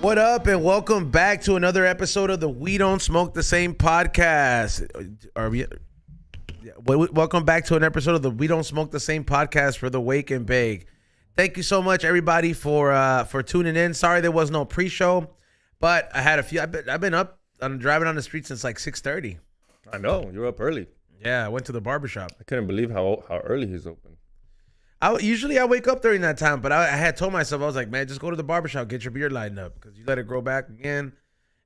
What up, and welcome back to another episode of the We Don't Smoke the Same podcast. Welcome back to an episode of the We Don't Smoke the Same podcast for the Wake and Bake. Thank you so much, everybody, for tuning in. Sorry there was no pre-show, but I had a few. I've been up. I'm driving on the street since like 6:30. I know you're up early. Yeah, I went to the barbershop. I couldn't believe how early he's open. Usually I wake up during that time, but I had told myself, I was like, man, just go to the barbershop, get your beard lined up, because you let it grow back again.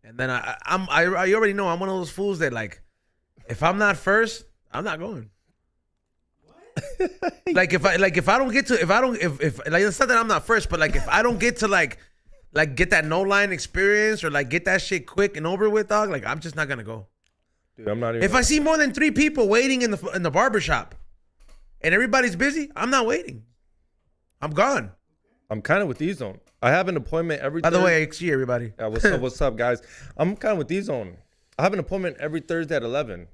And then I already know I'm one of those fools that, like, if I'm not first, I'm not going. Like if I don't get to it's not that I'm not first, but like if I don't get to like get that no line experience or like get that shit quick and over with, dog, like I'm just not gonna go. Dude, I'm not even. If I see more than 3 people waiting in the barbershop and everybody's busy, I'm not waiting. I'm gone. I'm kind of with D-Zone. I have an appointment every. By the way, see everybody. Yeah, what's up, guys? I'm kind of with D-Zone. I have an appointment every Thursday at 11,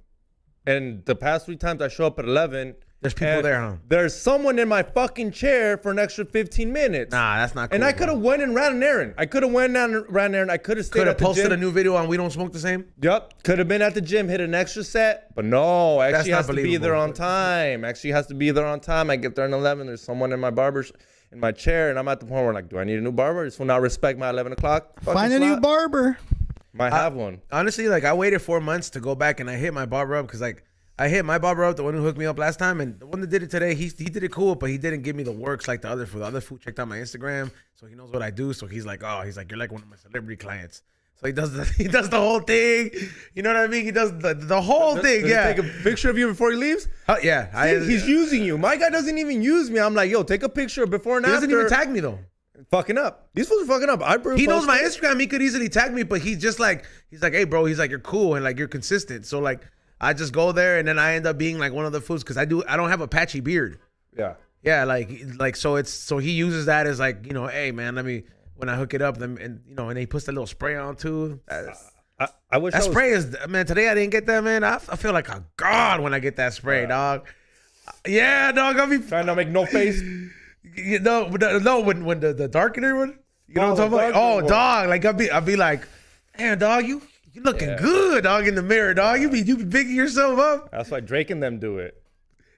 and the past 3 times I show up at 11. There's people there, huh? There's someone in my fucking chair for an extra 15 minutes. Nah, that's not cool. And I could have went and ran an errand. I could have went and ran an errand. I could have stayed at the gym. Could have posted a new video on We Don't Smoke the Same? Yep. Could have been at the gym, hit an extra set. But no, actually has to be there on time. Actually has to be there on time. I get there at 11. There's someone in my in my chair. And I'm at the point where, like, do I need a new barber? This will not respect my 11 o'clock. Find a new barber. Might have one. Honestly, like, I waited 4 months to go back and I hit my barber up because, like, I hit my barber up, the one who hooked me up last time, and the one that did it today, he did it cool, but he didn't give me the works like the other fool. The other fool checked out my Instagram, so he knows what I do. So he's like, you're like one of my celebrity clients. So he does the whole thing. You know what I mean? He does the whole thing. Does Yeah. he take a picture of you before he leaves? Yeah. He's using you. My guy doesn't even use me. I'm like, yo, take a picture before and He after. doesn't even tag me though. Fucking up. These fools are fucking up. He knows my Instagram. He could easily tag me, but he's like, hey, bro. He's like, you're cool and like you're consistent. So like, I just go there and then I end up being like one of the fools because I don't have a patchy beard. Yeah. Yeah, like so he uses that as like, you know, hey man, when I hook it up, and you know, and he puts that little spray on too. I wish that spray is, man. Today I didn't get that, man. I feel like a god when I get that spray, dog. Yeah, dog. I'll be trying to make no face. You know, no, when the darkener one, you know what I'm talking about? Oh, dog, like I'll be like, damn, dog, you looking good, dog, in the mirror, dog. You be bigging yourself up. That's why Drake and them do it.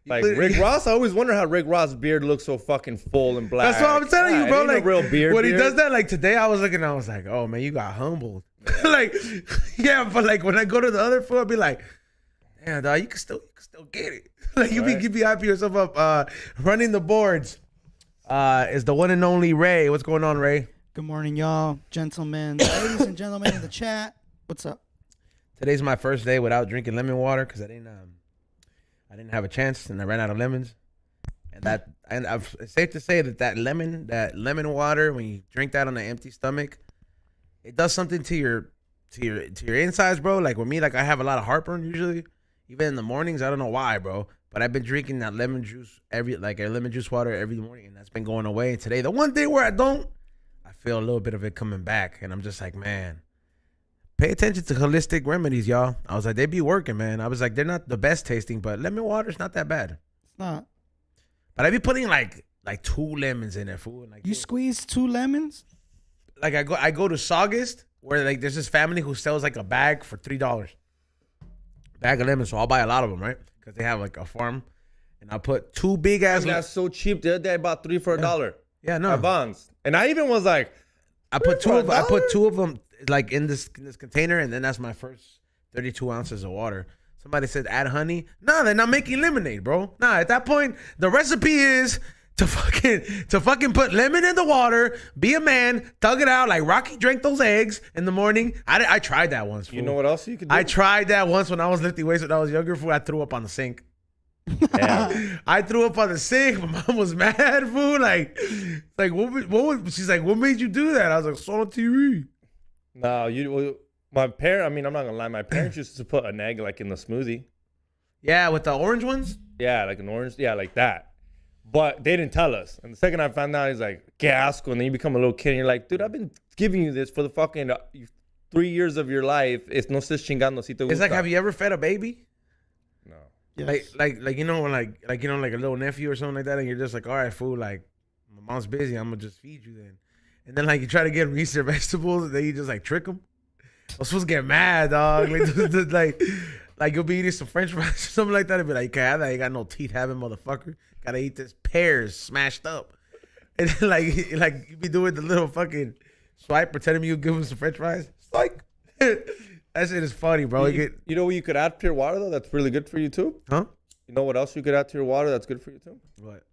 Like Rick Ross, I always wonder how Rick Ross' beard looks so fucking full and black. That's what I'm telling you, bro. Like a real beard. When he does that, like today, I was looking, I was like, oh man, you got humbled. Like, yeah, but like when I go to the other foot, I'll be like, damn, dog, you can still get it. Like you be hyping yourself up. Running the boards is the one and only Ray. What's going on, Ray? Good morning, y'all, gentlemen, ladies and gentlemen in the chat. What's up? Today's my first day without drinking lemon water because I didn't have a chance and I ran out of lemons. And it's safe to say that lemon water, when you drink that on an empty stomach, it does something to your insides, bro. Like with me, like I have a lot of heartburn usually, even in the mornings. I don't know why, bro. But I've been drinking that lemon juice lemon juice water every morning, and that's been going away. And today, the one day where I feel a little bit of it coming back, and I'm just like, man. Pay attention to holistic remedies, y'all. I was like, they be working, man. I was like, they're not the best tasting, but lemon water's not that bad. It's not. But I be putting like 2 lemons in there, fool. Like you squeeze 2 lemons? Like I go to Saugust, where like there's this family who sells like a bag for $3. Bag of lemons, so I'll buy a lot of them, right? Because they have like a farm, and I put 2 big ass. That's so cheap. The other day I bought 3 for $1. Yeah, no. At Vons. And I even was like, I put two of them like in this container, and then that's my first 32 ounces of water. Somebody said add honey. No, they're not making lemonade, bro. Nah, at that point, the recipe is to fucking put lemon in the water, be a man, thug it out like Rocky drank those eggs in the morning. I tried that once, fool. You know what else you could do? I tried that once when I was lifting weights when I was younger, fool. I threw up on the sink. Yeah. I threw up on the sink. My mom was mad, fool. Like what? She's like, what made you do that? I was like, saw on TV. No, my parents. I mean, I'm not gonna lie. My parents used to put an egg like in the smoothie. Yeah, with the orange ones. Yeah, like an orange. Yeah, like that. But they didn't tell us. And the second I found out, he's like, "Que asco!" And then you become a little kid, and you're like, "Dude, I've been giving you this for the fucking 3 years of your life. It's no estés chingando si te gusta." It's like, have you ever fed a baby? No. Yes. Like you know, when like a little nephew or something like that, and you're just like, all right, fool, like my mom's busy, I'm gonna just feed you then. and then like you try to get them eat their vegetables, and then you just like trick them. I'm supposed to get mad, dog. Like you'll be eating some French fries or something like that, and be like, you can't have that. You got no teeth having, motherfucker. Gotta eat this pears smashed up. And then, like you be doing the little fucking swipe, pretending you give them some French fries. It's like that shit is funny, bro. You know what you could add to your water though? That's really good for you too. Huh? You know what else you could add to your water that's good for you too? What?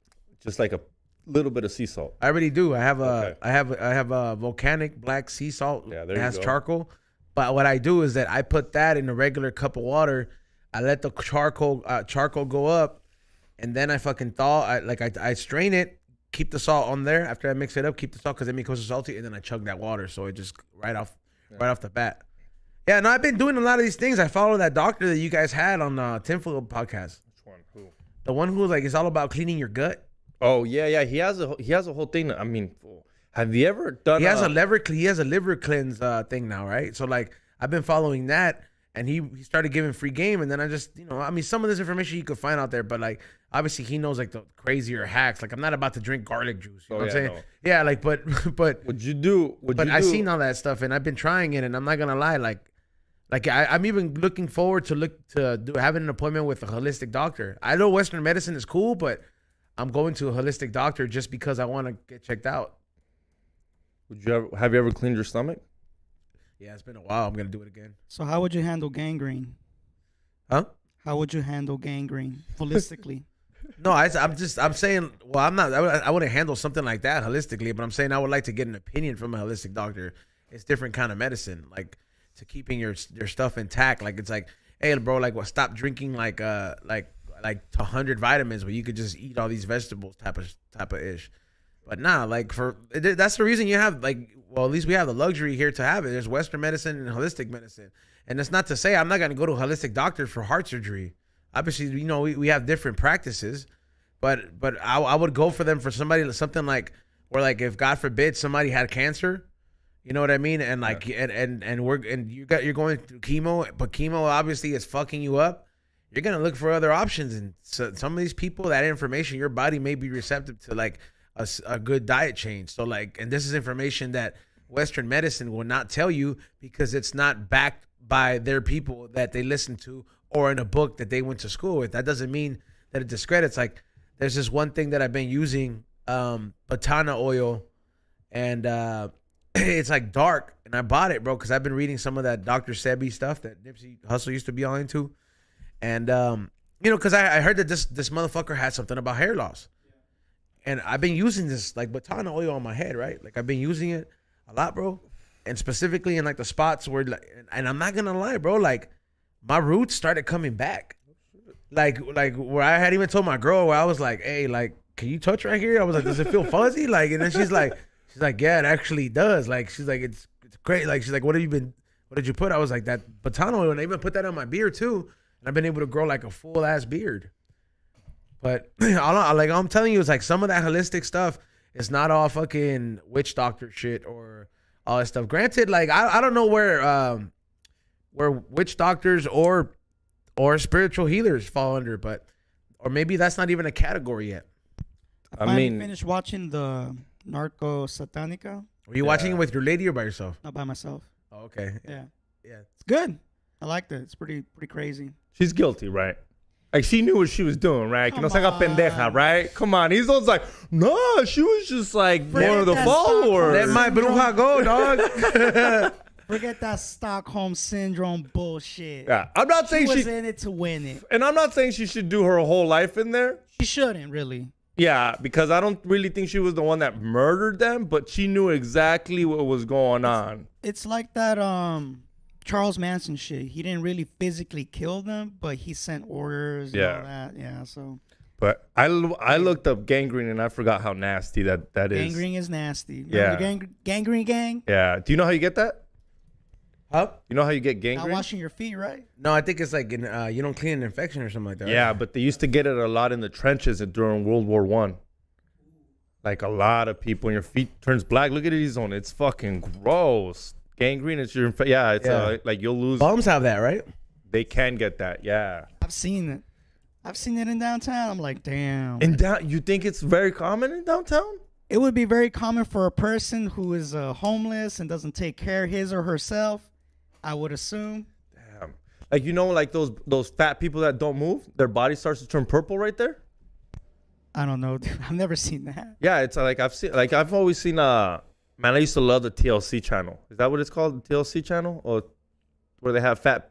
Just like a little bit of sea salt. I already do. I have a volcanic black sea salt. Yeah, it has charcoal. But what I do is that I put that in a regular cup of water. I let the charcoal go up, and then I fucking thaw. I strain it, keep the salt on there. After I mix it up, keep the salt because it becomes salty, and then I chug that water. So it just right off the bat. Yeah, no, I've been doing a lot of these things. I follow that doctor that you guys had on Tinfoil podcast. Which one? Who? The one who like it's all about cleaning your gut. Oh yeah. He has a whole thing. I mean, have you ever done? He has a liver cleanse thing now, right? So like I've been following that, and he started giving free game, and then I just some of this information you could find out there, but like obviously he knows like the crazier hacks. Like I'm not about to drink garlic juice. You know what I'm saying? No. Yeah, like but I seen all that stuff, and I've been trying it, and I'm not gonna lie, like I'm even looking forward to having an appointment with a holistic doctor. I know Western medicine is cool, but I'm going to a holistic doctor just because I want to get checked out. Have you ever cleaned your stomach? Yeah, it's been a while. I'm gonna do it again. So how would you handle gangrene? Huh? How would you handle gangrene holistically? No, I'm saying. Well, I'm not. I wouldn't handle something like that holistically, but I'm saying I would like to get an opinion from a holistic doctor. It's different kind of medicine, like to keeping your stuff intact. Like it's like, hey, bro, like stop drinking like 100 vitamins where you could just eat all these vegetables type of ish. But nah, like that's the reason you have at least we have the luxury here to have it. There's Western medicine and holistic medicine. And it's not to say I'm not going to go to a holistic doctor for heart surgery. Obviously, we have different practices, but I would go for them for something like where like if God forbid somebody had cancer, you know what I mean? And like you're going through chemo, but chemo obviously is fucking you up. You're going to look for other options, and so some of these people, that information, your body may be receptive to like a good diet change. So like, and this is information that Western medicine will not tell you because it's not backed by their people that they listen to or in a book that they went to school with. That doesn't mean that it discredits. Like there's this one thing that I've been using, batana oil, and it's like dark, and I bought it, bro, because I've been reading some of that Dr. Sebi stuff that Nipsey Hussle used to be all into. And because I heard that this motherfucker had something about hair loss. And I've been using this like batana oil on my head, right? Like I've been using it a lot, bro. And specifically in like the spots where, like, and I'm not gonna lie, bro, like my roots started coming back. Like where I had even told my girl where I was like, hey, like, can you touch right here? I was like, does it feel fuzzy? Like, and then she's like, yeah, it actually does. Like, she's like, it's great. Like, she's like, what did you put? I was like, that batana oil, and I even put that on my beard too. And I've been able to grow like a full ass beard. But I'm telling you, it's like some of that holistic stuff is not all fucking witch doctor shit or all that stuff. Granted, like I don't know where witch doctors or spiritual healers fall under, or maybe that's not even a category yet. I finished watching the Narco Satanica. Were you watching it with your lady or by yourself? Not by myself. Oh, okay. Yeah. Yeah. It's good. I liked it. It's pretty crazy. She's guilty, right? Like, she knew what she was doing, right? Que no se haga pendeja, right? Come on. He's always like, no, she was just like one of the followers. Let my bruja go, dog. Forget that Stockholm Syndrome bullshit. Yeah, I'm not saying she was in it to win it. And I'm not saying she should do her whole life in there. She shouldn't, really. Yeah, because I don't really think she was the one that murdered them, but she knew exactly what was going on. It's like that Charles Manson shit. He didn't really physically kill them, but he sent orders and all that. Yeah, so. But I looked up gangrene and I forgot how nasty that is. Gangrene is nasty. Remember the gangrene gang? Yeah. Do you know how you get that? Huh? You know how you get gangrene? Not washing your feet, right? No, I think it's like you don't clean an infection or something like that. Yeah, right? but they used to get it a lot in the trenches during World War I. Like a lot of people, and your feet turns black. Look at it, on. It's fucking gross. Gangrene is your like you'll lose. Bums have that, right? They can get that, yeah. I've seen it in downtown. I'm like, damn. You think it's very common in downtown? it would be very common for a person who is homeless and doesn't take care of his or herself. I would assume. Damn. Like, you know, like those fat people that don't move, their body starts to turn purple right there. I don't know, dude. I've never seen that. Yeah, it's like I've always seen man, I used to love the TLC channel. Is that what it's called? The TLC channel? Or where they have fat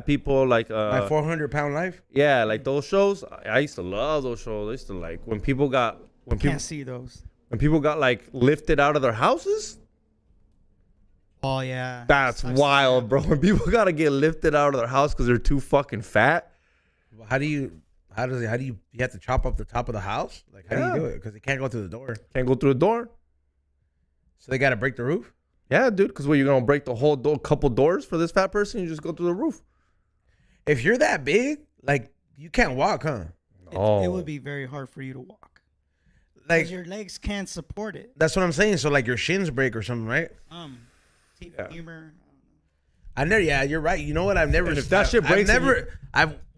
people like My 400-pound life? Yeah, like those shows. I used to love those shows. I used to like when people Can't see those. When people got like lifted out of their houses. Oh yeah. That's wild, bro. When people gotta get lifted out of their house because they're too fucking fat. How do you have to chop up the top of the house? Like, how do you do it? Because they can't go through the door. Can't go through the door. So they got to break the roof? Yeah, dude. Because you're going to break the whole couple doors for this fat person? You just go through the roof. If you're that big, like, you can't walk, huh? It would be very hard for you to walk. Like, because your legs can't support it. That's what I'm saying. So, like, your shins break or something, right? Femur. You're right. You know what? I've never... And if that shit breaks...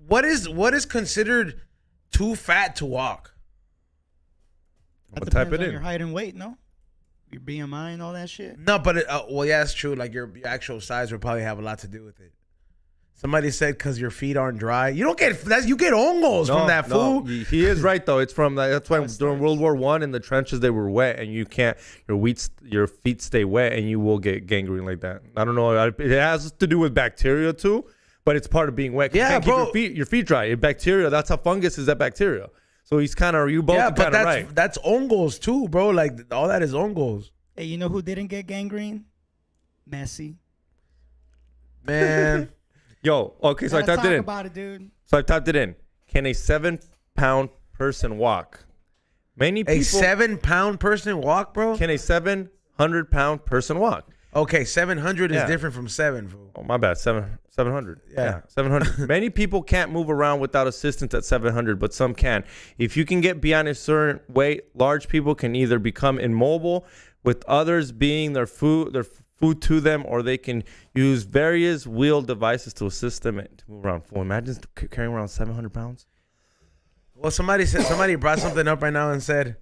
What is considered too fat to walk? That depends on your height and weight, no? Your BMI and all that shit? No, but that's true. Like your actual size would probably have a lot to do with it. Somebody said because your feet aren't dry. You don't get that. You get hongos from that food. He is right though. It's from that's why during World War I in the trenches they were wet and you can't your feet stay wet and you will get gangrene like that. I don't know. It has to do with bacteria too, but it's part of being wet. Yeah, you can't bro. Keep your feet dry. Bacteria. That's how fungus is. That bacteria. So he's kind of you both. Yeah, but that's hongos too, bro. Like all that is hongos. Hey, you know who didn't get gangrene? Messi. Man. Yo, okay, so I typed it in. About it, dude. So I typed it in. Can a 7-pound person walk? Many people. A 7-pound person walk, bro? Can a 700-pound person walk? Okay, 700 is different from 7, fool. Oh, my bad. 700. Yeah. 700. Many people can't move around without assistance at 700, but some can. If you can get beyond a certain weight, large people can either become immobile, with others being their food to them, or they can use various wheel devices to assist them to move around. Imagine carrying around 700 pounds. Well, somebody brought something up right now and said,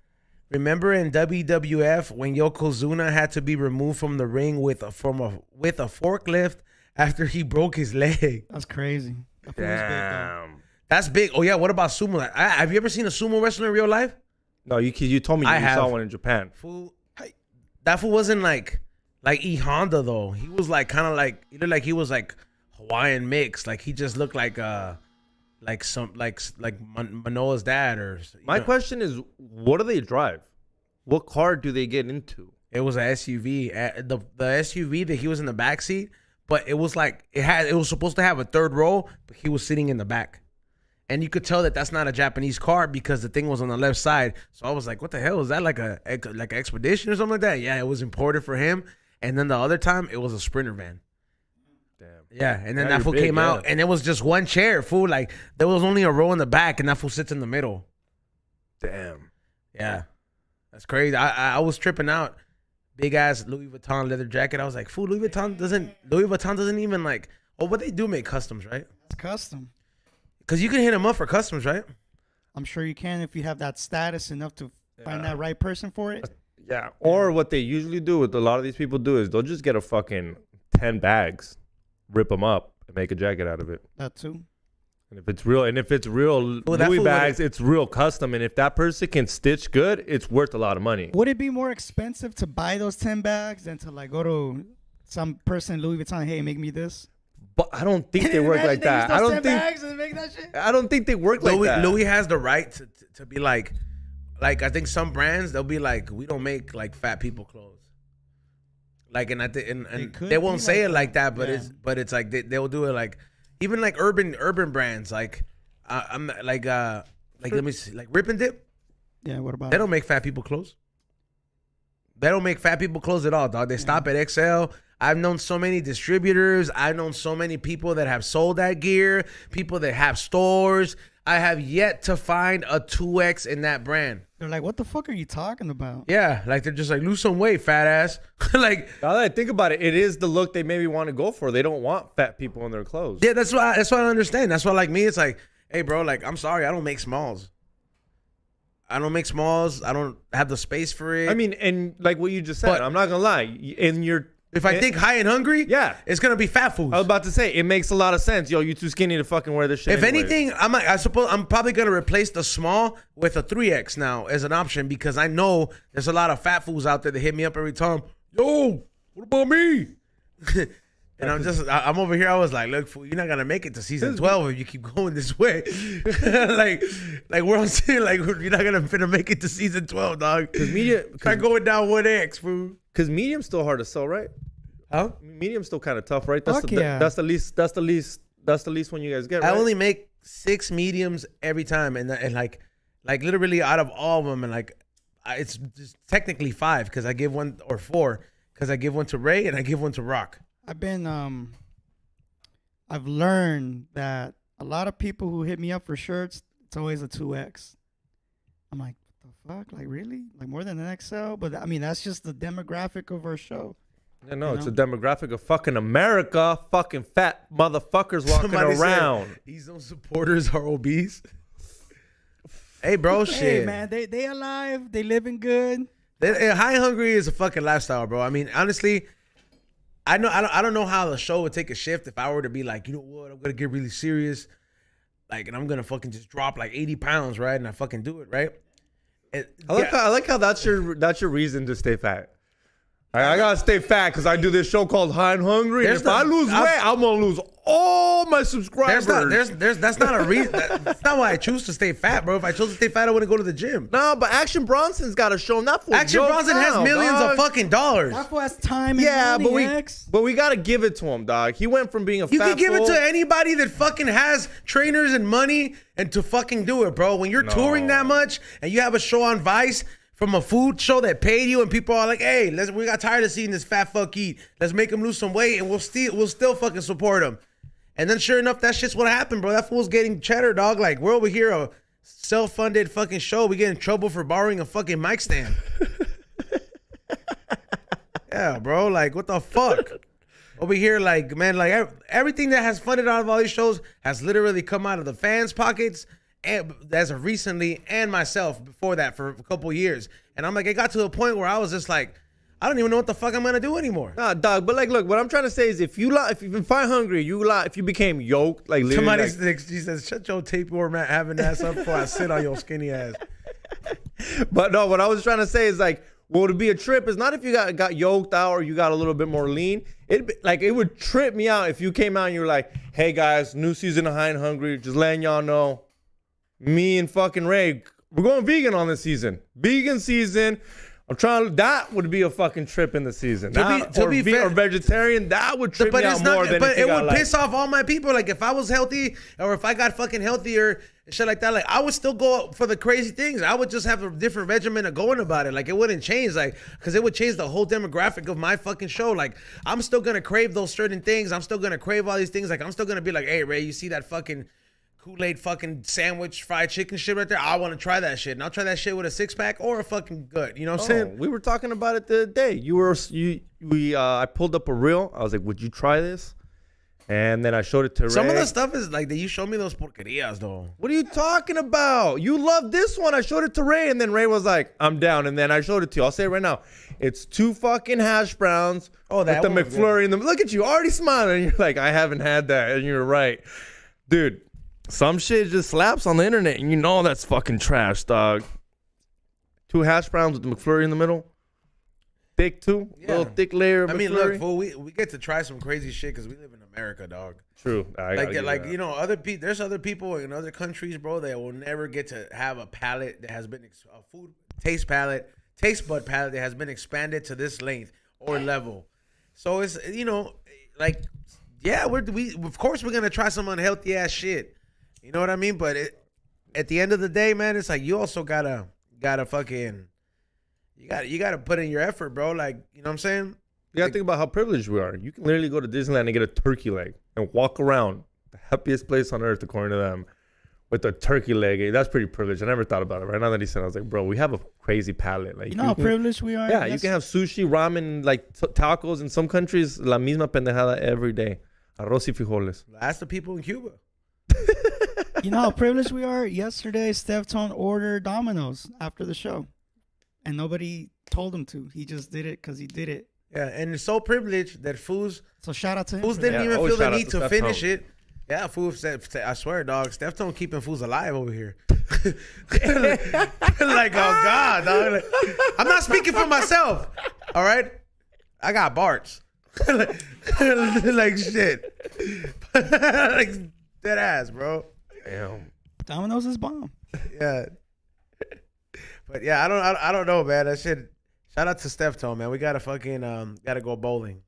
remember in WWF when Yokozuna had to be removed from the ring with a forklift after he broke his leg? That's crazy. Damn. That's big. Oh yeah. What about sumo? Have you ever seen a sumo wrestler in real life? No, you told me you saw one in Japan. That fool wasn't like E Honda though. He was like kind of like he looked like he was like Hawaiian mix. Like he just looked like Manoa's dad or. My question is, what do they drive? What car do they get into? It was an SUV. The SUV that he was in the back seat, but it was like it was supposed to have a third row, but he was sitting in the back. And you could tell that that's not a Japanese car because the thing was on the left side. So I was like, what the hell? Is that like an expedition or something like that? Yeah, it was imported for him. And then the other time, it was a Sprinter van. Damn. Yeah, and then that fool came out, and it was just one chair, fool. Like, there was only a row in the back, and that fool sits in the middle. Damn. Yeah. That's crazy. I was tripping out. Big-ass Louis Vuitton leather jacket. I was like, fool, Louis Vuitton doesn't even, like... Oh, but they do make customs, right? It's custom. Because you can hit them up for customs, right? I'm sure you can if you have that status enough to find that right person for it. Yeah. Or what they usually do, what a lot of these people do, is they'll just get a fucking 10 bags, rip them up, and make a jacket out of it. That too. And if it's real Louis bags, it's real custom. And if that person can stitch good, it's worth a lot of money. Would it be more expensive to buy those 10 bags than to like go to some person in Louis Vuitton, hey, make me this? But I don't think they work like that. I don't think they work like that. Louis has the right to be like I think some brands they'll be like, we don't make like fat people clothes. Like and they won't say it like that, but it's like they'll do it like even like urban brands like I'm like let me see, like Rip and Dip. Yeah, what about? They don't make fat people clothes. They don't make fat people clothes at all, dog. They stop at XL. I've known so many distributors. I've known so many people that have sold that gear, people that have stores. I have yet to find a 2X in that brand. They're like, what the fuck are you talking about? Yeah, like they're just like, lose some weight, fat ass. Like, now that I think about it, it is the look they maybe want to go for. They don't want fat people in their clothes. Yeah, that's why I understand. That's why like me, it's like, hey, bro, like, I'm sorry, I don't make smalls. I don't make smalls. I don't have the space for it. I mean, and like what you just said, But- I'm not gonna lie. In your if I think high and hungry, Yeah. it's gonna be fat foods. I was about to say, it makes a lot of sense. Yo, you too skinny to fucking wear this shit. If anyways. anything, I suppose I'm probably gonna replace the small with a 3X now as an option because I know there's a lot of fat fools out there that hit me up every time. Yo, what about me? And I'm over here. I was like, look, fool, you're not gonna make it to season 12 if you keep going this way. like we're on saying, like you're not gonna make it to season 12, dog. Because start going down 1X, fool. Because medium's still hard to sell, right? Huh? Medium's still kind of tough, right? Fuck yeah. That's the least one you guys get, right? I only make 6 mediums every time, and like literally out of all of them, and like it's just technically 5 because I give one, or 4 because I give one to Ray and I give one to Rock. I've learned that a lot of people who hit me up for shirts, it's always a 2X. I'm like, what the fuck? Like, really? Like, more than an XL? But, I mean, that's just the demographic of our show. Yeah, no, it's a demographic of fucking America. Fucking fat motherfuckers walking around. These own supporters are obese. Hey, bro, shit. Hey, man, they alive. They living good. High and hungry is a fucking lifestyle, bro. I mean, honestly, I don't know how the show would take a shift if I were to be like, you know what, I'm gonna get really serious, like, and I'm gonna fucking just drop like 80 pounds, right? And I fucking do it, right? I like how that's your reason to stay fat. I gotta stay fat because I do this show called High and Hungry. And if I lose weight, I'm gonna lose all my subscribers. That's not a reason. That's not why I choose to stay fat, bro. If I chose to stay fat, I wouldn't go to the gym. No, but Action Bronson's got a show. Not for Action Bronson has millions of fucking dollars. That fool has time and money, but we gotta give it to him, dog. He went from being a You fat can give fool. it to anybody that fucking has trainers and money and to fucking do it, bro. When you're touring that much and you have a show on Vice from a food show that paid you, and people are like, "Hey, we got tired of seeing this fat fuck eat. Let's make him lose some weight, and we'll still fucking support him." And then sure enough, that shit's what happened, bro. That fool's getting cheddar, dog. Like, we're over here a self-funded fucking show. We get in trouble for borrowing a fucking mic stand. Yeah, bro. Like, what the fuck? Over here, like, man, like everything that has funded out of all these shows has literally come out of the fans' pockets. And as of recently, and myself before that for a couple years. And I'm like, it got to a point where I was just like, I don't even know what the fuck I'm gonna do anymore. Nah, dog. But like, look, what I'm trying to say is, if you've been fat hungry, if you became yoked, like somebody like, she says, shut your tapeworm having ass up before I sit on your skinny ass. But no, what I was trying to say is like, what would be a trip is not if you got yoked out or you got a little bit more lean. It would trip me out if you came out and you were like, hey guys, new season of High and Hungry, just letting y'all know. Me and fucking Ray, we're going vegan on this season. Vegan season. That would be a fucking trip in the season. To be fair, or vegetarian, that would trip me out more than but it would piss off all my people. Like, if I was healthy or if I got fucking healthier and shit like that, like, I would still go for the crazy things. I would just have a different regimen of going about it. Like, it wouldn't change, like, because it would change the whole demographic of my fucking show. Like, I'm still going to crave those certain things. I'm still going to crave all these things. Like, I'm still going to be like, hey, Ray, you see that fucking Kool-Aid fucking sandwich, fried chicken shit right there? I want to try that shit. And I'll try that shit with a 6-pack or a fucking gut. You know what I'm saying? We were talking about it the other day. I pulled up a reel. I was like, would you try this? And then I showed it to Ray. Some of the stuff is like that. You showed me those porquerias though. What are you talking about? You love this one. I showed it to Ray, and then Ray was like, I'm down. And then I showed it to you. I'll say it right now. It's 2 fucking hash browns with the McFlurry in them. Look at you, already smiling. And you're like, I haven't had that. And you're right. Dude, some shit just slaps on the internet, and you know that's fucking trash, dog. 2 hash browns with the McFlurry in the middle. Thick too. Yeah. Little thick layer of McFlurry. I mean, look, fool, we get to try some crazy shit because we live in America, dog. True. You know, there's other people in other countries, bro, that will never get to have a palate that has been taste bud palate that has been expanded to this length or level. So it's, you know, like, yeah, of course we're gonna try some unhealthy ass shit. You know what I mean? But at the end of the day, man, it's like you also gotta fucking you gotta put in your effort, bro. Like, you know what I'm saying? You gotta think about how privileged we are. You can literally go to Disneyland and get a turkey leg and walk around the happiest place on earth, according to them, with a turkey leg. That's pretty privileged. I never thought about it. Right now that he said, I was like, bro, we have a crazy palate. Like, you know how privileged we are? Yeah, you can have sushi, ramen, like tacos. In some countries, la misma pendejada every day. Arroz y frijoles. Ask the people in Cuba. You know how privileged we are? Yesterday, Steph Tone ordered Domino's after the show. And nobody told him to. He just did it because he did it. Yeah, and it's so privileged that fools So shout out to him. fools for didn't that. even always feel the shout out need to to Steph finish Tone. it. Yeah, fools said, I swear, dog, Steph Tone keeping fools alive over here. Like, oh God, dog. Like, I'm not speaking for myself. All right, I got Barts. Like shit. Like dead ass, bro. Damn. Domino's is bomb. Yeah. But yeah, I don't know, man. That shit. Shout out to Steph Tone, man. We gotta fucking gotta go bowling.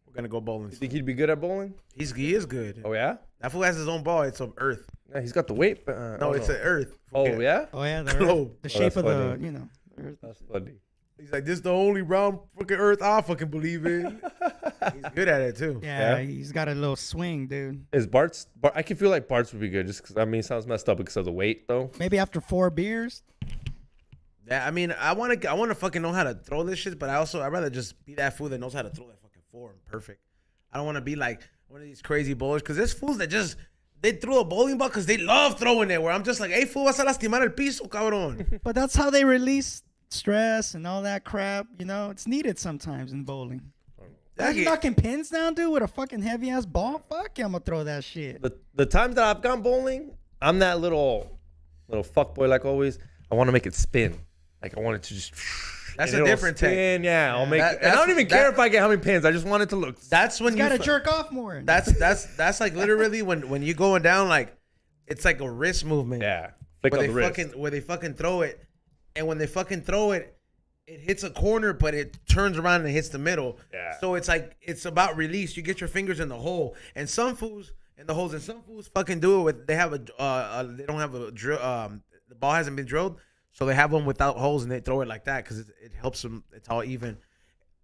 We're gonna go bowling. You think he'd be good at bowling? He is good. Oh yeah. That fool has his own ball. It's of Earth. Yeah, he's got the weight. No, it's an Earth. Oh yeah. Oh, yeah. Globe. The shape that's of the, funny. you know. Earth. That's funny. He's like, this is the only round fucking Earth I fucking believe in. He's good at it too. Yeah, Yeah. he's got a little swing, dude. Is I can feel like Bart's would be good just because I mean it sounds messed up because of the weight though. Maybe after 4 beers. Yeah, I mean, I wanna fucking know how to throw this shit, but I'd rather just be that fool that knows how to throw that fucking form perfect. I don't want to be like one of these crazy bowlers because there's fools that just they throw a bowling ball because they love throwing it. Where I'm just like, hey fool, vas a lastimar el piso, cabrón. But that's how they release stress and all that crap. You know, it's needed sometimes in bowling. Yeah, You knocking pins down, dude, with a fucking heavy ass ball. Fuck yeah, I'm gonna throw that shit. The times that I've gone bowling, I'm that little fuck boy like always. I want to make it spin. Like I want it to just. That's and a it'll different spin. take. Yeah, I'll make. That- And I don't even care that- if I get how many pins. I just want it to look. That's when You you gotta jerk off more. That's like literally when you going down, like it's like a wrist movement. Yeah, flick where on they the wrist. where they fucking throw it, and when they fucking throw it, it hits a corner, but it turns around and hits the middle. Yeah. So it's like it's about release. You get your fingers in the hole, and some fools in the holes, and some fools fucking do it with they have they don't have a drill. The ball hasn't been drilled, so they have one without holes, and they throw it like that because it helps them. It's all even.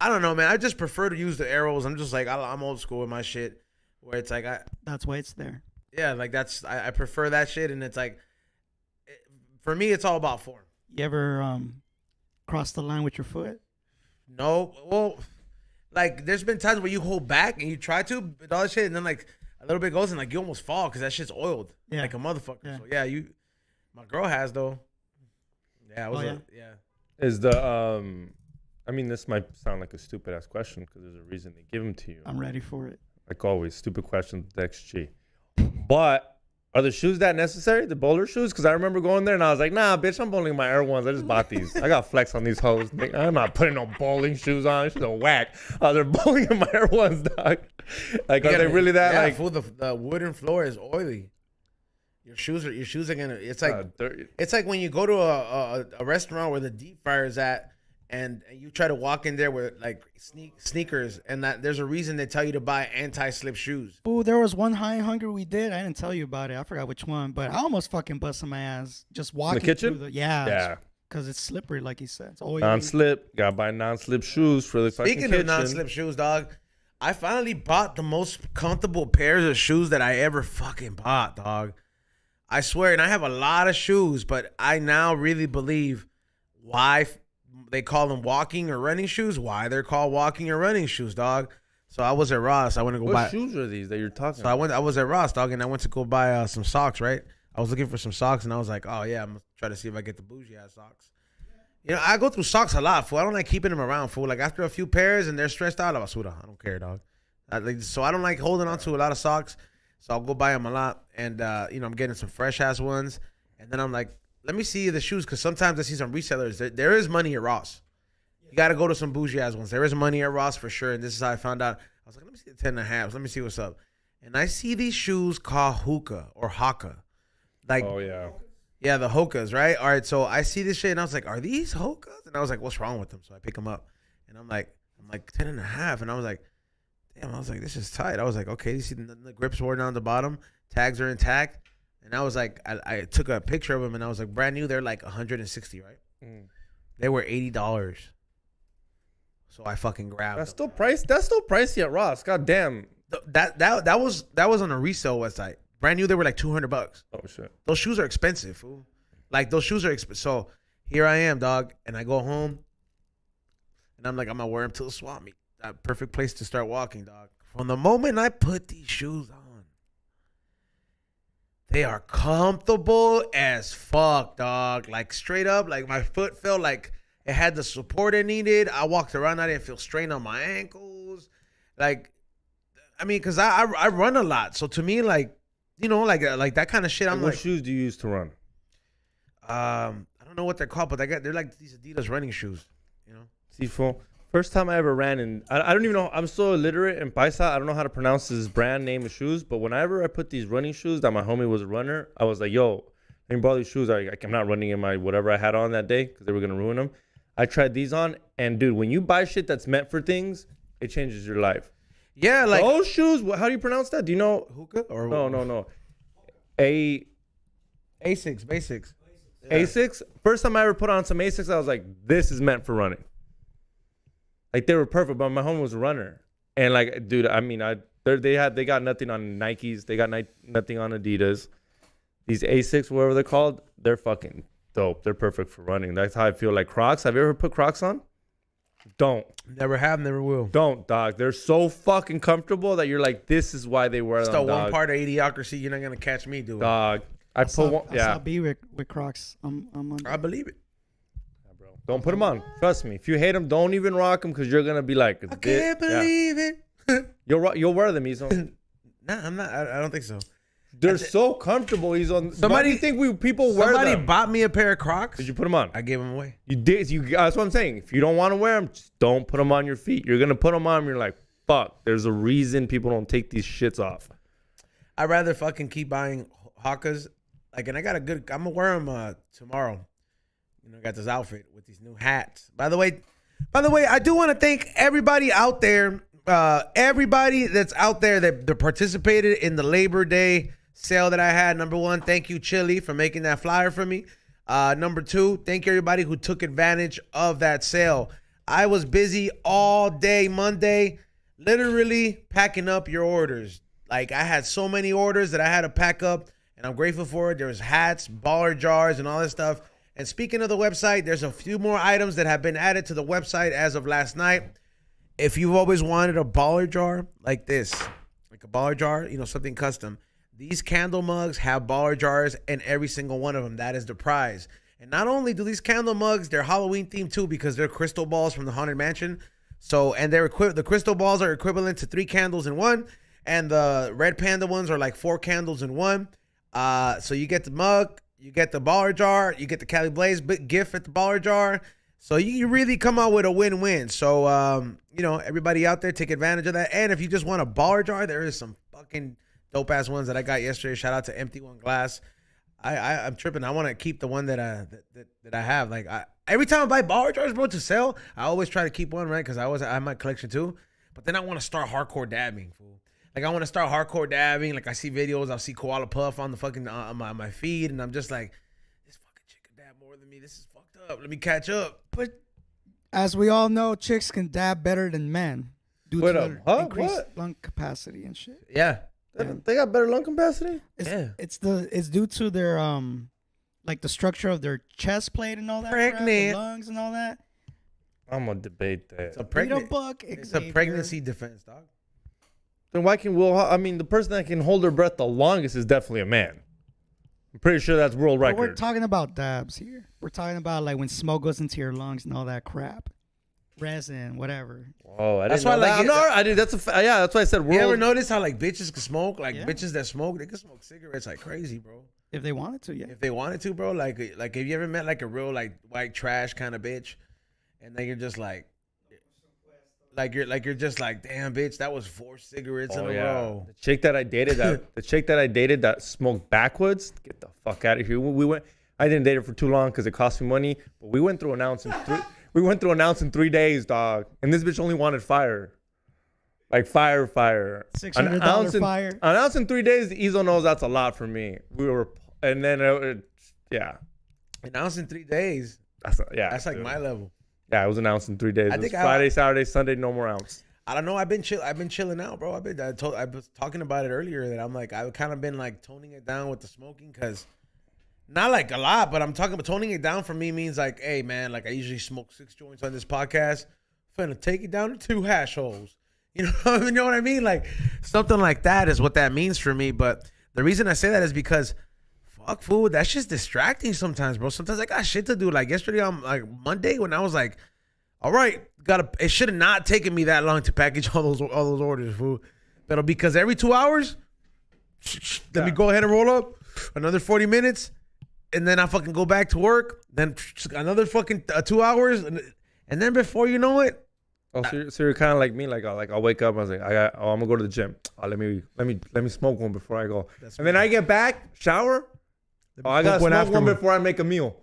I don't know, man. I just prefer to use the arrows. I'm just like I'm old school with my shit, where it's like That's why it's there. yeah, like I prefer that shit, and it's like for me, it's all about form. You ever cross the line with your foot? No, well, like there's been times where you hold back and you try to, but all that shit, and then like a little bit goes and like you almost fall because that shit's oiled, Yeah. like a motherfucker. Yeah. So yeah, my girl has though. Yeah, I was Oh, yeah. Is the I mean, this might sound like a stupid ass question because there's a reason they give them to you. I'm ready for it. Like always, stupid question with XG. But are the shoes that necessary? The bowler shoes? Because I remember going there and I was like, nah, bitch, I'm bowling my Air Ones. I just bought these. I got flex on these hoes. I'm not putting no bowling shoes on. It's just a whack. They're bowling in my Air Ones, dog. Like, are they really that? Yeah, Like, fool, the wooden floor is oily. Your shoes are gonna. It's like dirty. it's like when you go to a restaurant where the deep fryer is at, and you try to walk in there with like sneakers, and that there's a reason they tell you to buy anti-slip shoes. Oh, there was one high hunger we did. I didn't tell you about it. I forgot which one, but I almost fucking busted my ass just walking kitchen? through Yeah. because it's slippery, like you said. It's oily. Non-slip. Gotta buy non-slip shoes for the fucking Speaking kitchen. of non-slip shoes, dog, I finally bought the most comfortable pairs of shoes that I ever fucking bought, dog. I swear, and I have a lot of shoes, but I now really believe why they call them walking or running shoes. Why they're called walking or running shoes, dog. So I was at Ross. I went to go What buy. shoes are these that you're talking So about? I was at Ross, dog, and I went to go buy some socks. Right, I was looking for some socks, and I was like, oh yeah, I'm gonna try to see if I get the bougie ass socks. You know, I go through socks a lot, fool. I don't like keeping them around, fool. Like after a few pairs and they're stressed out, I don't care, dog. So I don't like holding on to a lot of socks. So I'll go buy them a lot, and you know, I'm getting some fresh ass ones, and then I'm like, let me see the shoes, because sometimes I see some resellers. There is money at Ross. You got to go to some bougie ass ones. There is money at Ross for sure, and this is how I found out. I was like, let me see the 10.5s. Let me see what's up, and I see these shoes called Hoka or Haka, like Oh, yeah. yeah, the Hokas, right? All right, so I see this shit, and I was like, are these Hokas? And I was like, what's wrong with them? So I pick them up, and I'm like 10.5, and I was like, damn, I was like, this is tight. I was like, okay, you see the grips worn down the bottom, tags are intact, and I was like, I took a picture of them, and I was like, brand new, they're like 160, right? They were $80, so I fucking grabbed. That's them. That's still pricey at Ross. God damn. That was on a resale website. Brand new, they were like $200. Oh shit. Those shoes are expensive, fool. Like those shoes are expensive. So here I am, dog, and I go home, and I'm like, I'm gonna wear them till the swap meet. That perfect place to start walking, dog. From the moment I put these shoes on, They are comfortable as fuck, dog. Like straight up, like my foot felt like it had the support it needed. I walked around, I didn't feel strain on my ankles. Like, I mean, cause I run a lot, so to me, like, you know, like that kind of shit. I'm what like, shoes do you use to run? I don't know what they're called, but they're like these Adidas running shoes. You know, See, fool. First time I ever ran, and I don't even know. I'm so illiterate in Paisa. I don't know how to pronounce this brand name of shoes. But whenever I put these running shoes that my homie was a runner, I was like, yo, let me borrow these shoes. I'm not running in my whatever I had on that day because they were going to ruin them. I tried these on. And, dude, when you buy shit that's meant for things, it changes your life. yeah, like Those shoes, how do you pronounce that? Do you know? hookah or No. Asics, basics. Asics. First time I ever put on some Asics, I was like, this is meant for running. Like, they were perfect, but my homie was a runner. And, like, dude, I mean, they got nothing on Nikes. They got nothing on Adidas. These Asics, whatever they're called, they're fucking dope. They're perfect for running. That's how I feel. Like Crocs. Have you ever put Crocs on? Don't. Never have, never will. Don't, dog. They're so fucking comfortable that you're like, this is why they wear them, Still dog. one part of idiocracy you're not going to catch me doing. Dog. I saw B with Crocs. I'm on. I believe it. Bro. Don't put them on. Trust me. If you hate them, don't even rock them because you're gonna be like, I can't believe it. You'll wear them, Izo. Nah, I'm not. I don't think so. They're so comfortable, Izo. Somebody- Why do you think people wear Somebody them? bought me a pair of Crocs. Did you put them on? I gave them away. You did. That's what I'm saying. If you don't want to wear them, just don't put them on your feet. You're gonna put them on. And you're like, fuck. There's a reason people don't take these shits off. I'd rather fucking keep buying Hokas. Like, and I got a good. I'm gonna wear them tomorrow. You know, I got this outfit with these new hats. By the way, I do want to thank everybody out there. Everybody that's out there that participated in the Labor Day sale that I had. Number one, thank you, Chili, for making that flyer for me. Number two, thank you everybody who took advantage of that sale. I was busy all day Monday, literally packing up your orders. Like, I had so many orders that I had to pack up, and I'm grateful for it. There was hats, baller jars, and all that stuff. And speaking of the website, there's a few more items that have been added to the website as of last night. If you've always wanted a baller jar like this, like a baller jar, you know, something custom, these candle mugs have baller jars in every single one of them. That is the prize. And not only do these candle mugs, they're Halloween themed too because they're crystal balls from the Haunted Mansion. So, and the crystal balls are equivalent to 3 candles in one, and the red panda ones are like 4 candles in one. So you get the mug, you get the baller jar, you get the Cali Blaze gift at the baller jar. So you really come out with a win-win. So, you know, everybody out there, take advantage of that. And if you just want a baller jar, there is some fucking dope-ass ones that I got yesterday. Shout out to Empty One Glass. I'm tripping. I want to keep the one that I have. Like, every time I buy baller jars, bro, to sell, I always try to keep one, right? Because I have my collection too. But then I want to start hardcore dabbing, fool. Like, I want to start hardcore dabbing. Like, I see videos. I'll see Koala Puff on the fucking on my feed, and I'm just like, this fucking chick can dab more than me. This is fucked up. Let me catch up. But as we all know, chicks can dab better than men due to their increased lung capacity and shit. Yeah. They got better lung capacity? It's due to their like the structure of their chest plate and all that. Pregnant. Crap, the lungs and all that. I'm gonna debate that. It's a It's a pregnancy defense, dog. Then why can the person that can hold their breath the longest is definitely a man. I'm pretty sure that's world record. We're talking about dabs here. We're talking about like when smoke goes into your lungs and all that crap. Resin, whatever. Oh, I That's didn't know why, that. like, I did. That's why I said world. You ever notice how like bitches can smoke? Like, Yeah. bitches that smoke, they can smoke cigarettes like crazy, bro. If they wanted to, yeah. If they wanted to, bro. Like have you ever met like a real like white trash kind of bitch, and then you're just like you're just like, damn, bitch, that was 4 cigarettes in a row. The chick that I dated that smoked backwards. Get the fuck out of here. We went. I didn't date her for too long because it cost me money. But we went through an ounce in 3. We went through an ounce in 3 days, dog. And this bitch only wanted fire. Like fire. $600 fire. An ounce in 3 days, Izo knows that's a lot for me. And then, yeah. An ounce in 3 days. That's like my level. Yeah, it was an ounce in 3 days. I It was think Friday, Saturday, Sunday, no more ounce. I don't know. I've been chilling out, bro. I was talking about it earlier that I'm like, I've kind of been like toning it down with the smoking because not like a lot, but I'm talking about toning it down for me means like, hey man, like I usually smoke 6 joints on this podcast. I'm finna take it down to 2 hash holes. You know what I mean? Like something like that is what that means for me. But the reason I say that is because fuck food, that's just distracting sometimes, bro. Sometimes I got shit to do. Like yesterday on like Monday when I was like, all right, it should have not taken me that long to package all those orders, food. But because every 2 hours, let me go ahead and roll up another 40 minutes, and then I fucking go back to work. Then another fucking 2 hours, and then before you know it. Oh, so you're kind of like me. Like I'll wake up. I was like, I'm gonna go to the gym. Let me smoke one before I go. And then I get back, shower. I gotta smoke one before I make a meal.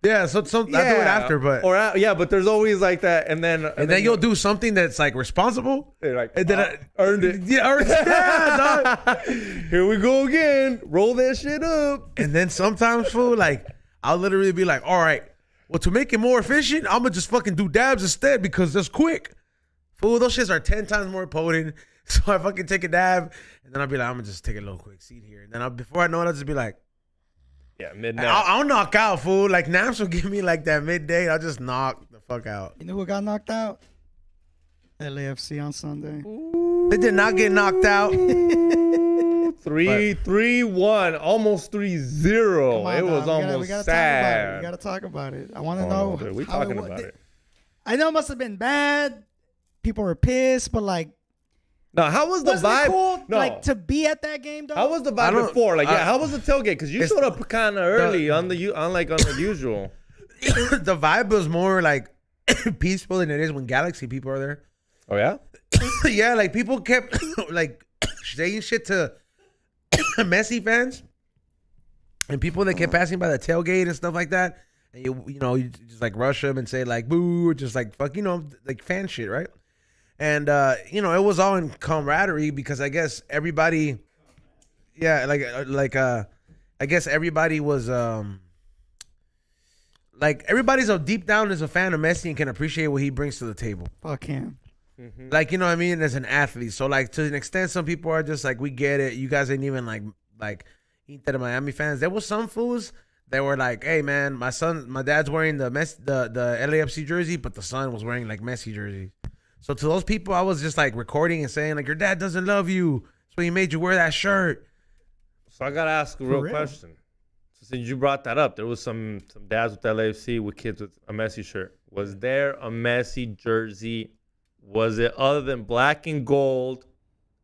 Yeah, so I do it after, but but there's always like that, and then you'll do something that's like responsible. Like, and then I earned it. Yeah, earned it. Yeah, dog. Here we go again. Roll that shit up. And then sometimes, fool, like I'll literally be like, all right, well, to make it more efficient, I'm gonna just fucking do dabs instead because that's quick. Fool, those shits are 10 times more potent. So I fucking take a dab, and then I'll be like, I'm gonna just take a little quick seat here, and then before I know it, I'll just be like. Yeah, midnight. I'll knock out, fool. Like, naps will give me like that midday. I'll just knock the fuck out. You know who got knocked out? LAFC on Sunday. Ooh. They did not get knocked out. 3-1, almost 3-0. It was almost sad. We gotta talk about it. I want to know. No, we're talking about it. I know it must have been bad. People were pissed, but like. No, how was the vibe? Cool, no. Like to be at that game, though. How was the vibe before? Like, how was the tailgate? Because you showed up kind of early on the usual. The vibe was more like peaceful than it is when Galaxy people are there. Oh yeah, yeah. Like people kept like saying shit to Messi fans and people that kept passing by the tailgate and stuff like that. And you just like rush them and say like boo or just like fuck, like fan shit, right? And, it was all in camaraderie because I guess everybody, I guess everybody was, everybody's deep down is a fan of Messi and can appreciate what he brings to the table. Fuck him. Mm-hmm. Like, you know what I mean? As an athlete. So, like, to an extent, some people are just like, we get it. You guys ain't even like Inter Miami fans. There was some fools that were like, hey, man, my dad's wearing the LAFC jersey, but the son was wearing like Messi jersey. So to those people, I was just like recording and saying like, your dad doesn't love you, so he made you wear that shirt. So I gotta ask a real question. So since you brought that up, there was some dads with LAFC with kids with a Messi shirt. Was there a Messi jersey? Was it other than black and gold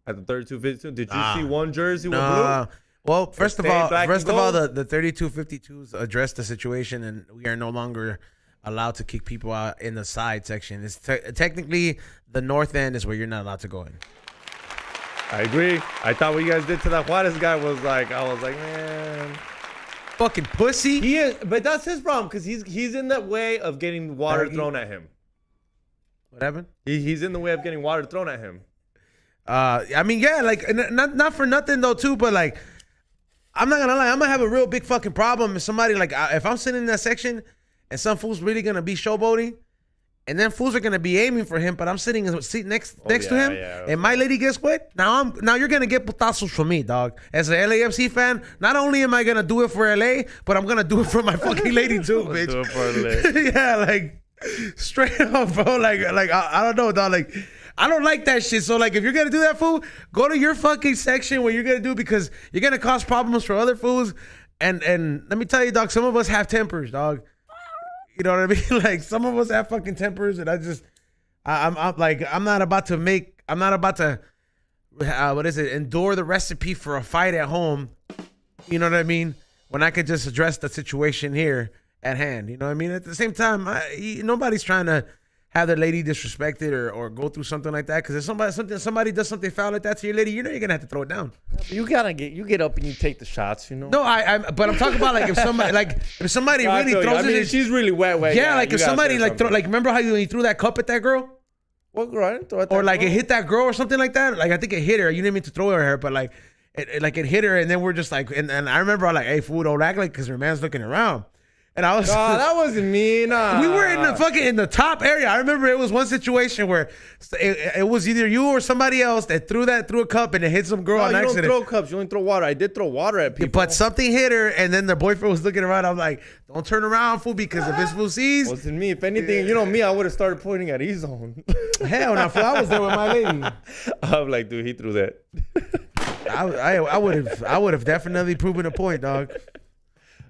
at the 3252? Did you see one jersey with blue? Well, first of all, the 3252s addressed the situation, and we are no longer allowed to kick people out in the side section. It's technically the north end is where you're not allowed to go in. I agree. I thought what you guys did to that Juarez guy was like, I was like, man, fucking pussy. He is, but that's his problem because he's in that way of getting water thrown at him. What happened? He's in the way of getting water thrown at him. I mean, yeah, like not for nothing though, too, but like, I'm not gonna lie, I'm gonna have a real big fucking problem if somebody like if I'm sitting in that section. And some fool's really gonna be showboating, and then fools are gonna be aiming for him. But I'm sitting in a seat next to him, and my lady, guess what? Now you're gonna get putazos from me, dog. As an LAFC fan, not only am I gonna do it for LA, but I'm gonna do it for my fucking lady too, bitch. Do it for LA. Yeah, like straight up, bro. Like I don't know, dog. Like I don't like that shit. So like, if you're gonna do that, fool, go to your fucking section where you're gonna do because you're gonna cause problems for other fools. And let me tell you, dog. Some of us have tempers, dog. You know what I mean? Like some of us have fucking tempers, and I'm not about to endure the recipe for a fight at home. You know what I mean? When I could just address the situation here at hand. You know what I mean? At the same time, nobody's trying to have their lady disrespected or go through something like that. Because if somebody does something foul like that to your lady, you're gonna have to throw it down. You get up and you take the shots, No, but I'm talking about like if somebody really throws it. She's really wet. Yeah, like if somebody remember how you threw that cup at that girl? What girl? I didn't throw at that or like girl. It hit that girl or something like that. Like I think it hit her. You didn't mean to throw it at her, but like it hit her, and then we're just like, and I remember I was like, hey, fool, don't act like because her man's looking around. And I was that wasn't me. Nah. We were in the top area. I remember it was one situation where it was either you or somebody else that threw a cup and it hit some girl on accident. You don't throw cups. You only throw water. I did throw water at people. But something hit her, and then the boyfriend was looking around. I'm like, don't turn around, fool, because if this fool sees. Wasn't me. If anything, you know me, I would have started pointing at E-Zone. Hell no, fool. I was there with my lady. I'm like, dude, he threw that. I would have definitely proven a point, dog.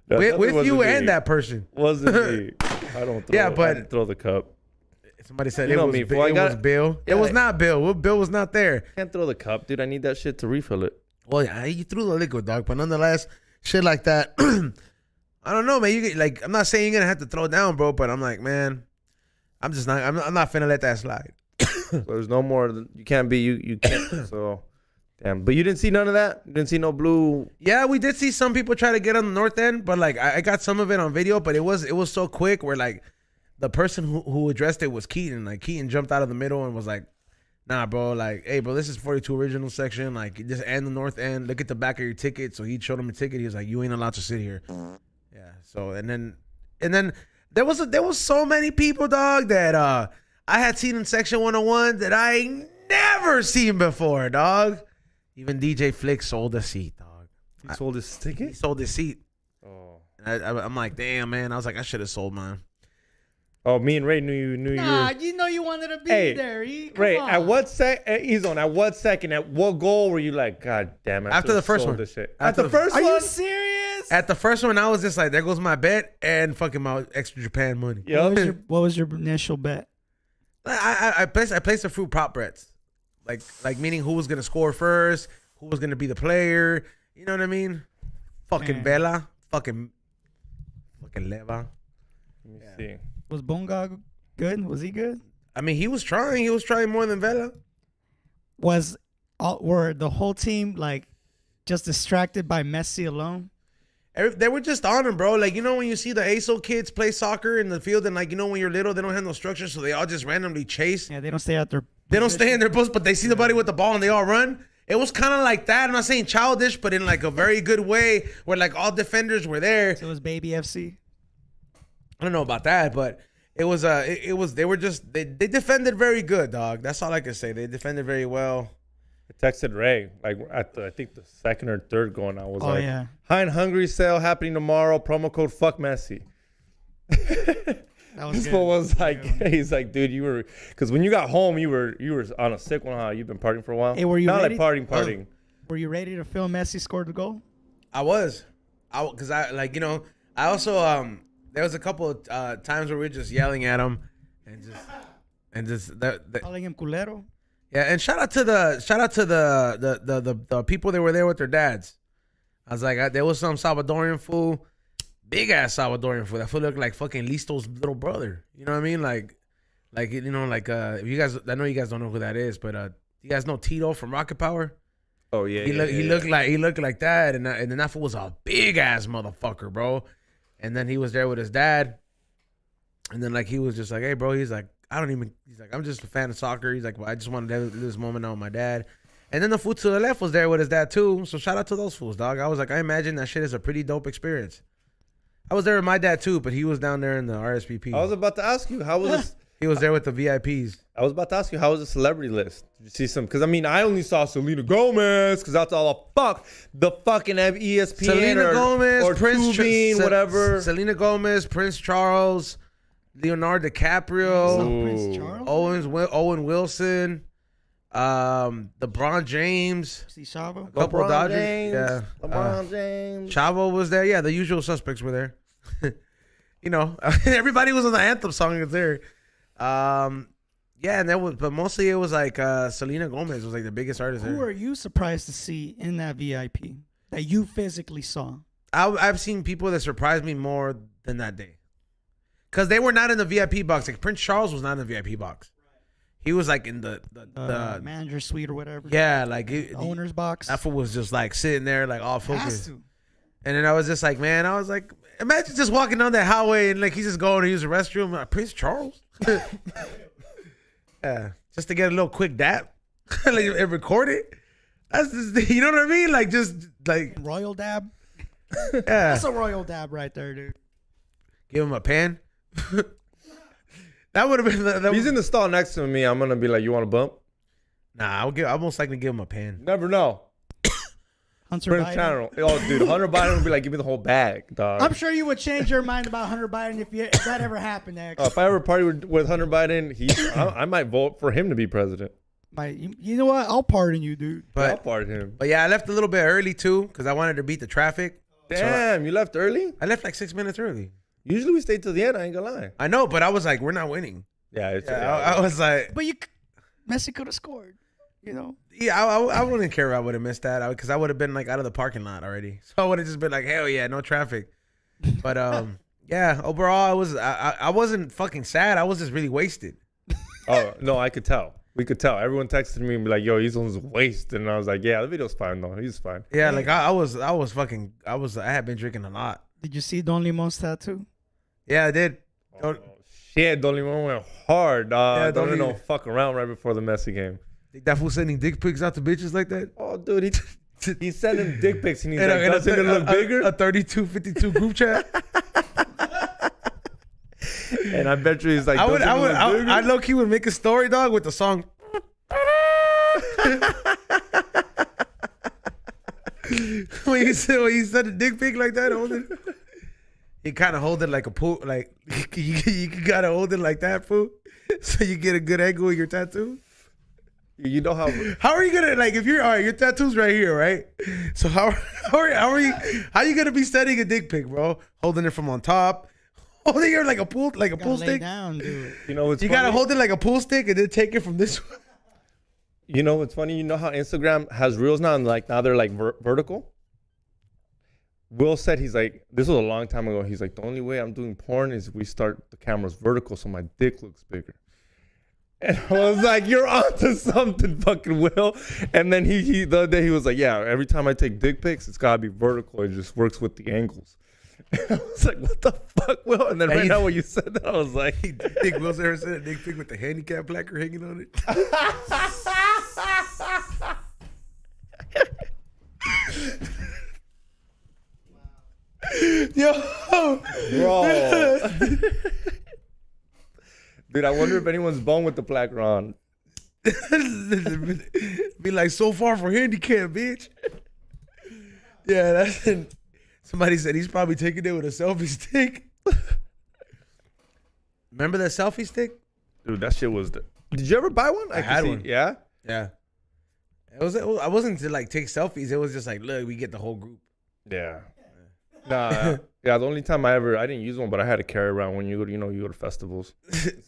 No, With you me. and that person. Wasn't me. I don't throw, I didn't throw the cup. Somebody said You it know was, me, it fool. I got- was Bill. Yeah. It was not Bill. Bill was not there. Can't throw the cup, dude. I need that shit to refill it. Well, yeah, you threw the liquid, dog. But nonetheless, shit like that. I don't know, man. You get, like, I'm not saying you're gonna have to throw down, bro. But I'm like, man, I'm just not. I'm not finna let that slide. So there's no more. You can't be. You can't. So, damn. But you didn't see none of that. You didn't see no blue. Yeah, we did see some people try to get on the north end, but like I got some of it on video. But it was so quick where like the person who addressed it was Keaton. Like Keaton jumped out of the middle and was like, "Nah, bro. Like, hey, bro, this is 42 original section. Like, just end the north end. Look at the back of your ticket." So he showed him a ticket. He was like, "You ain't allowed to sit here." Yeah. So and then there was so many people, dog, that I had seen in section 101 that I ain't never seen before, dog. Even DJ Flick sold a seat, dog. He sold his ticket. He sold his seat. Oh. And I'm like, damn, man. I was like, I should have sold mine. Oh, me and Ray knew you. Nah, you know you wanted to be there. Ray, at what second, at what goal were you like, God damn it? After the first one. This shit. After At the first Are one? you serious? At the first one, I was just like, there goes my bet and fucking my extra Japan money. Yep. What was your initial bet? I placed the fruit prop bets. Like meaning who was going to score first, who was going to be the player. You know what I mean? Fucking Man. Bella. Fucking Leva. Let me see. Was Bonga good? Was he good? I mean, he was trying. He was trying more than Vela. Were the whole team like just distracted by Messi alone? They were just on him, bro. Like, you know when you see the ASO kids play soccer in the field and, like, you know when you're little, they don't have no structure, so they all just randomly chase. Yeah, they don't stay out there. They don't stay in their post, but they see the buddy with the ball and they all run. It was kind of like that. I'm not saying childish, but in, like, a very good way where, like, all defenders were there. So it was Baby FC. I don't know about that, but it was they defended very good, dog. That's all I can say. They defended very well. I texted Ray, like, at I think the second or third going, I was like, yeah. High and Hungry sale happening tomorrow. Promo code fuck Messi. That was This good. fool was like, he's like, dude, you were, because when you got home, you were on a sick one, huh? You've been partying for a while. Hey, were you Not ready? like partying. Were you ready to film Messi scored the goal? I because I like, you know, I also there was a couple of times where we were just yelling at him and just Calling him culero? yeah, and shout out to the people that were there with their dads. I was like, there was some Salvadorian fool, big ass Salvadorian fool. That fool looked like fucking Listo's little brother. You know what I mean? Like you know, like if you guys, I know you guys don't know who that is, but you guys know Tito from Rocket Power? Oh yeah, He looked like that, and then that fool was a big ass motherfucker, bro. And then he was there with his dad, and then like he was just like, hey, bro, he's like, I'm just a fan of soccer. He's like, well, I just wanted to do this moment out with my dad. And then the fool to the left was there with his dad too. So shout out to those fools, dog. I was like, I imagine that shit is a pretty dope experience. I was there with my dad too, but he was down there in the RSVP. I was about to ask you, how was this? He was there with the VIPs. I was about to ask you, how was the celebrity list? Did you see some? Because, I mean, I only saw Selena Gomez because that's all the fucking ESPN Selena Gomez, or Prince Tubing, whatever. Selena Gomez, Prince Charles, Leonardo DiCaprio, Prince Charles? Owen Wilson, LeBron James, See Chavo? couple LeBron Dodgers. James, Yeah. LeBron James. Chavo was there. Yeah, the usual suspects were there. You know, everybody was on the anthem song was there. Yeah, and but mostly it was like Selena Gomez was like the biggest artist Who there. are you surprised to see in that VIP that you physically saw? I've seen people that surprised me more than that day. Because they were not in the VIP box. Like Prince Charles was not in the VIP box. He was like in the manager suite or whatever. yeah, like The owner's box. that fool was just like sitting there like all Has focused. to. And then I was just like, man, I was like, imagine just walking down that highway and like he's just going to use the restroom. Like, Prince Charles? Yeah, just to get a little quick dap like, and record it. That's just, you know what I mean? Like just like, Royal dab. yeah. That's a royal dab right there, dude. Give him a pen. That would have been. If he's in the stall next to me, I'm going to be like, you want a bump? Nah, I'll most likely give him a pen. Never know. Hunter Prince Biden. Channel. Oh, dude, Hunter Biden would be like, give me the whole bag, dog. I'm sure you would change your mind about Hunter Biden if that ever happened, X. If I ever party with Hunter Biden, I might vote for him to be president. You know what? I'll pardon you, dude. I'll pardon him. But yeah, I left a little bit early too because I wanted to beat the traffic. Damn, you left early? I left like 6 minutes early. Usually we stay till the end. I ain't gonna lie. I know, but I was like, we're not winning. Yeah, I was like, but Messi could have scored. You know. Yeah, I wouldn't care if I would have missed that because I would have been like out of the parking lot already. So I would have just been like, hell yeah, no traffic. But yeah, overall, I wasn't fucking sad. I was just really wasted. Oh no, I could tell. We could tell. Everyone texted me and be like, "Yo, he's on his waist," and I was like, "Yeah, the video's fine though. He's fine." Yeah, like I had been drinking a lot. Did you see Don Limon's tattoo? Yeah, I did. Oh, shit, Don Limon went hard, dog. Yeah, Don Limon fuck around right before the Messi game. Think that fool sending dick pics out to bitches like that? Oh, dude, he's sending dick pics and he's like, doesn't it look bigger? A 3252 group chat. And I bet you he's like, I low-key would make a story, dog, with the song. when you said a dick pic like that, hold it. You kind of hold it like a pool, like you gotta hold it like that, fool, so you get a good angle with your tattoo. You know how are you gonna, like, if you're all right, your tattoo's right here, right? So how are you gonna be sending a dick pic, bro? Holding it from on top. Holding it like a pool stick. Down, dude. You know what's you funny? Gotta hold it like a pool stick and then take it from this one. You know what's funny? You know how Instagram has reels now and like now they're like vertical? Will said he's like, this was a long time ago. He's like, the only way I'm doing porn is we start the cameras vertical so my dick looks bigger. And I was like, you're onto something, fucking Will. And then he the other day he was like, yeah, every time I take dick pics, it's gotta be vertical. It just works with the angles. I was like, what the fuck, Will? And then right now when you said that, I was like, Dick Will's ever sent a dick pic with the handicap placard hanging on it? Yo, bro. Dude, I wonder if anyone's born with the placard on. Be like, so far for handicap, bitch. Yeah, that's it. Somebody said he's probably taking it with a selfie stick. Remember that selfie stick? Dude, that shit was... Did you ever buy one? I had one. Yeah? Yeah. I wasn't to like take selfies. It was just like, look, we get the whole group. Yeah. Nah. Yeah, the only time I didn't use one, but I had to carry around when you go to festivals.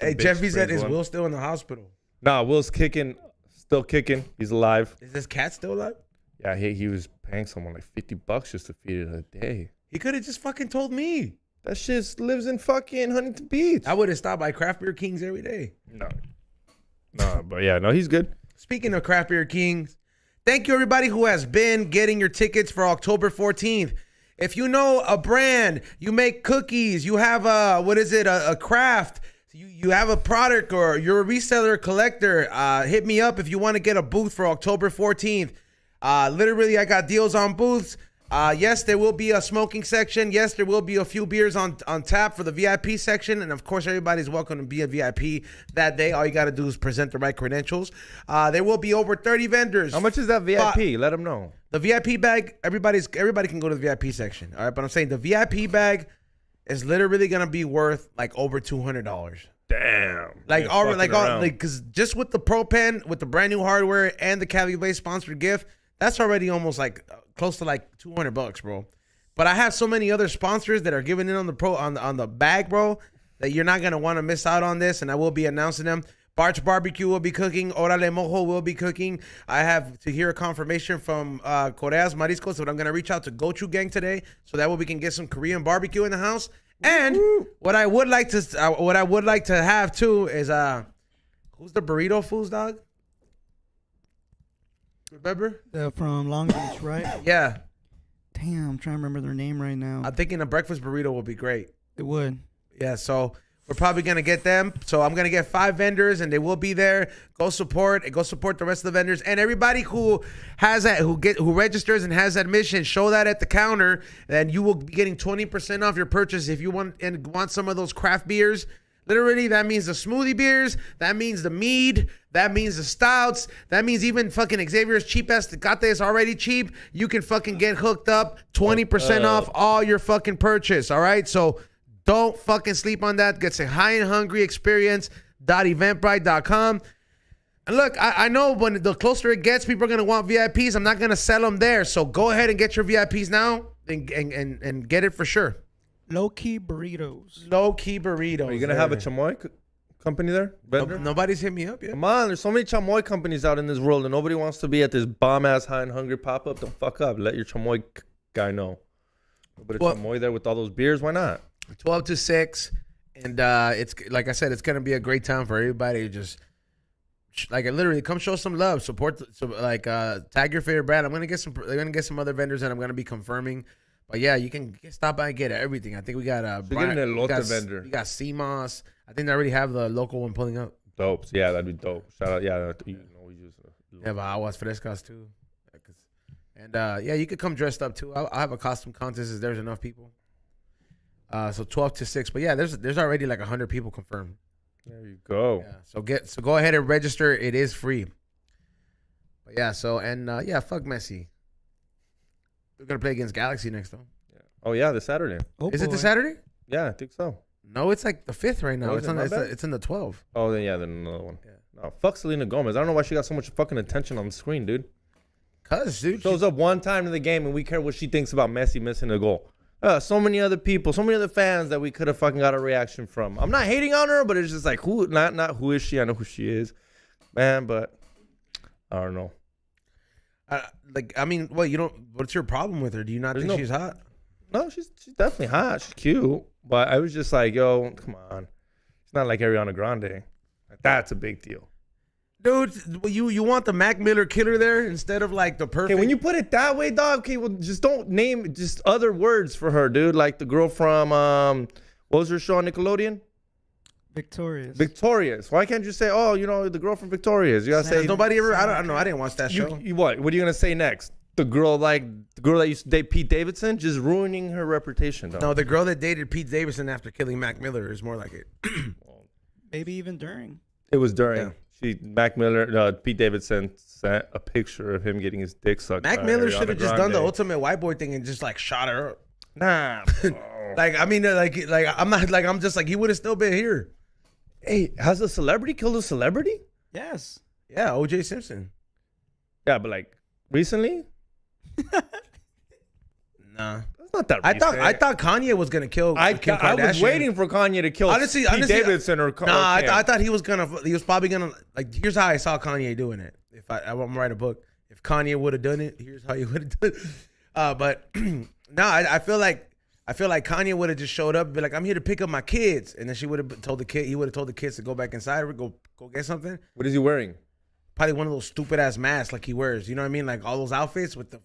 Hey, Jeffy said, is Will still in the hospital? Nah, Will's kicking, still kicking. He's alive. Is this cat still alive? Yeah, he was paying someone like $50 just to feed it a day. He could have just fucking told me. That shit lives in fucking Huntington Beach. I would have stopped by Craft Beer Kings every day. No, but yeah, no, he's good. Speaking of Craft Beer Kings, thank you everybody who has been getting your tickets for October 14th. If you know a brand, you make cookies, you have a craft, you have a product, or you're a reseller, collector, hit me up if you want to get a booth for October 14th. Literally, I got deals on booths. Yes, there will be a smoking section. Yes, there will be a few beers on tap for the VIP section. And of course, everybody's welcome to be a VIP that day. All you got to do is present the right credentials. There will be over 30 vendors. How much is that VIP? Let them know. The VIP bag, everybody can go to the VIP section. All right, but I'm saying the VIP bag is literally going to be worth like over $200. Damn. Because just with the Pro Pen, with the brand new hardware and the Cali Blaze sponsored gift, that's already almost like close to like $200, bro. But I have so many other sponsors that are giving in on the bag, bro, that you're not gonna want to miss out on this, and I will be announcing them. Bart's Barbecue will be cooking. Orale Mojo will be cooking. I have to hear a confirmation from Coreas Mariscos, but I'm gonna reach out to Gochu Gang today, so that way we can get some Korean barbecue in the house. And what I would like to have too is who's the burrito fools, dog? Remember? From Long Beach, right? Yeah. Damn, I'm trying to remember their name right now. I'm thinking a breakfast burrito would be great. It would. Yeah, so we're probably going to get them. So I'm going to get 5 vendors, and they will be there. Go support the rest of the vendors. And everybody who registers and has admission, show that at the counter, and you will be getting 20% off your purchase if you want some of those craft beers. Literally, that means the smoothie beers. That means the mead. That means the stouts. That means even fucking Xavier's cheap ass Tecate is already cheap. You can fucking get hooked up. 20% off all your fucking purchase. All right? So don't fucking sleep on that. Get a high and hungry experience.eventbrite.com. And look, I know when the closer it gets, people are gonna want VIPs. I'm not gonna sell them there, so go ahead and get your VIPs now and get it for sure. Low key burritos. Low key burritos. Are you gonna have a chamoy company there? Nobody's hit me up yet. Come on, there's so many chamoy companies out in this world, and nobody wants to be at this bomb ass high and hungry pop up. Don't fuck up. Let your chamoy guy know. But a chamoy there with all those beers, why not? 12 to 6, and it's like I said, it's gonna be a great time for everybody. Just like literally, come show some love, support. Tag your favorite brand. They're gonna get some other vendors that I'm gonna be confirming. But yeah, you can stop by and get everything. I think we got vendor. We got CMOS. I think they already have the local one pulling up. Dope. Yeah, that'd be dope. Shout out. Yeah, we use. Yeah, but aguas frescas too. And yeah, you could come dressed up too. I'll have a costume contest if there's enough people. So 12 to 6. But yeah, there's already like 100 people confirmed. There you go. Yeah, so go ahead and register. It is free. But yeah, yeah, fuck Messi. We're gonna play against Galaxy next though. Yeah. Oh yeah, this Saturday. Is it this Saturday? Yeah, I think so. No, it's like the 5th right now. Oh, it's in the 12th. Oh, then another one. Yeah. No, fuck Selena Gomez. I don't know why she got so much fucking attention on the screen, dude. Cause dude shows up one time in the game and we care what she thinks about Messi missing a goal. So many other people, so many other fans that we could have fucking got a reaction from. I'm not hating on her, but it's just like not who is she? I know who she is, man. But I don't know. What's your problem with her? Do you not think she's hot? No, she's definitely hot. She's cute. But I was just like, yo, come on. It's not like Ariana Grande. That's a big deal. Dude, you want the Mac Miller killer there instead of like the perfect. Okay, when you put it that way, dog, okay, well, just don't name just other words for her, dude. Like the girl from, what was her show on Nickelodeon? Victorious. Why can't you say, the girl from Victorious? You gotta say. Nobody ever, I don't know. I didn't watch that show. What are you gonna say next? The girl that used to date Pete Davidson, just ruining her reputation, dog. No, the girl that dated Pete Davidson after killing Mac Miller is more like it. Maybe even during. It was during. Yeah. Pete Davidson sent a picture of him getting his dick sucked. Mac Miller should have just done the ultimate white boy thing and just like shot her up. Nah. I'm just like, he would have still been here. Hey, has a celebrity killed a celebrity? Yes. Yeah, O.J. Simpson. Yeah, but like recently? Nah. Not that recent. I thought Kanye was gonna kill Kim Kardashian. I was waiting for Kanye to kill Pete Davidson or Kim. I thought he was probably gonna, like, here's how I saw Kanye doing it. If I want to write a book, if Kanye would have done it, here's how he would have done it. But no, I feel like Kanye would have just showed up and be like, I'm here to pick up my kids, and then he would have told the kids to go back inside or go get something. What is he wearing? Probably one of those stupid ass masks like he wears. You know what I mean? Like all those outfits with that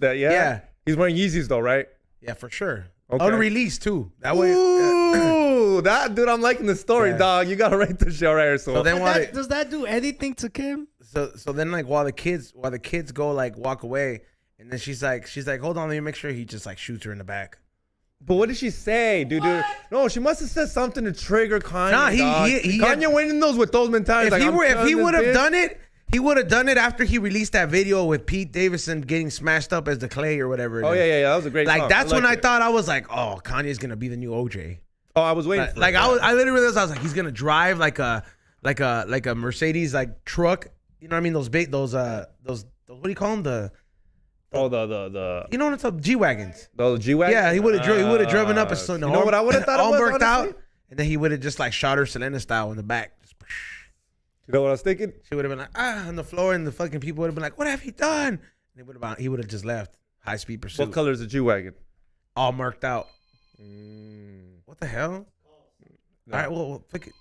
yeah. Yeah. He's wearing Yeezys though, right? Yeah, for sure. Okay. Unreleased too. That way. Ooh, that dude, I'm liking the story, dog. You gotta write the show right here. So then, does that do anything to Kim? So then, like, while the kids go like walk away, and then she's like, hold on, let me make sure he just like shoots her in the back. But what did she say, dude? No, she must have said something to trigger Kanye. Nah, Kanye went in those with those mentalities. If he would have done it. He would have done it after he released that video with Pete Davidson getting smashed up as the clay or whatever. Oh yeah, that was a great. Like song. that's when I thought, I was like, oh, Kanye's gonna be the new OJ. Oh, I was waiting. I literally was like, he's gonna drive like a Mercedes like truck. You know what I mean? Those what do you call them? The you know what it's called? G-wagons. The G-wagons. Yeah, he would have driven up you know what I would have thought all it was, worked honestly? out, and then he would have just like shot her Selena style in the back. You know what I was thinking? She would have been like, on the floor, and the fucking people would have been like, what have you done? And he would have just left. High speed pursuit. What color is the G-wagon? All marked out. What the hell? No. All right, well, pick it.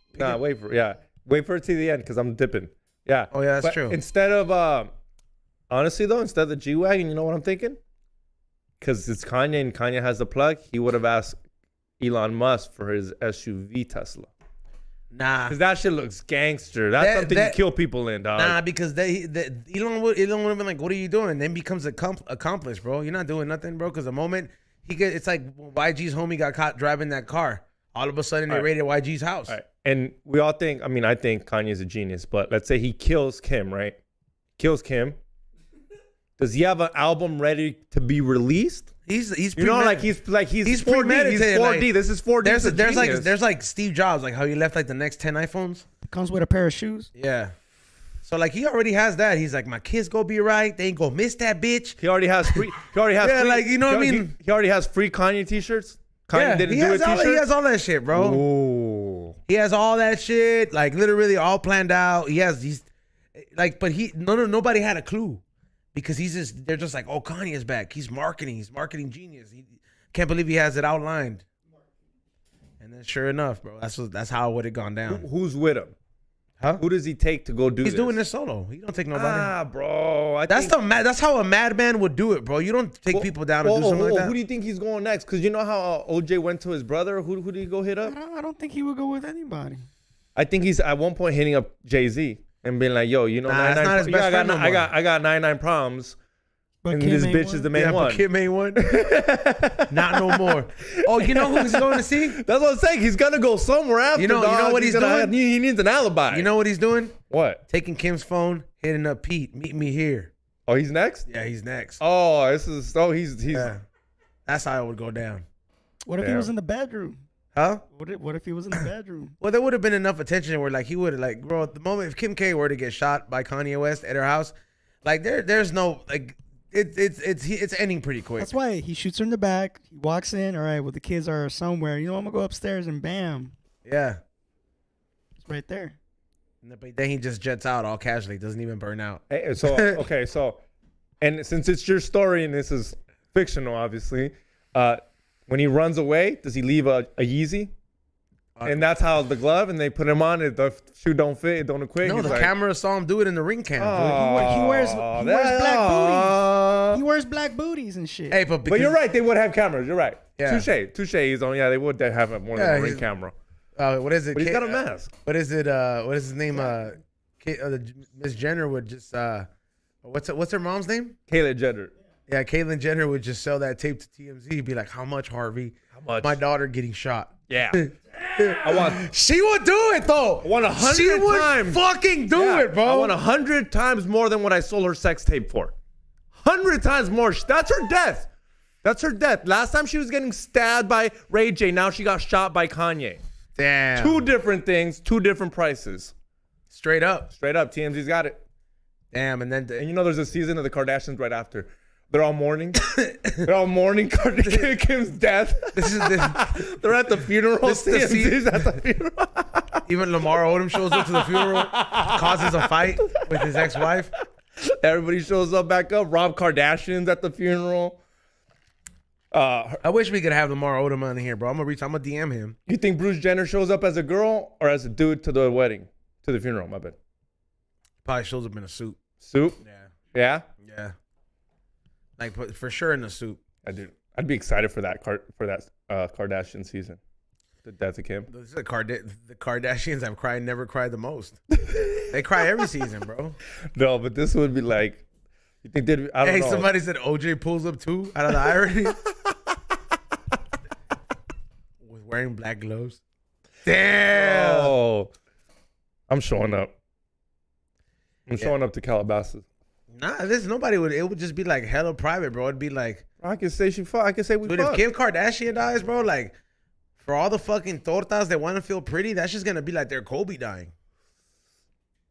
Wait for it to the end because I'm dipping. Yeah. Oh yeah, that's true. Instead of honestly though, instead of the G-wagon, you know what I'm thinking? Because it's Kanye and Kanye has the plug. He would have asked Elon Musk for his SUV Tesla. Nah, because that shit looks gangster. That's something you kill people in, dog. Nah, because Elon would have been like, "What are you doing?" Then becomes accomplice, bro. You're not doing nothing, bro. Because the moment it's like when YG's homie got caught driving that car. All of a sudden, they raided YG's house. All right. And we all think. I mean, I think Kanye's a genius. But let's say he kills Kim, right? Kills Kim. Does he have an album ready to be released? He's he's 4D. He's 4D. This is 4D. There's like Steve Jobs, like how he left like the next 10 iPhones. Comes with a pair of shoes. Yeah. So like he already has that. He's like, my kids go be right. They ain't gonna miss that bitch. He already has free. He already has. Yeah, free, like, you know what I mean? He already has free Kanye t-shirts. Kanye didn't do a t-shirt. He has all that shit, bro. Ooh. He has all that shit, like literally all planned out. He's like, but nobody had a clue because they're just like, oh, Kanye is back. He's marketing genius. He can't believe he has it outlined. And then sure enough, bro, that's how it would have gone down. Who's with him? Huh? Who does he take to go do this? He's doing this solo. He don't take nobody. Bro. That's how a madman would do it, bro. You don't take people down and do something like that. Who do you think he's going next? Because you know how OJ went to his brother? Who did he go hit up? I don't think he would go with anybody. I think he's at one point hitting up Jay-Z and being like, yo, you know, that's not his best friend no more. I got 99 problems. But and Kim this ain't bitch one? is the main one. But Kim ain't one. Not no more. Oh, you know who he's going to see? That's what I'm saying. He's gonna go somewhere after. You know what he's doing? He needs an alibi. You know what he's doing? What? Taking Kim's phone, hitting up Pete. Meet me here. Oh, he's next? Yeah, he's next. Oh, he's Yeah. That's how it would go down. What if he was in the bedroom? Huh? What if he was in the bedroom? Well, there would have been enough attention where like he would have like, bro, at the moment if Kim K were to get shot by Kanye West at her house, like there's no like it's ending pretty quick. That's why he shoots her in the back. He walks in. All right, well the kids are somewhere. You know, I'm gonna go upstairs and bam, Yeah. it's right there. But then he just jets out all casually, doesn't even burn out. Hey, so and since it's your story and this is fictional, obviously, when he runs away, does he leave a Yeezy? And that's how the glove, and they put him on it. The shoe don't fit, it don't equate. No, the camera saw him do it in the ring cam. He wears black booties. He wears black booties and shit. Hey, but you're right. They would have cameras. You're right. Yeah. Touche. He's on. Yeah, they would have more than a ring camera. What is it? But he's got a mask. What is it? What is his name? Miss Jenner would just what's her mom's name? Caitlyn Jenner. Yeah, Caitlyn Jenner would just sell that tape to TMZ. Be like, how much, Harvey? How much? My daughter getting shot. Yeah. She would do it though. I want 100 she would times. fucking do it, bro. I want 100 times more than what I sold her sex tape for. 100 times more. That's her death. That's her death. Last time she was getting stabbed by Ray J. Now she got shot by Kanye. Damn. 2 different things, 2 different prices. Straight up. TMZ's got it. Damn. And then and you know there's a season of the Kardashians right after. They're all mourning. Kim's death. They're at the funeral. TMZ's at the funeral. Even Lamar Odom shows up to the funeral, causes a fight with his ex-wife. Everybody shows up back up. Rob Kardashian's at the funeral. I wish we could have Lamar Odom on here, bro. I'm gonna DM him. You think Bruce Jenner shows up as a girl or as a dude to the wedding, to the funeral? My bad. Probably shows up in a suit. Suit? Yeah. Yeah. Like for sure in a suit. I'd be excited for that Kardashian season. The death of Kim. The Kardashians have never cried the most. They cry every season, bro. No, but this would be like, you think they'd? I don't know. Somebody said OJ pulls up too out of the irony. Was wearing black gloves. Damn. Oh, I'm showing up. I'm showing up to Calabasas. Nah, nobody would. It would just be like hella private, bro. It'd be like, I can say she fuck. I can say we. Dude, fuck. if Kim Kardashian dies, bro, like for all the fucking tortas that want to feel pretty, that's just gonna be like their Kobe dying.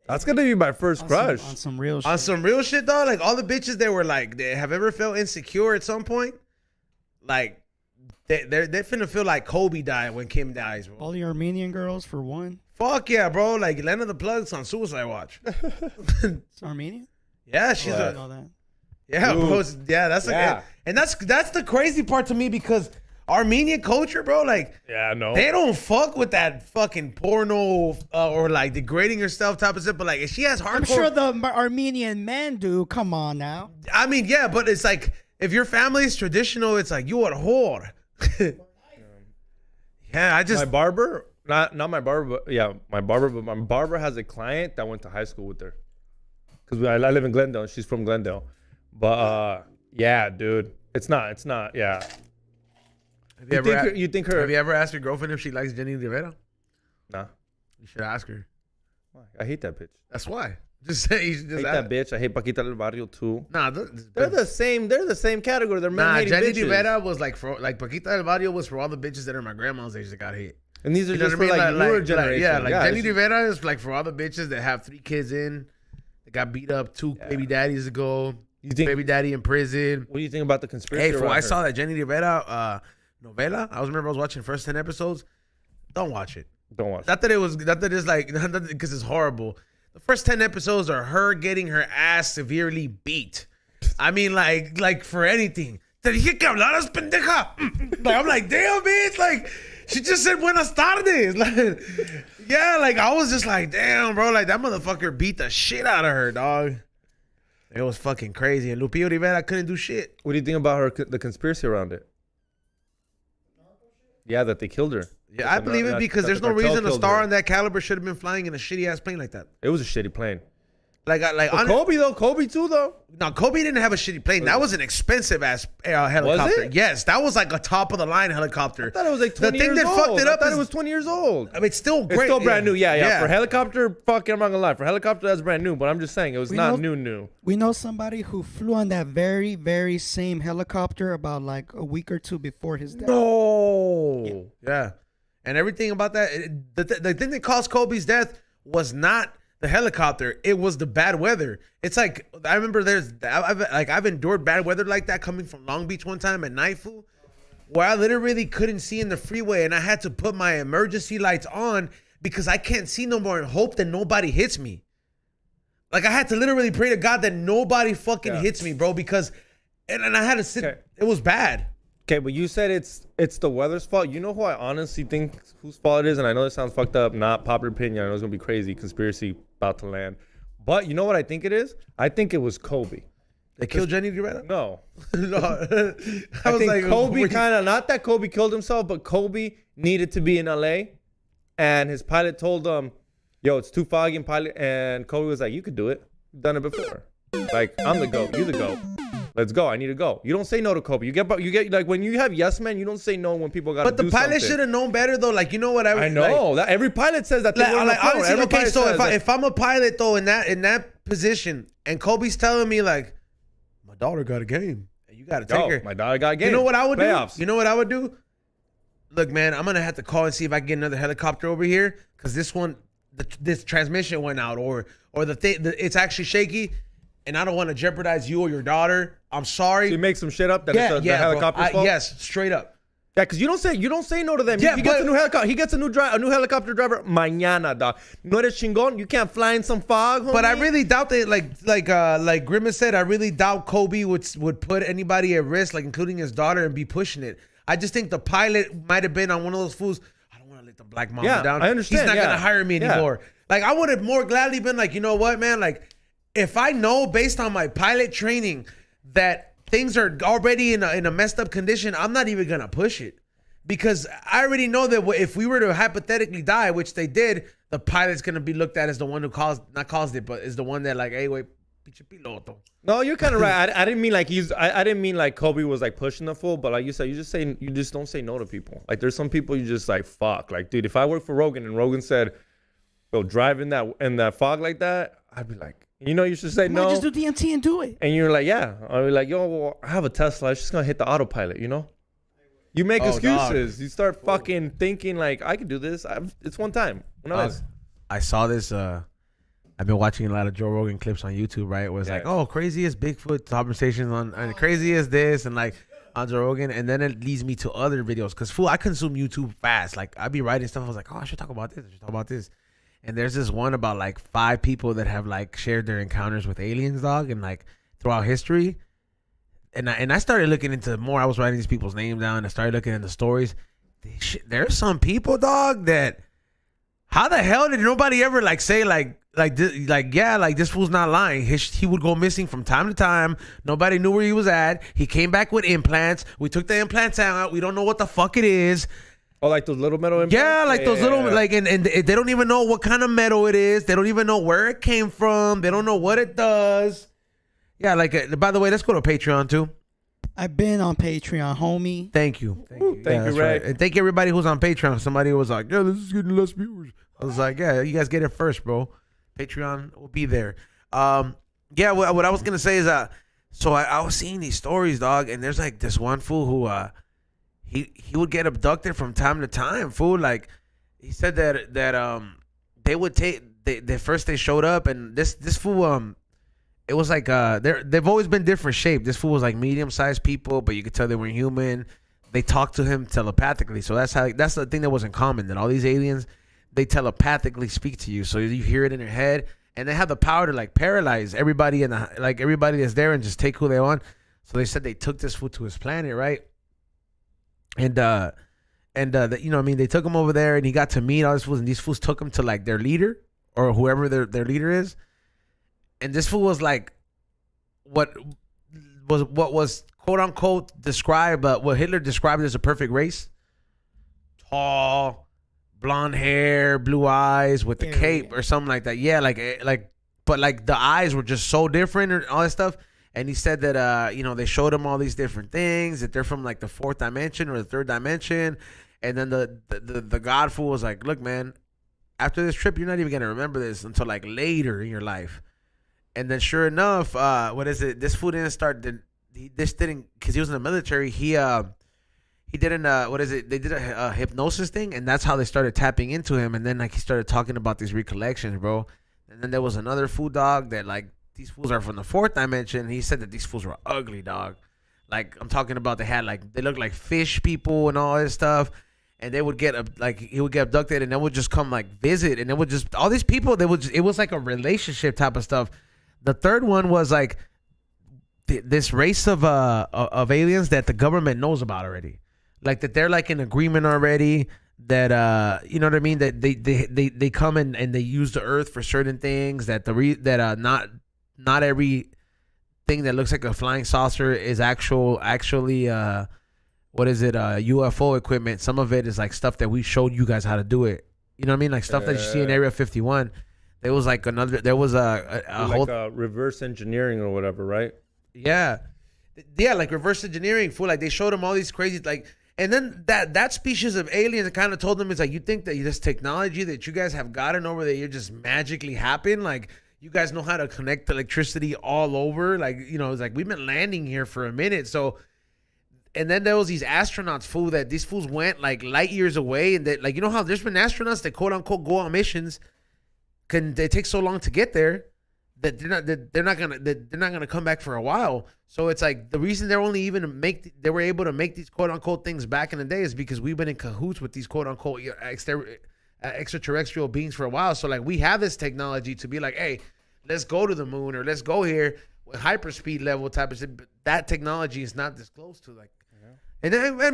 That's gonna be my first crush. On some real shit. On some real shit, though. Like all the bitches that were like, they have ever felt insecure at some point. Like they're finna feel like Kobe died when Kim dies, bro. All the Armenian girls for one. Fuck yeah, bro. Like Lena the Plug's on Suicide Watch. It's Armenian? Yeah, she's I know that. Yeah, bro, yeah, that's and that's the crazy part to me because Armenian culture, bro, like they don't fuck with that fucking porno or like degrading yourself type of stuff. But like if she has hardcore, I'm sure the Armenian men do. Come on now. I mean, yeah, but it's like if your family is traditional, it's like you are a whore. Yeah, my barber, not my barber, but yeah, my barber. But my barber has a client that went to high school with her. Because I live in Glendale and she's from Glendale. But yeah, dude. It's not, yeah. Have you ever asked your girlfriend if she likes Jenny Rivera? Nah. You should ask her. Why? I hate that bitch. That's why. Just say you should just I hate that bitch. I hate Paquita del Barrio too. Nah, they're the same category. They're men Jenny bitches. Rivera was like Paquita del Barrio was for all the bitches that are my grandma's age that got hit. And these are just for like newer generation. Jenny Rivera is like for all the bitches that have 3 kids in. that got beat up 2 baby daddies ago. You think baby daddy in prison? What do you think about the conspiracy? Hey, I saw that Jenny Rivera novela. I was watching the first 10 episodes. Don't watch it. Don't watch. Not that it's like, because it's horrible. The first 10 episodes are her getting her ass severely beat. I mean, like for anything. Te dije que hablaras, pendeja. Like, I'm like, damn, bitch. Like, she just said buenas tardes. Like, yeah, like, I was just like, damn, bro. Like, that motherfucker beat the shit out of her, dog. It was fucking crazy. And Lupillo Rivera couldn't do shit. What do you think about the conspiracy around it? Yeah, that they killed her. Yeah, I believe it because there's no reason a star on that caliber should have been flying in a shitty ass plane like that. It was a shitty plane. But Kobe too though. No, Kobe didn't have a shitty plane. That was an expensive ass helicopter. Was it? Yes, that was like a top of the line helicopter. I thought it was like 20 years old. The thing that fucked it up I thought it was 20 years old. I mean, it's still great. It's still brand new. Yeah. For helicopter, fuck, I'm not gonna lie. For helicopter, that's brand new. But I'm just saying, it was not new. We know somebody who flew on that very, very same helicopter about like a week or 2 before his death. No. Yeah. And everything about that, the thing that caused Kobe's death was not the helicopter. It was the bad weather. It's like, I remember I've endured bad weather like that coming from Long Beach one time at night, fool, where I literally couldn't see in the freeway and I had to put my emergency lights on because I can't see no more and hope that nobody hits me. Like, I had to literally pray to God that nobody fucking hits me, bro, because, and I had to sit, it was bad. Okay, but you said it's the weather's fault. You know who I honestly think whose fault it is? And I know this sounds fucked up, not popular opinion. I know it's going to be crazy, conspiracy about to land. But you know what I think it is? I think it was Kobe. They killed Jenny Rivera? No. No. I think like, Kobe kind of, not that Kobe killed himself, but Kobe needed to be in LA. And his pilot told him, yo, it's too foggy in pilot. And Kobe was like, you could do it. You've done it before. Like, I'm the GOAT. You the GOAT. Let's go. I need to go. You don't say no to Kobe. You get like when you have yes men, you don't say no when people got to do something. But the pilot should have known better though. Like, you know what I know like, that every pilot says that. Honestly, okay, so if I'm a pilot though in that position and Kobe's telling me like, my daughter got a game and you got to take her. My daughter got a game. You know what I would Playoffs. do? You know what I would do? Look, man, I'm gonna have to call and see if I can get another helicopter over here because this transmission went out or it's actually shaky. And I don't want to jeopardize you or your daughter. I'm sorry. So you make some shit up that it's the helicopter's fault? Yes, straight up. Yeah, because you don't say no to them. Yeah, he gets a new helicopter. He gets a new helicopter driver. Mañana, dog. No eres chingón. You can't fly in some fog, homie. But I really doubt that. Like Grimace said, I really doubt Kobe would put anybody at risk, like including his daughter, and be pushing it. I just think the pilot might have been on one of those fools. I don't want to let the black mama down. I understand. He's not gonna hire me anymore. Like I would have more gladly been like, you know what, man, like. If I know based on my pilot training that things are already in a messed up condition, I'm not even going to push it. Because I already know that if we were to hypothetically die, which they did, the pilot's going to be looked at as the one who not caused it, but is the one that like, hey, wait, pinche piloto. No, you're kind of right. I didn't mean like I didn't mean like Kobe was like pushing the fool, but like you said, you just don't say no to people. Like there's some people you just like, fuck. Like, dude, if I worked for Rogan and Rogan said, go drive in that fog like that, I'd be like, you know, you should say no. Just do DMT and do it. And you're like, yeah. I'll be like, yo, well, I have a Tesla. I'm just going to hit the autopilot, you know? You make excuses. Dog. You start fucking thinking like, I can do this. It's one time. I saw this. I've been watching a lot of Joe Rogan clips on YouTube, right? Where it's like, oh, craziest Bigfoot conversations and craziest this and like on Joe Rogan. And then it leads me to other videos. Because, fool, I consume YouTube fast. Like, I'd be writing stuff. I was like, oh, I should talk about this. I should talk about this. And there's this one about like 5 people that have like shared their encounters with aliens, dog, and like throughout history. And I started looking into more. I was writing these people's names down. I started looking into stories. There's some people, dog, that how the hell did nobody ever like say this fool's not lying. He would go missing from time to time. Nobody knew where he was at. He came back with implants. We took the implants out. We don't know what the fuck it is. Oh, like those little metal implants? Yeah, like those little, like, and they don't even know what kind of metal it is. They don't even know where it came from. They don't know what it does. Yeah, like, by the way, let's go to Patreon, too. I've been on Patreon, homie. Thank you. Thank you, Ray. Right. And thank everybody who's on Patreon. Somebody was like, yeah, this is getting less viewers. I was like, yeah, you guys get it first, bro. Patreon will be there. Yeah, what I was going to say is, so I was seeing these stories, dog, and there's like this one fool who, He would get abducted from time to time, fool. Like he said that they would take they first they showed up, and this fool it was like they've always been different shape. This fool was like medium sized people, but you could tell they were human. They talked to him telepathically, so that's the thing that was in common. That all these aliens, they telepathically speak to you, so you hear it in your head, and they have the power to like paralyze everybody everybody that's there and just take who they want. So they said they took this fool to his planet, right? And you know what I mean, they took him over there, and he got to meet all these fools, and these fools took him to like their leader or whoever their leader is. And this fool was like, what was quote unquote described, what Hitler described as a perfect race: tall, blonde hair, blue eyes, with the cape or something like that. Yeah, but like the eyes were just so different and all that stuff. And he said that you know, they showed him all these different things, that they're from like the fourth dimension or the third dimension. And then the God fool was like, look, man, after this trip, you're not even gonna remember this until like later in your life. And then sure enough, this fool didn't start. This didn't, because he was in the military. He didn't. They did a hypnosis thing, and that's how they started tapping into him. And then like he started talking about these recollections, bro. And then there was another fool, dog, that like these fools are from the fourth dimension. He said that these fools were ugly, dog. Like I'm talking about, they looked like fish people and all this stuff. And they would get he would get abducted, and they would just come like visit, and it would just all these people. It was like a relationship type of stuff. The third one was like this race of aliens that the government knows about already, like that they're like in agreement already. That you know what I mean. That they come and they use the Earth for certain things. That not every thing that looks like a flying saucer is actually UFO equipment. Some of it is like stuff that we showed you guys how to do it. You know what I mean? Like stuff that you see in Area 51. There was like there was a whole reverse engineering or whatever, right? Yeah, like reverse engineering. Fool, like they showed him all these crazy like, and then that species of aliens kind of told them, it's like, you think that this technology that you guys have gotten over there, you just magically happen, like you guys know how to connect electricity all over, like, you know, it's like we've been landing here for a minute, so. And then there was these astronauts, fool, that these fools went like light years away, and that, like, you know how there's been astronauts that quote unquote go on missions. They take so long to get there that they're not gonna come back for a while. So it's like the reason they were able to make these quote unquote things back in the day is because we've been in cahoots with these quote unquote extraterrestrial beings for a while. So like we have this technology to be like, hey, let's go to the moon, or let's go here with hyperspeed level type of shit. But that technology is not disclosed to like. Yeah.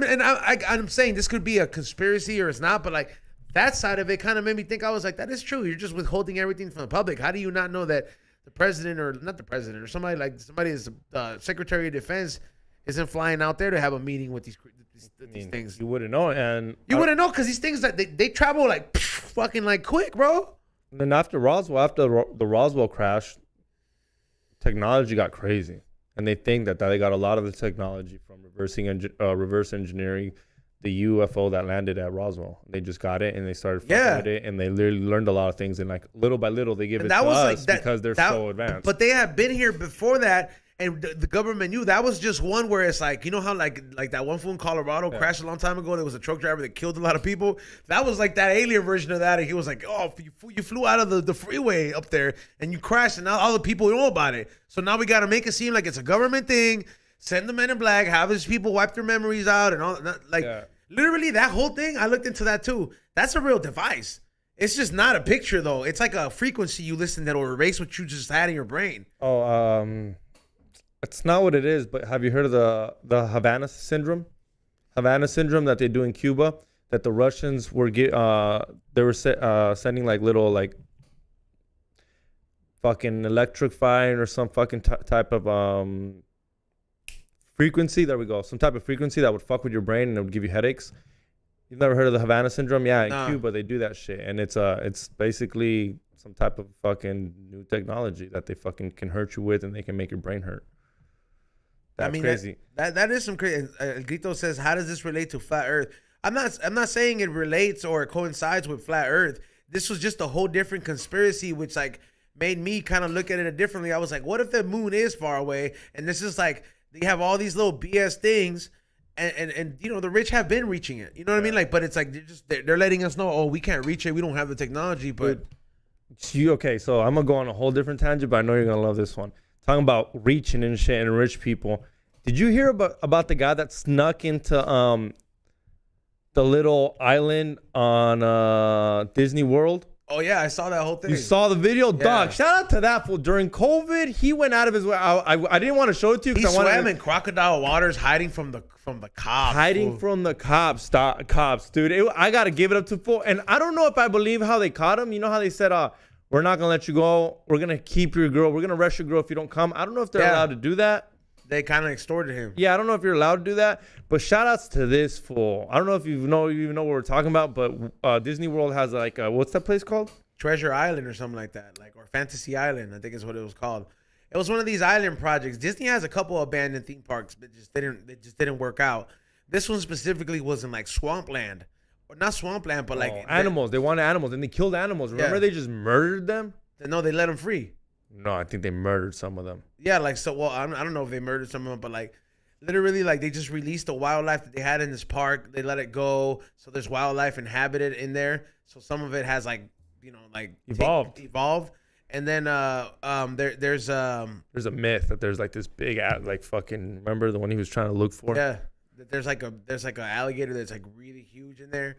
And I'm saying this could be a conspiracy or it's not, but like. That side of it kind of made me think. I was like, that is true. You're just withholding everything from the public. How do you not know that the president, or not the president, or somebody is Secretary of Defense isn't flying out there to have a meeting with these things? You wouldn't know, and you wouldn't know because these things that they travel like fucking like quick, bro. And then after the Roswell crash, technology got crazy, and they think that they got a lot of the technology from reverse engineering the UFO that landed at Roswell. They just got it and they started fucking with it, and they literally learned a lot of things, and like little by little they give it to us because they're so advanced. But they have been here before that, and the government knew. That was just one where it's like, you know how like that one fool in Colorado crashed a long time ago. There was a truck driver that killed a lot of people. That was like that alien version of that, and he was like, oh, you flew out of the freeway up there and you crashed, and now all the people know about it. So now we got to make it seem like it's a government thing. Send the Men in Black, have his people wipe their memories out and all that. Like, literally, that whole thing, I looked into that too. That's a real device. It's just not a picture, though. It's like a frequency you listen that'll erase what you just had in your brain. Oh, it's not what it is, but have you heard of the Havana syndrome? Havana syndrome that they do in Cuba, that the Russians were sending like little like fucking electrifying or some fucking type of frequency. There we go. Some type of frequency that would fuck with your brain and it would give you headaches. You've never heard of the Havana syndrome? Yeah, in Cuba they do that shit, and it's basically some type of fucking new technology that they fucking can hurt you with, and they can make your brain hurt. That's crazy. That is some crazy. Grito says, how does this relate to flat Earth? I'm not saying it relates or coincides with flat Earth. This was just a whole different conspiracy, which like made me kind of look at it differently. I was like, what if the moon is far away, and this is like they have all these little BS things, and you know the rich have been reaching it. You know what I mean? Like, but it's like they're letting us know, oh, we can't reach it. We don't have the technology. But Okay, so I'm gonna go on a whole different tangent, but I know you're gonna love this one. Talking about reaching and shit and rich people. Did you hear about the guy that snuck into the little island on Disney World? Oh yeah, I saw that whole thing. You saw the video, yeah. Dog. Shout out to that fool. During COVID, he went out of his way. I didn't want to show it to you because he swam in crocodile waters, hiding from the cops. Hiding from the cops, dude. I gotta give it up to fool. And I don't know if I believe how they caught him. You know how they said, we're not gonna let you go. We're gonna keep your girl. We're gonna arrest your girl if you don't come. I don't know if they're allowed to do that. They kind of extorted him. Yeah, I don't know if you're allowed to do that. But shout outs to this fool. I don't know if you know what we're talking about, but Disney World has like what's that place called? Treasure Island or something like that, or Fantasy Island, I think is what it was called. It was one of these island projects. Disney has a couple abandoned theme parks, but they just didn't work out. This one specifically was in like swampland, or not swampland, but like animals. They wanted animals, and they killed animals. Remember, they just murdered them. No, they let them free. No, I think they murdered some of them. Yeah, like so. Well, I don't know if they murdered some of them, but like literally, like they just released the wildlife that they had in this park. They let it go, so there's wildlife inhabited in there. So some of it has like evolved, and then there's a myth that there's like this big like fucking, remember the one he was trying to look for? Yeah, there's like a alligator that's like really huge in there.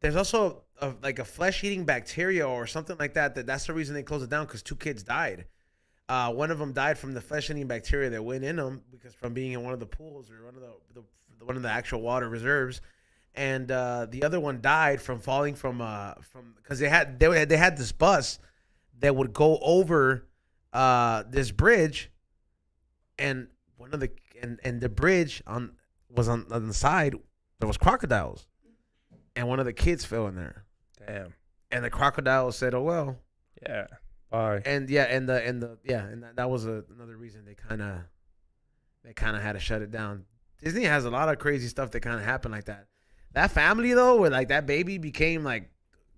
There's also like a flesh-eating bacteria or something like that. That's the reason they closed it down, because 2 kids died. One of them died from the flesh-eating bacteria that went in them, because from being in one of the pools or one of the actual water reserves. And the other one died from falling from because they had this bus that would go over this bridge, and the bridge was on the side. There was crocodiles, and one of the kids fell in there. Damn. And the crocodile said, "Oh well." Yeah. Bye. And that was another reason they kind of had to shut it down. Disney has a lot of crazy stuff that kind of happened like that. That family though, where like that baby became like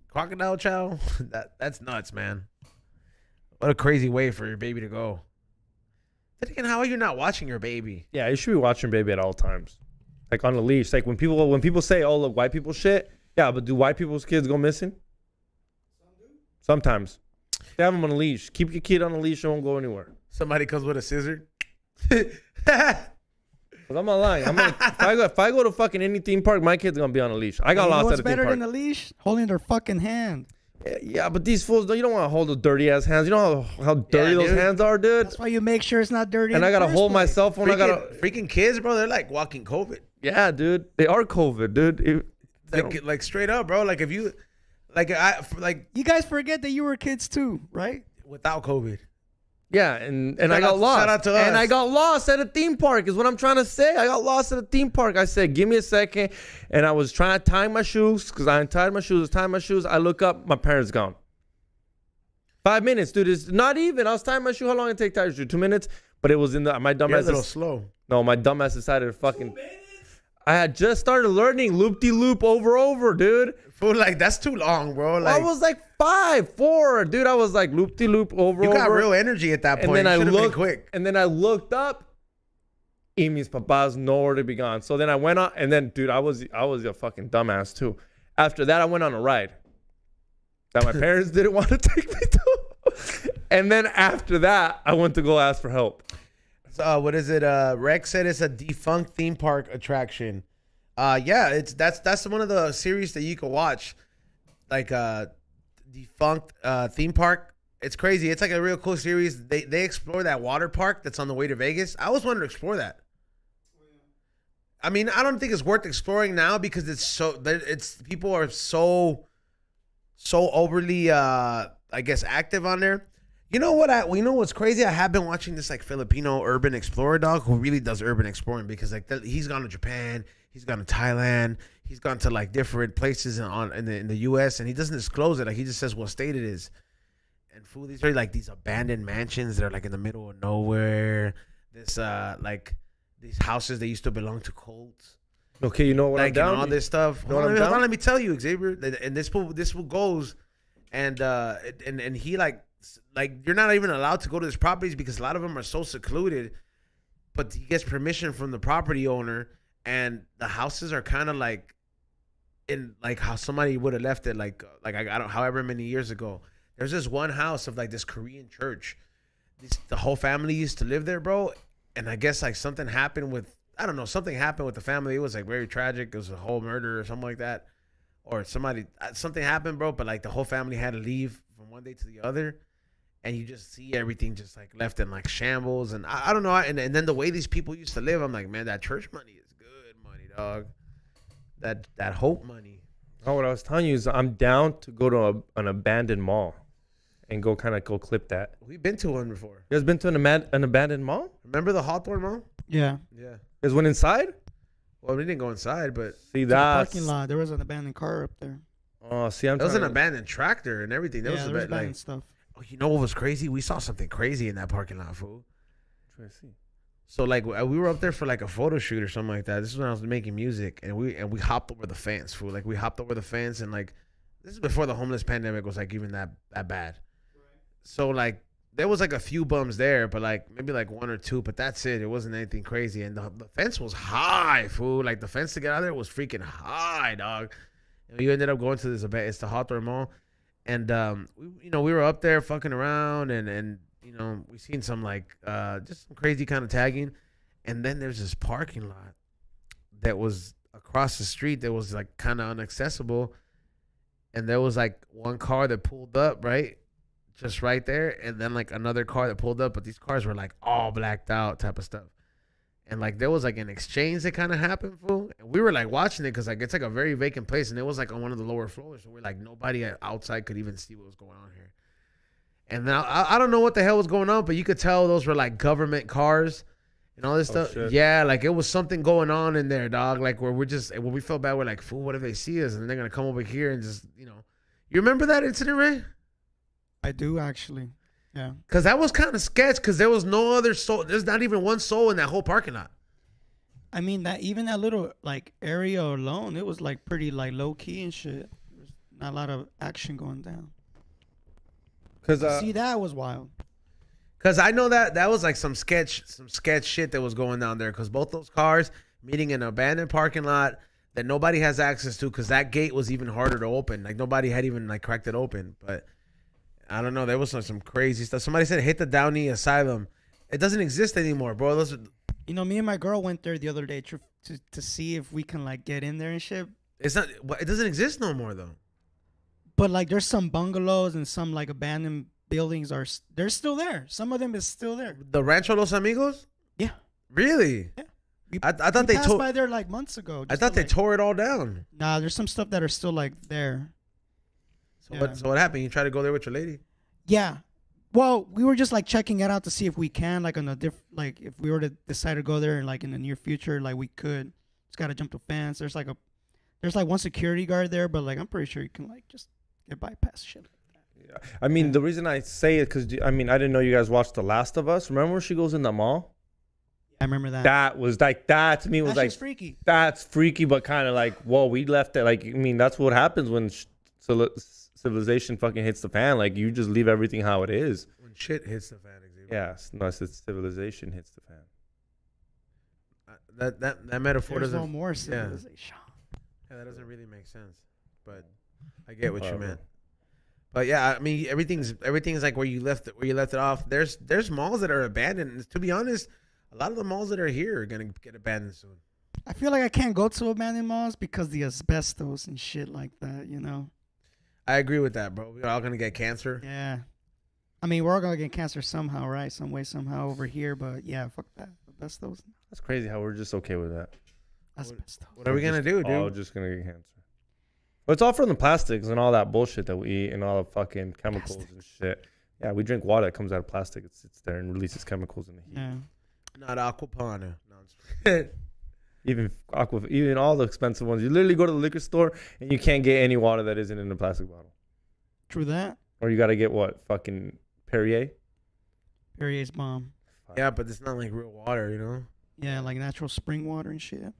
crocodile chow, that's nuts, man. What a crazy way for your baby to go. Then again, how are you not watching your baby? Yeah, you should be watching baby at all times, like on a leash. Like when people say, "Oh, look, white people shit." Yeah, but do white people's kids go missing? Sometimes. They have them on a leash. Keep your kid on a leash; it won't go anywhere. Somebody comes with a scissor. I'm not lying. If I go to fucking any theme park, my kid's gonna be on a leash. I got lost at a theme park. What's better than a leash? Holding their fucking hand. Yeah, but these fools, you don't want to hold those dirty ass hands. You know how dirty those hands are, dude. That's why you make sure it's not dirty. And I gotta hold my cell phone. Freaking kids, bro. They're like walking COVID. Yeah, dude. They are COVID, dude. Like straight up, bro. Like if you, you guys forget that you were kids too, right? Without COVID. Yeah, and I got lost. Shout out to us. And I got lost at a theme park is what I'm trying to say. I got lost at a theme park. I said, give me a second. And I was trying to tie my shoes because I untied my shoes. I look up, my parents gone. 5 minutes, dude. It's not even. I was tying my shoe. How long did it take to tie your shoe? 2 minutes? But it was in my dumbass. You're a little slow. No, my dumbass decided to fucking. 2 minutes? I had just started learning loop-de-loop over, dude. Fool, like, that's too long, bro. Like, I was like 4, dude. I was like loop-de-loop over. You got real energy at that point. And then I looked up. Amy's papa's nowhere to be gone. So then I went on, and then, dude, I was a fucking dumbass too. After that, I went on a ride that my parents didn't want to take me to. And then after that, I went to go ask for help. What is it? Rex said it's a defunct theme park attraction. Yeah, that's one of the series that you can watch, like defunct theme park. It's crazy. It's like a real cool series. They explore that water park that's on the way to Vegas. I always wanted to explore that. I mean, I don't think it's worth exploring now because people are so overly I guess active on there. You know what's crazy? I have been watching this like Filipino urban explorer dog who really does urban exploring because like he's gone to Japan, he's gone to Thailand, he's gone to like different places in the US, and he doesn't disclose it. Like he just says what state it is. And food, these are like these abandoned mansions that are like in the middle of nowhere. This like these houses that used to belong to cults. Okay, you know what like, I'm down. And all this stuff. Let me tell you, Xavier. And this fool goes, and he like you're not even allowed to go to his properties because a lot of them are so secluded. But he gets permission from the property owner, and the houses are kind of like in like how somebody would have left it like I don't however many years ago. There's this one house of like this Korean church. The whole family used to live there, bro. And I guess like something happened with something happened with the family. It was like very tragic. It was a whole murder or something like that, or something happened, bro. But like the whole family had to leave from one day to the other, and you just see everything just like left in like shambles. And I don't know. And then the way these people used to live, I'm like, man, that church money is good money, dog. That hope money. Oh, what I was telling you is I'm down to go to an abandoned mall and go clip that. We've been to one before. You guys been to an abandoned mall? Remember the Hawthorne Mall? Yeah. Yeah. There's one inside? Well, we didn't go inside, but see The that parking lot. There was an abandoned car up there. Oh, see, there was an abandoned tractor and everything. There was abandoned like stuff. Oh, you know what was crazy? We saw something crazy in that parking lot, fool. Try to see. So like we were up there for like a photo shoot or something like that. This is when I was making music, and we hopped over the fence, fool. Like we hopped over the fence, and like this is before the homeless pandemic was like even that bad. Right. So like there was like a few bums there, but like maybe like one or two, but that's it. It wasn't anything crazy, and the fence was high, fool. Like the fence to get out of there was freaking high, dog. And we ended up going to this event. It's the Hawthorne Mall, and we were up there fucking around, and we seen some like just some crazy kind of tagging, and then there's this parking lot that was across the street that was like kind of inaccessible, and there was like one car that pulled up just right there, and then like another car that pulled up, but these cars were like all blacked out type of stuff, and like there was like an exchange that kind of happened, fool, and we were like watching it because like it's like a very vacant place, and it was like on one of the lower floors, so we're like nobody outside could even see what was going on here. And then I don't know what the hell was going on, but you could tell those were like government cars and all this stuff. Shit. Yeah, like it was something going on in there, dog. Like where when we felt bad, we're like, fool, what if they see us? And then they're going to come over here and just, You remember that incident, Ray? I do actually. Yeah. Because that was kind of sketch because there was no other soul. There's not even one soul in that whole parking lot. I mean, that little like area alone, it was like pretty like low key and shit. There's not a lot of action going down. Cause see, that was wild. Cause I know that was like some sketch shit that was going down there. Cause both those cars meeting in an abandoned parking lot that nobody has access to. Cause that gate was even harder to open. Like nobody had even like cracked it open. But I don't know. There was some crazy stuff. Somebody said hit the Downey Asylum. It doesn't exist anymore, bro. Me and my girl went there the other day to see if we can like get in there and shit. It doesn't exist no more though. But like, there's some bungalows and some like abandoned buildings they're still there. Some of them is still there. The Rancho Los Amigos? Yeah. Really? Yeah. I thought they passed by there like months ago. I thought they tore it all down. Nah, there's some stuff that are still like there. So what happened? You tried to go there with your lady? Yeah. Well, we were just like checking it out to see if we can, like on a like if we were to decide to go there and like in the near future, like we could. Just gotta jump the fence. There's like one security guard there, but like I'm pretty sure you can like just get bypass shit. Yeah. I mean, the reason I say it because I didn't know you guys watched The Last of Us. Remember when she goes in the mall? I remember that. That was like that to me was like freaky. That's freaky, but kind of like whoa, we left it. Like that's what happens when civilization fucking hits the fan. Like you just leave everything how it is. When shit hits the fan, Xavier. Yes, no, it's civilization hits the fan. That metaphor There's doesn't. no more civilization. Yeah, that doesn't really make sense. But I get what you meant. But yeah, I mean everything's like where you left it off. There's malls that are abandoned. To be honest, a lot of the malls that are here are gonna get abandoned soon. I feel like I can't go to abandoned malls because the asbestos and shit like that. I agree with that, bro. We're all gonna get cancer. Yeah. I mean, we're all gonna get cancer somehow, right? Some way, somehow over here. But yeah, fuck that. Asbestos. That's crazy how we're just okay with that. Asbestos. What are we gonna do, dude? All just gonna get cancer. But it's all from the plastics and all that bullshit that we eat and all the fucking chemicals and shit. Yeah, we drink water that comes out of plastic. It sits there and releases chemicals in the heat. Yeah. Not Aquapana. No, even all the expensive ones. You literally go to the liquor store and you can't get any water that isn't in a plastic bottle. True that. Or you gotta get what? Fucking Perrier? Perrier's bomb. yeah, but it's not like real water, Yeah, like natural spring water and shit.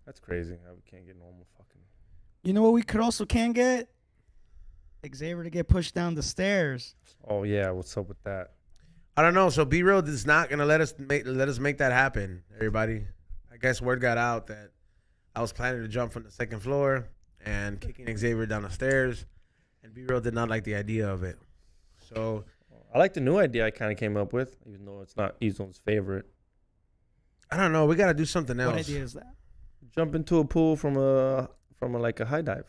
That's crazy how we can't get normal fucking. You know what we can get? Xavier to get pushed down the stairs. Oh yeah, what's up with that? I don't know. So B-Road is not gonna let us make that happen. Everybody, I guess word got out that I was planning to jump from the second floor, and kicking Xavier down the stairs. And B-Real did not like the idea of it. So I like the new idea I kind of came up with, even though it's not Ezone's favorite. I don't know. We got to do something else. What idea is that? Jump into a pool from a high dive.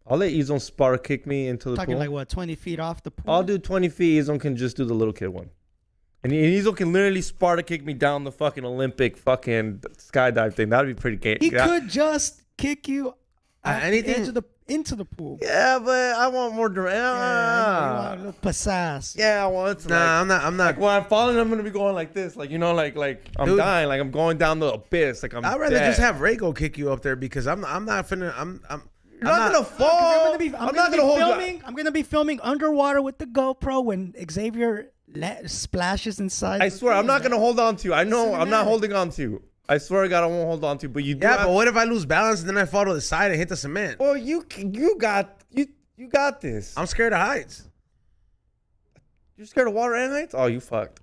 I'll let Ezone spark kick me into the Talking pool. like what, 20 feet off the pool? I'll do 20 feet. Ezone can just do the little kid one. And Ezone can literally Sparta kick me down the fucking Olympic fucking skydive thing. That'd be pretty gay. He could just kick you off anything into the pool. Yeah, but I want more direct. Yeah, you want a little pizzazz. Yeah, I want to. Nah, I'm not. Like when I'm falling, I'm gonna be going like this, like like I'm Dude, dying, like I'm going down the abyss, like I'm. I'd rather dead. just have Ray go kick you up there because I'm not finna. You're not gonna fall. I'm not gonna hold you. I'm gonna be filming underwater with the GoPro when Xavier splashes inside. I swear, I'm not gonna hold on to you. I know I'm not holding on to you. I swear to God, I won't hold on to you. But you do. Yeah, but what if I lose balance and then I fall to the side and hit the cement? Well, you got this. I'm scared of heights. You're scared of water and heights? Oh, you fucked.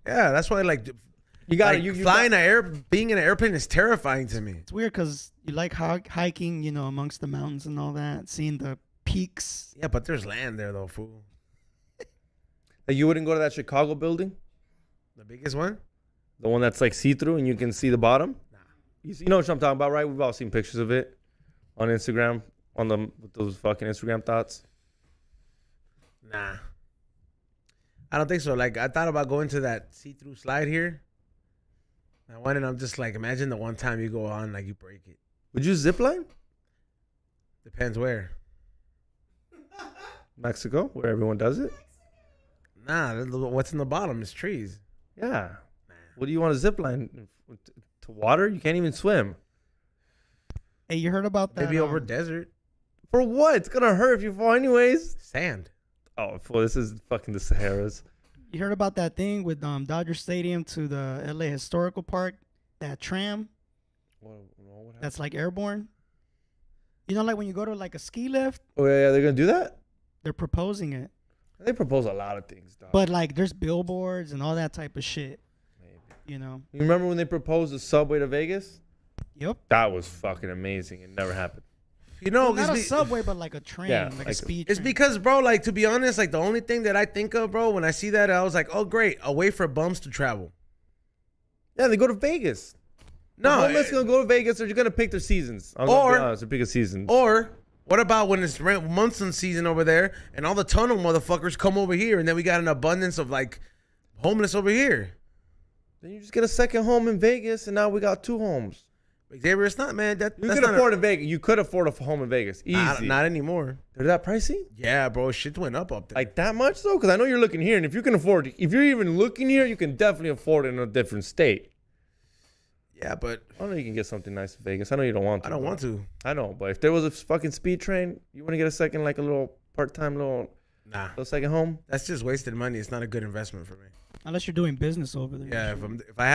Yeah, that's why You got like, flying being in an airplane is terrifying to me. It's weird because you like hiking, amongst the mountains and all that, seeing the peaks. Yeah, but there's land there though, fool. You wouldn't go to that Chicago building, The biggest one? the one that's like see-through and you can see the bottom. Nah. You know what I'm talking about, right? We've all seen pictures of it on Instagram, with those fucking Instagram thoughts. Nah. I don't think so. Like, I thought about going to that see-through slide here. I went and I'm just like, imagine the one time you go on, like you break it. Would you zip line? Depends where. Mexico, where everyone does it? Nah, what's in the bottom is trees. Yeah. What do you want to zip line to water? You can't even swim. Hey, you heard about that? Maybe over desert. For what? It's gonna hurt if you fall anyways. Sand. Oh, fool, this is fucking the Saharas. You heard about that thing with Dodger Stadium to the LA Historical Park? That tram What happened? that's like airborne. Like when you go to like a ski lift, Oh yeah, they're gonna do that. they're proposing it. They propose a lot of things, dog. But like there's billboards and all that type of shit. Maybe. You remember when they proposed the subway to Vegas? Yep. That was fucking amazing. It never happened. Not a subway, but like a train, like a speed train. It's because, bro, like, to be honest, like, the only thing that I think of, bro, when I see that, I was like, oh, great, a way for bums to travel. Yeah, they go to Vegas. No. The homeless gonna go to Vegas. They're just gonna pick their seasons. I'm gonna be honest, they're picking seasons. Or what about when it's monsoon season over there and all the tunnel motherfuckers come over here and then we got an abundance of, like, homeless over here? Then you just get a second home in Vegas, and now we got two homes. Xavier, it's not, man. You could afford in Vegas. You could afford a home in Vegas. Easy. Not anymore. They're that pricey? Yeah, bro. Shit went up there. Like that much though? Because I know you're looking here, and if you can afford it, if you're even looking here, you can definitely afford it in a different state. Yeah, but I know you can get something nice in Vegas. I know you don't want to. I don't want to. I know, but if there was a fucking speed train, you want to get a second, like a little part-time little second home? That's just wasted money. It's not a good investment for me. Unless you're doing business over there. Yeah, if I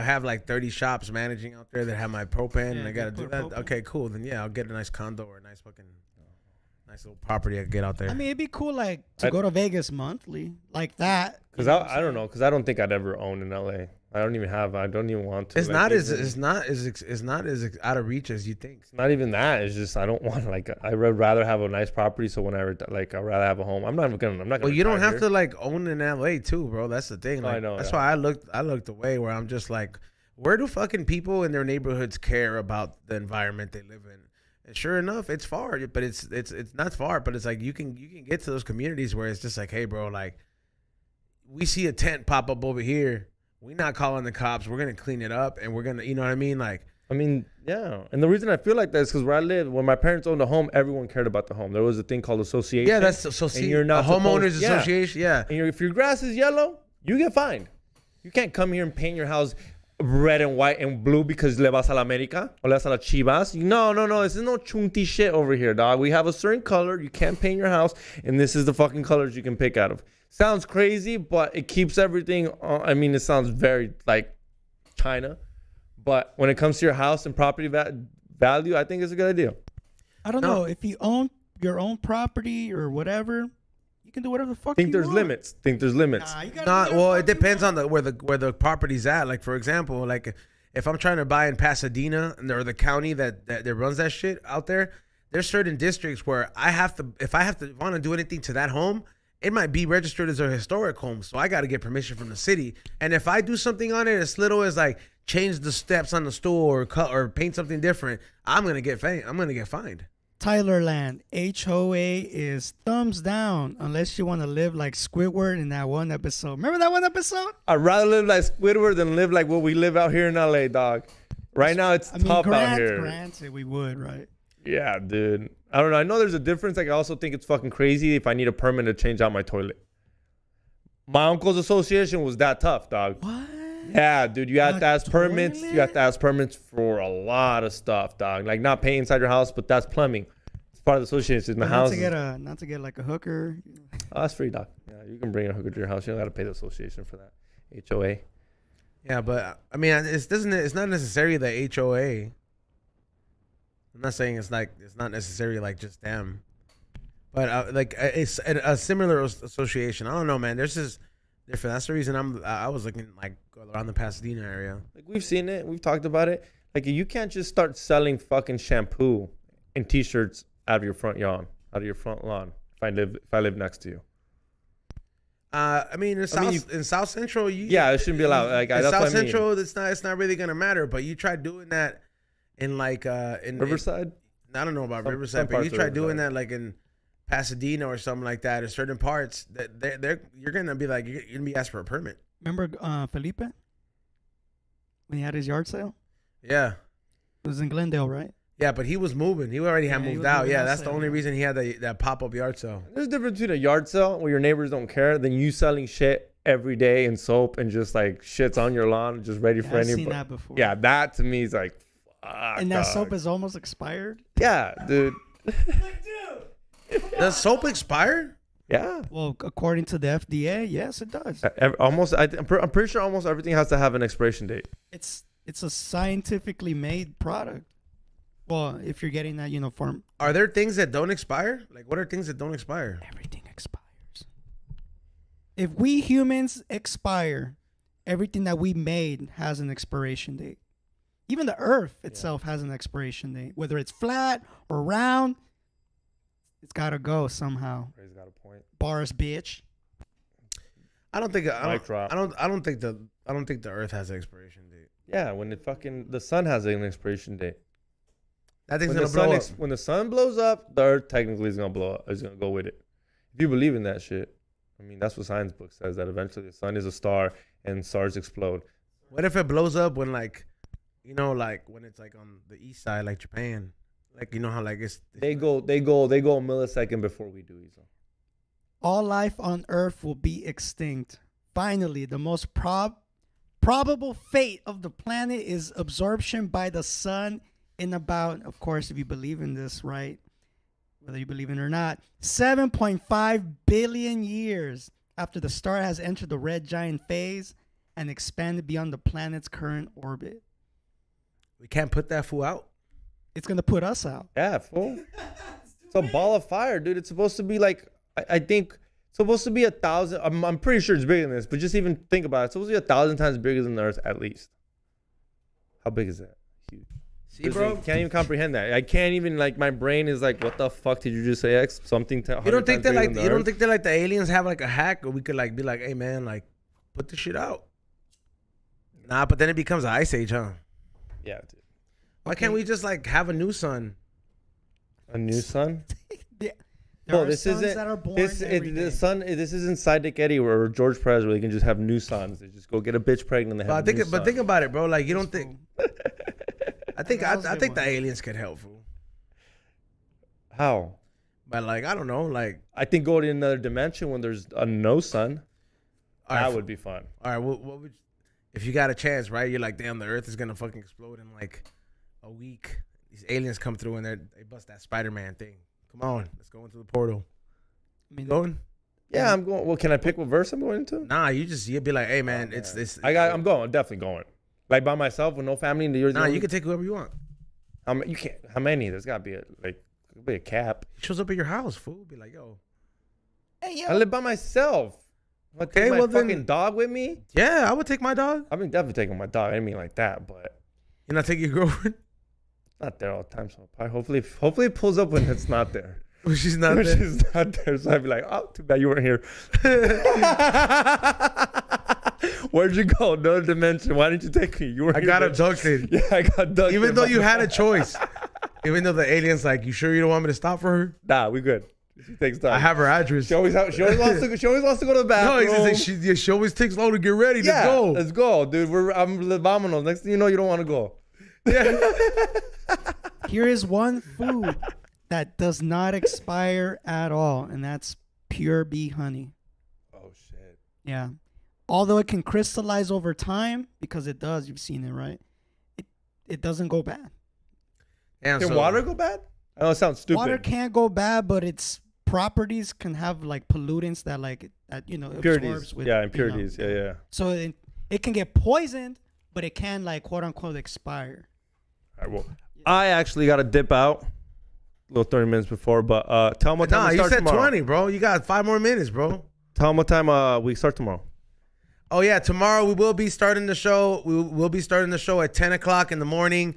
have like 30 shops managing out there that have my propane and I gotta do that, okay, cool. Then yeah, I'll get a nice condo or a nice little property I can get out there. I mean, it'd be cool to go to Vegas monthly like that. Because I don't know. Because I don't think I'd ever own in LA. I don't even want to. It's not as out of reach as you think. It's not even that. It's just I don't want I'd rather have a nice property. So whenever I'd rather have a home. I'm not gonna. Well, you don't have to like own in LA too, bro. That's the thing. Like, I know. That's why I looked away. Where I'm just like, where do fucking people in their neighborhoods care about the environment they live in? And sure enough, it's far, but it's not far. But it's like you can get to those communities where it's just like, hey, bro, like we see a tent pop up over here. We're not calling the cops. We're going to clean it up and we're going to, you know what I mean? Like, yeah. And the reason I feel like that is because where I live, when my parents owned a home, everyone cared about the home. There was a thing called association. Yeah, that's association. You're not a homeowners association. Yeah. And if your grass is yellow, you get fined. You can't come here and paint your house red and white and blue because le vas a la America or le vas a la Chivas. No. This is no chunti shit over here, dog. We have a certain color. You can't paint your house, and this is the fucking colors you can pick out of. Sounds crazy, but it keeps everything. It sounds very like China, but when it comes to your house and property value, I think it's a good idea. I don't know if you own your own property or whatever. You can do whatever the fuck. Think there's limits. Well, it depends on where the property's at. Like for example, like if I'm trying to buy in Pasadena or the county that runs that shit out there, there's certain districts where if I want to do anything to that home, it might be registered as a historic home. So I got to get permission from the city. And if I do something on it as little as like change the steps on the stool or cut or paint something different, I'm gonna get fined. Tylerland, HOA is thumbs down unless you want to live like Squidward in that one episode. Remember that one episode? I'd rather live like Squidward than live like what we live out here in LA, dog. Right now, it's tough out here. Granted, we would, right? Yeah, dude. I don't know. I know there's a difference. Like, I also think it's fucking crazy if I need a permit to change out my toilet. My uncle's association was that tough, dog. What? Yeah, dude. You have to ask permits. You have to ask permits for a lot of stuff, dog. Like, not paying inside your house, but that's plumbing. It's part of the association in the house. Not to get like a hooker. Oh, that's free, dog. Yeah, you can bring a hooker to your house. You don't got to pay the association for that. HOA. Yeah, but I mean, it's not necessarily the HOA. I'm not saying it's not necessarily like just them, but like it's a similar association. I don't know, man. There's just different. That's the reason I was looking like around the Pasadena area. Like, we've seen it, we've talked about it. Like, you can't just start selling fucking shampoo and T-shirts out of your front lawn. If I live next to you. I mean, in South Central, it shouldn't be allowed. Like, in that's South Central, it's not really gonna matter. But you try doing that in like in Riverside. I don't know about Riverside, but you try doing that like in Pasadena or something like that, or certain parts that you're gonna be like you're gonna be asked for a permit. Remember Felipe when he had his yard sale? Yeah, it was in Glendale, right? Yeah, but he was moving. He already had moved out. Yeah, that's the only reason he had that pop-up yard sale. There's a difference between a yard sale where your neighbors don't care than you selling shit every day in soap and just like shit's on your lawn, just ready for anybody. I've seen that before. Yeah, that to me is like, fuck. And that soap is almost expired? Yeah, dude. Does soap expire? Yeah. Well, according to the FDA, yes, it does. I'm pretty sure almost everything has to have an expiration date. It's a scientifically made product. Well, if you're getting that, from... Are there things that don't expire? Like, what are things that don't expire? Everything expires. If we humans expire, everything that we made has an expiration date. Even the earth itself has an expiration date. Whether it's flat or round, it's got to go somehow. Ray's got a point. Bars, bitch. I don't think the earth has an expiration date. Yeah, when the sun has an expiration date. That thing's gonna blow up. When the sun blows up, the earth technically is gonna blow up. It's gonna go with it. If you believe in that shit, I mean, that's what science book says, that eventually the sun is a star and stars explode. What if it blows up when when it's like on the east side, like Japan, like how like they go a millisecond before we do. So all life on Earth will be extinct. Finally, the most probable fate of the planet is absorption by the sun. In about, of course, if you believe in this, right, whether you believe in it or not, 7.5 billion years after the star has entered the red giant phase and expanded beyond the planet's current orbit. We can't put that fool out. It's going to put us out. Yeah, fool. It's a ball of fire, dude. It's supposed to be like, I think, it's supposed to be 1,000. I'm pretty sure it's bigger than this, but just even think about it. It's supposed to be 1,000 times bigger than the Earth, at least. How big is that? Huge. See, bro, can't even comprehend that. I can't even, like, my brain is like, what the fuck did you just say? X something. You don't think that the aliens have like a hack, or we could like be like, hey man, like put this shit out? Nah, but then it becomes an ice age, huh? Yeah, dude. Why can't we just like have a new sun? A new sun? There are suns that are born every day. This isn't Sidekick Eddie or George Perez where they can just have new sons. They just go get a bitch pregnant and they have a new son. But think about it, bro. Like, you don't think... I think the aliens could help, fool. How? But like, I don't know, like... I think go to another dimension when there's a no sun. That would be fun. All right, what would... If you got a chance, right? You're like, damn, the earth is going to fucking explode in like a week. These aliens come through and they bust that Spider-Man thing. Come on, let's go into the portal. I mean, going? Yeah, I'm going. Well, can I pick what verse I'm going into? Nah, you'd be like, hey man, it's. I'm going. Definitely going. Like by myself with no family. Nah, you can take whoever you want. You can't. How many? There's got to be a cap. He shows up at your house, fool. Be like, yo. Hey, yo. I live by myself. Okay, well, fucking dog with me. Yeah, I would take my dog. I mean, definitely taking my dog. I didn't mean like that, but You're not taking your girlfriend? Not there all the time, so hopefully it pulls up when it's not there. When she's not there? She's not there, so I'd be like, oh, too bad you weren't here. Where'd you go? Another dimension. Why didn't you take me? You were. I got abducted. Yeah, I got abducted. Even though you had a choice. Even though the alien's like, you sure you don't want me to stop for her? Nah, we good. She takes time. I have her address. She always wants to go to the bathroom. No, he's like, she always takes long to get ready. Yeah, Let's go. Let's go, dude. I'm vámonos. Next thing you know, you don't want to go. Yeah. Here is one food that does not expire at all, and that's pure bee honey. Oh shit. Yeah. Although it can crystallize over time, because it does, you've seen it, right? It doesn't go bad. Can water go bad? I know it sounds stupid. Water can't go bad, but its properties can have like pollutants that absorbs with impurities. Yeah. So it can get poisoned, but it can like quote unquote expire. All right, well, I actually got to dip out a little 30 minutes before, but tell them what time we start you said tomorrow. 20, bro. You got 5 more minutes, bro. Tell them what time we start tomorrow. Oh, yeah. Tomorrow we will be starting the show. We will be starting the show at 10 o'clock in the morning.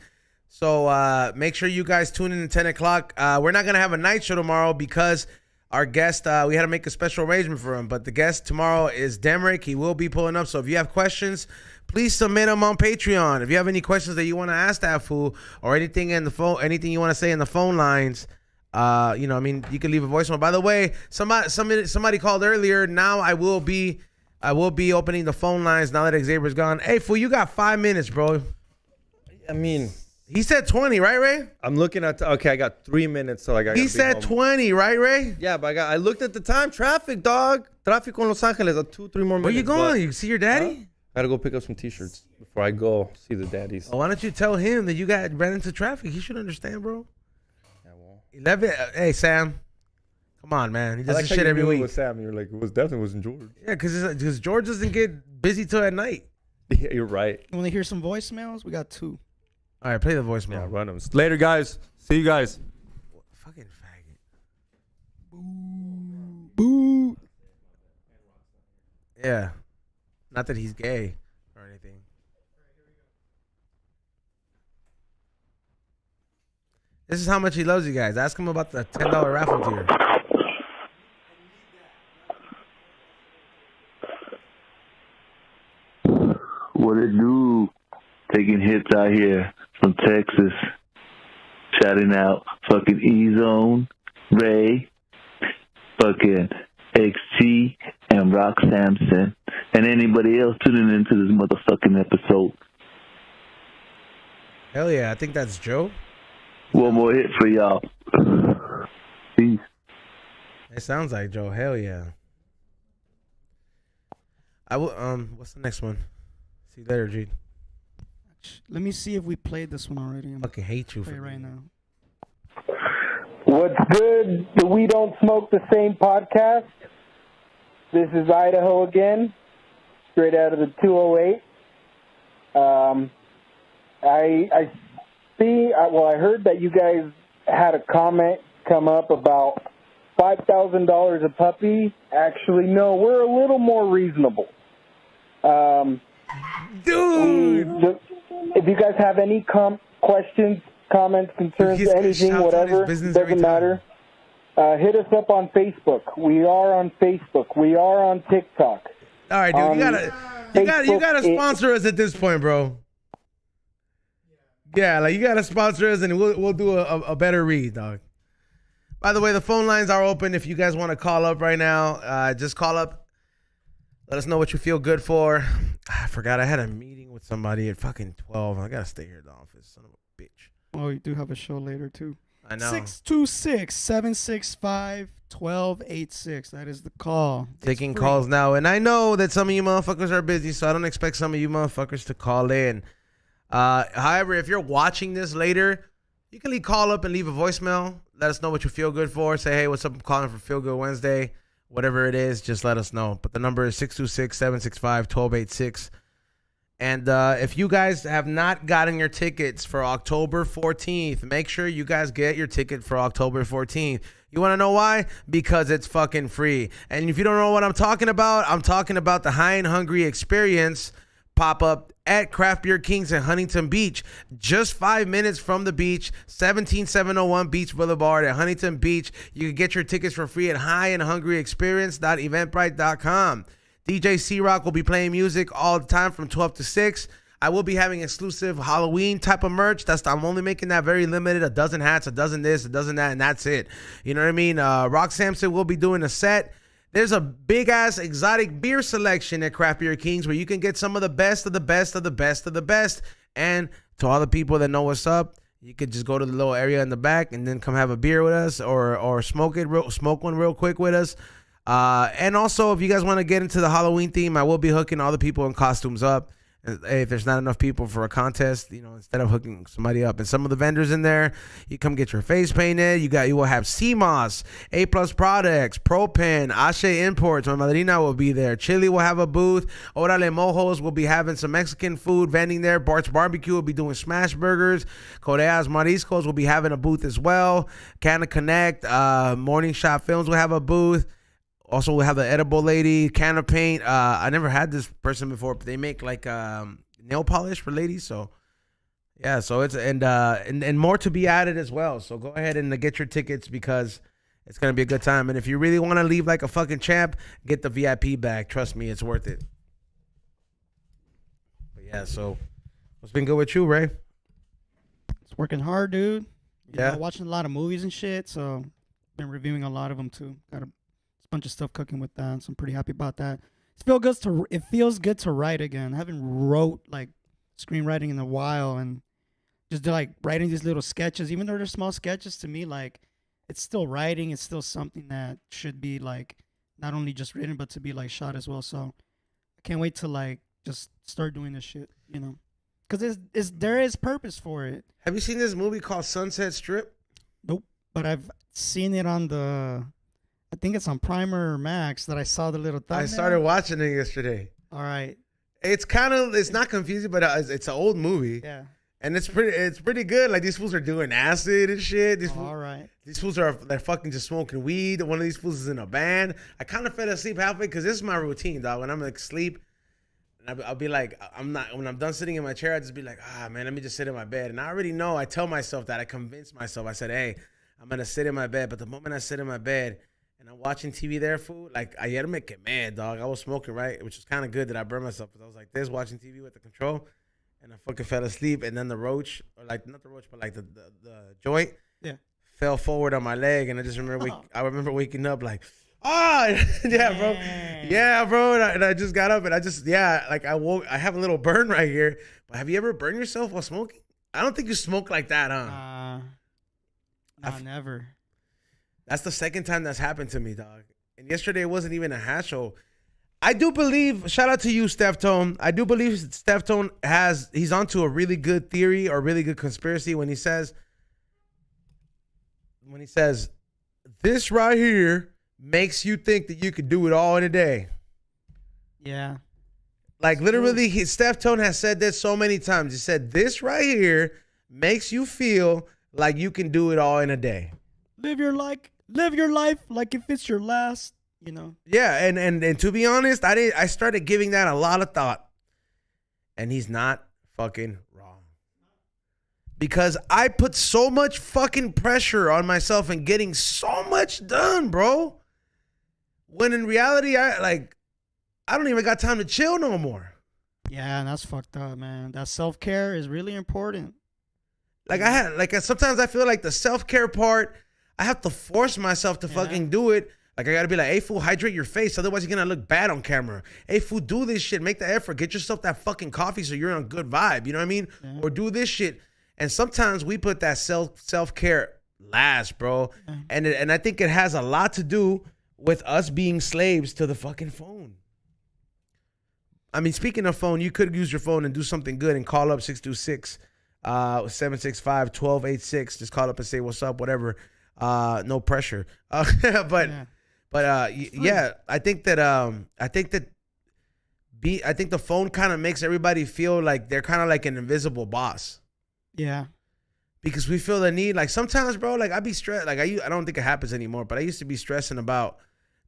So make sure you guys tune in at 10 o'clock. We're not going to have a night show tomorrow because our guest, we had to make a special arrangement for him. But the guest tomorrow is Demrick. He will be pulling up. So if you have questions, please submit them on Patreon. If you have any questions that you want to ask that fool or anything in the phone, anything you want to say in the phone lines, you can leave a voicemail. By the way, somebody called earlier. Now I will be opening the phone lines now that Xavier's gone. Hey, fool, you got 5 minutes, bro. I mean, he said 20, right, Ray? I'm looking at. Okay, I got 3 minutes, so like he said 20, right, Ray? Yeah, but I looked at the time. Traffic, dog. Traffic on Los Angeles. 2-3 more minutes. Where you going? You see your daddy? I gotta go pick up some T-shirts before I go see the daddies. Why don't you tell him that you ran into traffic? He should understand, bro. Yeah, well. 11. Hey, Sam. Come on, man. He does this shit every week. It was Sam. You're like, it wasn't George. Yeah, because George doesn't get busy till at night. Yeah, you're right. You want to hear some voicemails? We got 2. All right, play the voicemail. Yeah, run them. Later, guys. See you guys. Fucking faggot. Boo. Yeah. Not that he's gay or anything. This is how much he loves you guys. Ask him about the $10 raffle tier. What it do? Taking hits out here from Texas. Shouting out fucking E-Zone, Ray, fucking XG, and Rock Sampson, and anybody else tuning into this motherfucking episode. Hell yeah, I think that's Joe. One more hit for y'all. Peace. It sounds like Joe. Hell yeah. I will. What's the next one? See you later, G. Let me see if we played this one already. I fucking hate you play for right now. What's good? The We Don't Smoke the Same podcast. This is Idaho again, straight out of the 208. I heard that you guys had a comment come up about $5,000 a puppy. Actually, no, we're a little more reasonable. Dude! If you guys have any questions, comments, concerns, anything, whatever, doesn't matter. Hit us up on Facebook. We are on Facebook. We are on TikTok. All right, dude. You gotta sponsor us at this point, bro. Yeah, like you gotta sponsor us, and we'll do a better read, dog. By the way, the phone lines are open. If you guys want to call up right now, just call up. Let us know what you feel good for. I forgot I had a meeting with somebody at fucking 12. I gotta stay here at the office. Son of a bitch. Oh, you do have a show later too. I know. 626-765-1286. That is the call. Taking calls now. And I know that some of you motherfuckers are busy, so I don't expect some of you motherfuckers to call in. However, if you're watching this later, you can call up and leave a voicemail. Let us know what you feel good for. Say, hey, what's up? I'm calling for Feel Good Wednesday. Whatever it is, just let us know. But the number is 626-765-1286. And if you guys have not gotten your tickets for October 14th, make sure you guys get your ticket for October 14th. You want to know why? Because it's fucking free. And if you don't know what I'm talking about the High and Hungry Experience pop up at Craft Beer Kings in Huntington Beach, just 5 minutes from the beach, 17701 Beach Boulevard at Huntington Beach. You can get your tickets for free at highandhungryexperience.eventbrite.com. DJ C-Rock will be playing music all the time from 12 to 6. I will be having exclusive Halloween type of merch. I'm only making that very limited. A dozen hats, a dozen this, a dozen that, and that's it. You know what I mean? Rock Sampson will be doing a set. There's a big-ass exotic beer selection at Craft Beer Kings where you can get some of the best of the best of the best of the best. And to all the people that know what's up, you could just go to the little area in the back and then come have a beer with us or smoke one real quick with us. And also, if you guys want to get into the Halloween theme, I will be hooking all the people in costumes up. If there's not enough people for a contest, instead of hooking somebody up, and some of the vendors in there, you come get your face painted. You will have CMOS, A+ Products, Propane, Ashe Imports. My madrina will be there. Chili will have a booth. Orale Mojos will be having some Mexican food vending there. Bart's Barbecue will be doing smash burgers. Correa's Mariscos will be having a booth as well. Canna Connect, Morning Shot Films will have a booth. Also, we have the edible lady, Can of Paint. I never had this person before, but they make like nail polish for ladies. So yeah, so it's and more to be added as well. So go ahead and get your tickets because it's gonna be a good time. And if you really want to leave like a fucking champ, get the VIP bag. Trust me, it's worth it. But yeah, so what's been good with you, Ray? It's working hard, dude. Yeah, watching a lot of movies and shit. So been reviewing a lot of them too. Got a bunch of stuff cooking with that, so I'm pretty happy about that. It feels good to write again. I haven't wrote like screenwriting in a while, and just like writing these little sketches, even though they're small sketches to me, like it's still writing. It's still something that should be like not only just written but to be like shot as well. So I can't wait to like just start doing this shit, because there is purpose for it. Have you seen this movie called Sunset Strip? Nope, but I've seen it on I think it's on Prime or Max that I saw the little thumbnail. I started watching it yesterday. All right. It's not confusing, but it's an old movie. Yeah. And it's pretty good. Like these fools are doing acid and shit. All right. These fools they're fucking just smoking weed. One of these fools is in a band. I kind of fell asleep halfway because this is my routine, dog. When I'm like sleep, and I'll be like, when I'm done sitting in my chair, I just be like, man, let me just sit in my bed. And I already know. I tell myself that. I convince myself. I said, hey, I'm gonna sit in my bed. But the moment I sit in my bed and I'm watching TV there, fool, like, I had to make it mad, dog. I was smoking, right? Which was kind of good that I burned myself. Because I was like this, watching TV with the control, and I fucking fell asleep. And then the roach, or like, not the roach, but like the joint, fell forward on my leg. And I just remember, I remember waking up like, yeah, bro. Yeah, bro. And I just got up and I woke. I have a little burn right here. But have you ever burned yourself while smoking? I don't think you smoke like that, huh? No, never. That's the second time that's happened to me, dog. And yesterday it wasn't even a hash show. I do believe, shout out to you, Steph Tone. I do believe Steph Tone he's onto a really good theory or really good conspiracy when he says, this right here makes you think that you could do it all in a day. Yeah. Like literally, Steph Tone has said this so many times. He said, this right here makes you feel like you can do it all in a day. Live your life like if it's your last, Yeah, and to be honest, I started giving that a lot of thought. And he's not fucking wrong. Because I put so much fucking pressure on myself and getting so much done, bro. When in reality, I don't even got time to chill no more. Yeah, and that's fucked up, man. That self-care is really important. Sometimes I feel like the self-care part, I have to force myself to fucking do it. Like I gotta be like, hey fool, hydrate your face, otherwise you're gonna look bad on camera. Hey fool, do this shit, make the effort, get yourself that fucking coffee so you're on good vibe. You know what I mean? Yeah. Or do this shit. And sometimes we put that self-care last, bro. Yeah. And I think it has a lot to do with us being slaves to the fucking phone. I mean, speaking of phone, you could use your phone and do something good and call up 626-765-1286. Just call up and say what's up, whatever. No pressure. I think the phone kind of makes everybody feel like they're kind of like an invisible boss. Yeah. Because we feel the need. Like sometimes, bro, like I be stressed. Like I don't think it happens anymore, but I used to be stressing about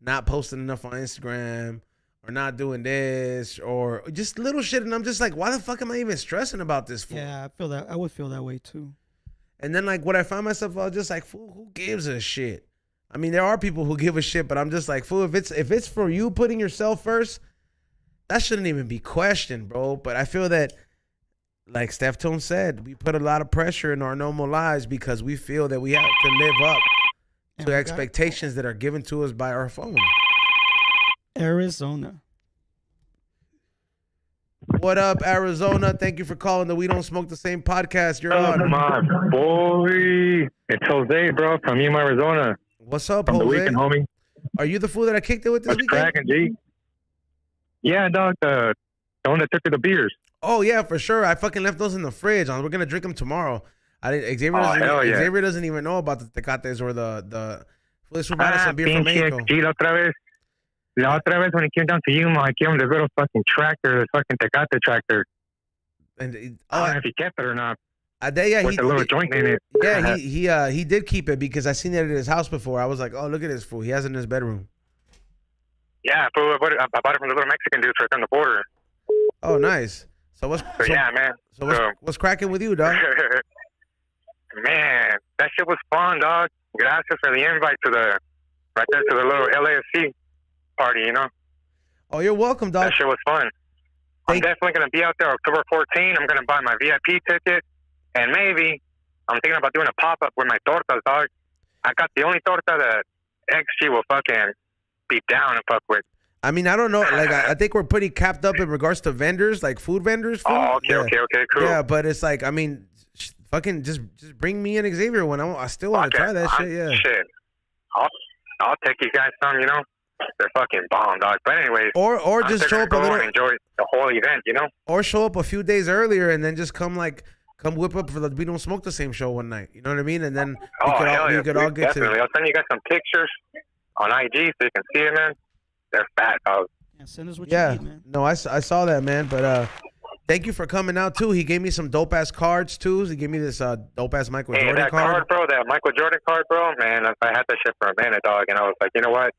not posting enough on Instagram or not doing this or just little shit. And I'm just like, why the fuck am I even stressing about this for? Yeah, I feel that. I would feel that way too. And then like what I find myself, I was just like, fool, who gives a shit? I mean, there are people who give a shit, but I'm just like, fool, if it's for you putting yourself first, that shouldn't even be questioned, bro. But I feel that, like Steph Tone said, we put a lot of pressure in our normal lives because we feel that we have to live up to expectations that are given to us by our phone. Arizona. What up, Arizona? Thank you for calling the We Don't Smoke the Same podcast. You're on. My boy. It's Jose, bro, from Yuma, Arizona. What's up, from Jose? The weekend, homie. Are you the fool that I kicked it with this weekend? What's cracking, G? Yeah, dog. The one that took to the beers. Oh, yeah, for sure. I fucking left those in the fridge. We're going to drink them tomorrow. Xavier doesn't even know about the tecates or the some beer from Mexico. La otra vez when he came down to Yuma, I gave him the little fucking tractor, the fucking Tecate tractor. And I don't know if he kept it or not. With the little joint in it. Yeah, he did keep it because I seen it at his house before. I was like, oh, look at this fool. He has it in his bedroom. Yeah, I bought it from the little Mexican dude right on the border. Oh, nice. Yeah, man. So what's cracking with you, dog? Man, that shit was fun, dog. Gracias for the invite to right there to the little LAFC party, you know? Oh, you're welcome, dog. That shit was fun. I'm definitely going to be out there October 14. I'm going to buy my VIP ticket. And maybe I'm thinking about doing a pop-up with my tortas, dog. I got the only torta that XG will fucking be down and fuck with. I mean, I don't know. Like, I think we're pretty capped up in regards to vendors, like food vendors. Oh, okay, cool. Yeah, but it's like, I mean, fucking just bring me and Xavier when I still want to try that shit, yeah. Shit. I'll take you guys some, you know? They're fucking bomb, dog. But anyways, or just show up a little and enjoy the whole event, you know? Or show up a few days earlier and then just come whip up for the We Don't Smoke the Same show one night. You know what I mean? And then we could all get definitely. I'll send you guys some pictures on IG so you can see it, man. They're fat, dog. Yeah, send us what you need, man. No, I saw that, man. But thank you for coming out too. He gave me some dope ass cards too. He gave me this dope ass Michael Jordan that card, bro. That Michael Jordan card, bro. Man, I had that shit for a minute, dog, and I was like, you know what?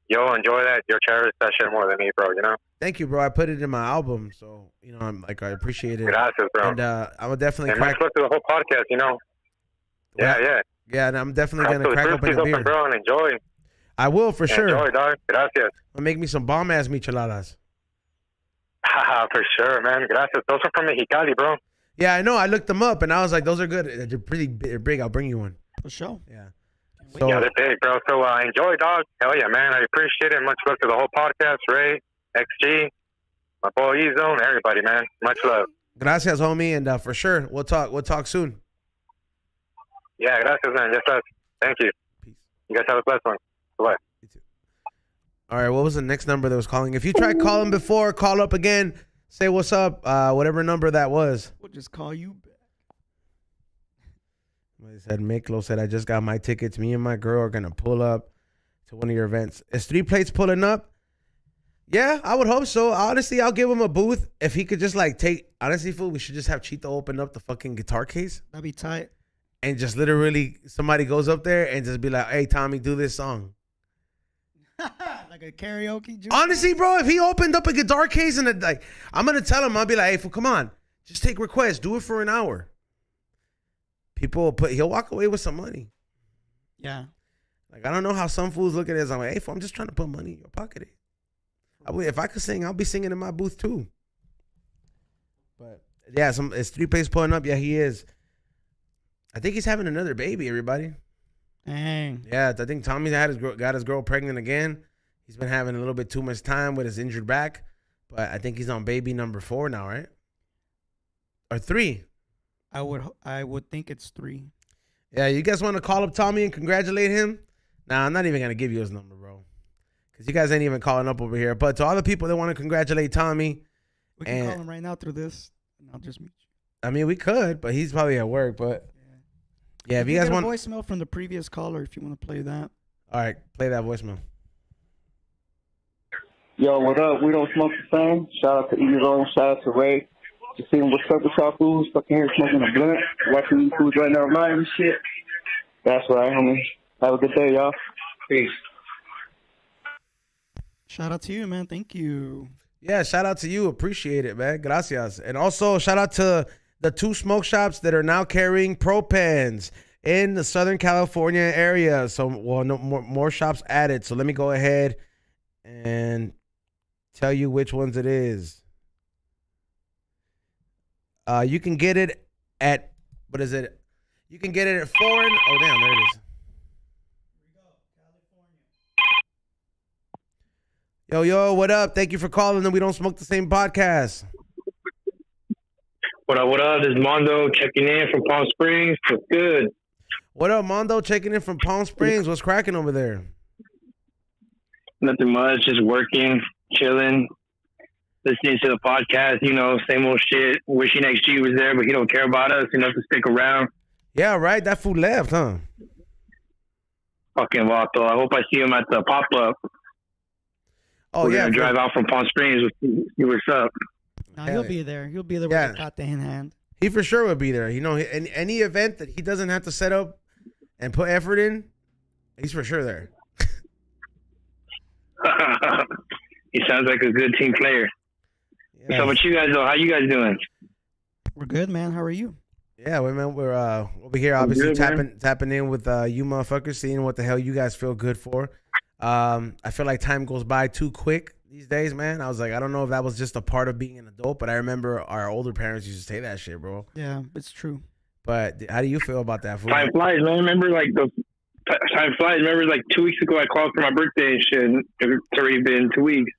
You'll enjoy that. You'll cherish that shit more than me, bro. You know. Thank you, bro. I put it in my album, so you know, I'm like, I appreciate it. Gracias, bro. And I would definitely and crack. Let's look through the whole podcast, you know. Yeah. Yeah, and I'm definitely gonna crack open a beer, bro, and enjoy. I will for sure. Enjoy, dog. Gracias. I'll make me some bomb ass micheladas. For sure, man. Gracias. Those are from Mexicali, bro. Yeah, I know. I looked them up, and I was like, those are good. They're pretty big. I'll bring you one. For sure. Yeah. So, yeah, they're big, bro. So enjoy, dog. Hell yeah, man. I appreciate it. Much love to the whole podcast. Ray, XG, my boy E-Zone, everybody, man. Much love. Gracias, homie. And for sure, we'll talk soon. Yeah, gracias, man. Yes, sir. Thank you. Peace. You guys have a blessed one. Bye. You too. All right, what was the next number that was calling? If you tried calling before, call up again. Say what's up, whatever number that was. We'll just call you back. He said, Miklo said, I just got my tickets. Me and my girl are going to pull up to one of your events. Is 3 Plates pulling up? Yeah, I would hope so. Honestly, I'll give him a booth. If he could just honestly, fool, we should just have Chito open up the fucking guitar case. That'd be tight. And just literally somebody goes up there and just be like, hey, Tommy, do this song. Like a karaoke juice? Honestly, bro, if he opened up a guitar case and I'm going to tell him, I'll be like, hey, fool, come on. Just take requests. Do it for an hour. He'll walk away with some money. Yeah. Like, I don't know how some fools look at it as I'm like, hey, fool, I'm just trying to put money in your pocket. If I could sing, I'll be singing in my booth too. But yeah, is 3 Plates pulling up? Yeah, he is. I think he's having another baby, everybody. Dang. Yeah, I think Tommy got his girl pregnant again. He's been having a little bit too much time with his injured back. But I think he's on baby number 4 now, right? Or 3. I would think it's 3. Yeah, you guys want to call up Tommy and congratulate him? Nah, I'm not even going to give you his number, bro. Because you guys ain't even calling up over here. But to all the people that want to congratulate Tommy. We can call him right now through this. And I'll just meet you. I mean, we could, but he's probably at work. But yeah, if you guys want a voicemail from the previous caller, if you want to play that. All right, play that voicemail. Yo, what up? We Don't Smoke the Same. Shout out to E-Zone. Shout out to Ray. Just seeing what's up with y'all fools. Fucking here smoking a blunt. Watching you fools right now live and shit. That's right, homie. Have a good day, y'all. Peace. Shout out to you, man. Thank you. Yeah, shout out to you. Appreciate it, man. Gracias. And also shout out to the 2 smoke shops that are now carrying propans in the Southern California area. So, well, no more shops added. So let me go ahead and tell you which ones it is. You can get it at, what is it? You can get it at Foreign. Oh, damn, there it is. Yo, what up? Thank you for calling and We Don't Smoke the Same podcast. What up? This is Mondo checking in from Palm Springs. What's good? What up, Mondo? Checking in from Palm Springs. What's cracking over there? Nothing much. Just working, chilling, listening to the podcast. You know, same old shit. Wishing XG was there, but he don't care about us enough to stick around. Yeah, right. That fool left, huh? Fucking Vato. I hope I see him at the pop-up. Oh, We're yeah. gonna drive out from Palm Springs. See what's up. No, he'll be there. He'll be there Yeah. with the cat in hand. He for sure would be there. You know, any event that he doesn't have to set up and put effort in, he's for sure there. He sounds like a good team player. Yeah. So, what you guys though? How you guys doing? We're good, man. How are you? Yeah, man, we're over here obviously tapping in with you motherfuckers, seeing what the hell you guys feel good for. I feel like time goes by too quick these days, man. I was like, I don't know if that was just a part of being an adult, but I remember our older parents used to say that shit, bro. Yeah, it's true. But how do you feel about that, fool? Time flies, man. Remember, like time flies. Remember, like 2 weeks ago, I called for my birthday and shit. And it's already been 2 weeks.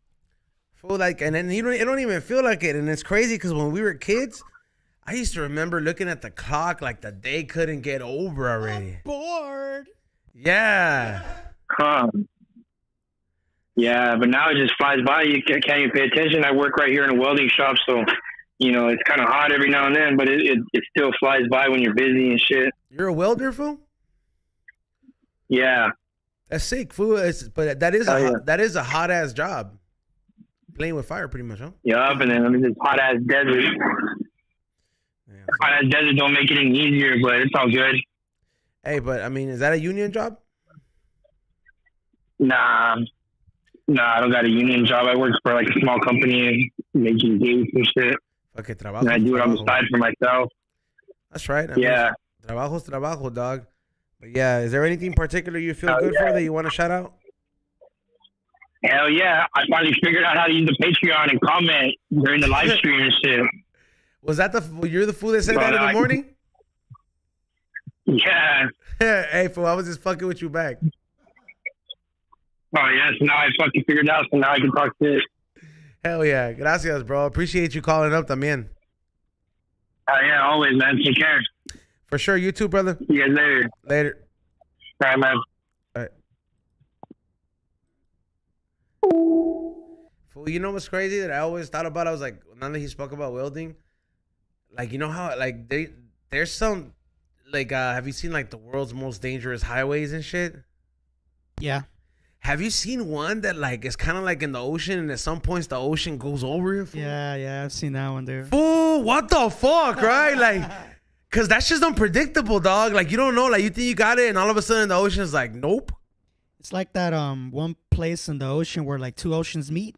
Fool, like, and then it don't even feel like it, and it's crazy because when we were kids, I used to remember looking at the clock like the day couldn't get over already. I'm bored. Yeah. Huh. Yeah, but now it just flies by. You can't even pay attention. I work right here in a welding shop, so you know it's kind of hot every now and then, but it still flies by when you're busy and shit. You're a welder, fool? Yeah. That's sick, fool. But that is a hot ass job. Playing with fire, pretty much, huh? Yup, and then I mean, this hot ass desert. Yeah. Hot ass desert don't make it any easier, but it's all good. Hey, but I mean, is that a union job? Nah, I don't got a union job. I work for like a small company making games and shit. Okay, trabajo. And I do it on the side for myself. That's right. I mean, Yeah. Trabajo's trabajo, dog. But yeah, is there anything particular you feel good for that you want to shout out? Hell yeah. I finally figured out how to use the Patreon and comment during the live stream and shit. Was that you're the fool that said that in the morning? Yeah. Hey, fool, I was just fucking with you back. Oh, yes. Now I fucking figured out, so now I can talk shit. Hell yeah. Gracias, bro. Appreciate you calling up también. Yeah, always, man. Take care. For sure. You too, brother. See you guys later. Later. All right, man. All right. Fool, you know what's crazy that I always thought about? I was like, now that he spoke about welding, like, you know how, like, there's some, like, have you seen, like, the world's most dangerous highways and shit? Yeah. Have you seen one that, like, is kind of like in the ocean, and at some points the ocean goes over it? Yeah, I've seen that one, dude. Fool, what the fuck, right? Like, because that's just unpredictable, dog. Like, you don't know. Like, you think you got it, and all of a sudden the ocean's like, nope. It's like that one place in the ocean where like two oceans meet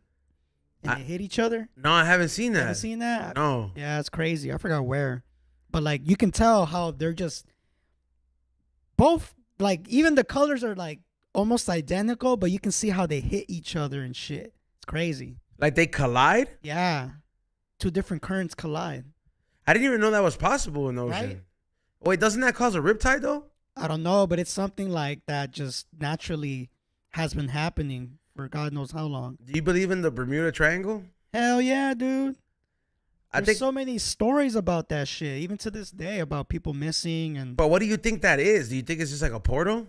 and they hit each other. No, I haven't seen that. Haven't seen that? No. Yeah, it's crazy. I forgot where. But like you can tell how they're just both, like, even the colors are like almost identical, but you can see how they hit each other and shit. It's crazy. Like they collide? Yeah. Two different currents collide. I didn't even know that was possible in the ocean. Right? Wait, doesn't that cause a riptide though? I don't know, but it's something like that just naturally has been happening for God knows how long. Do you believe in the Bermuda Triangle? Hell yeah, dude. I There's think so many stories about that shit, even to this day, about people missing. And But what do you think that is? Do you think it's just like a portal?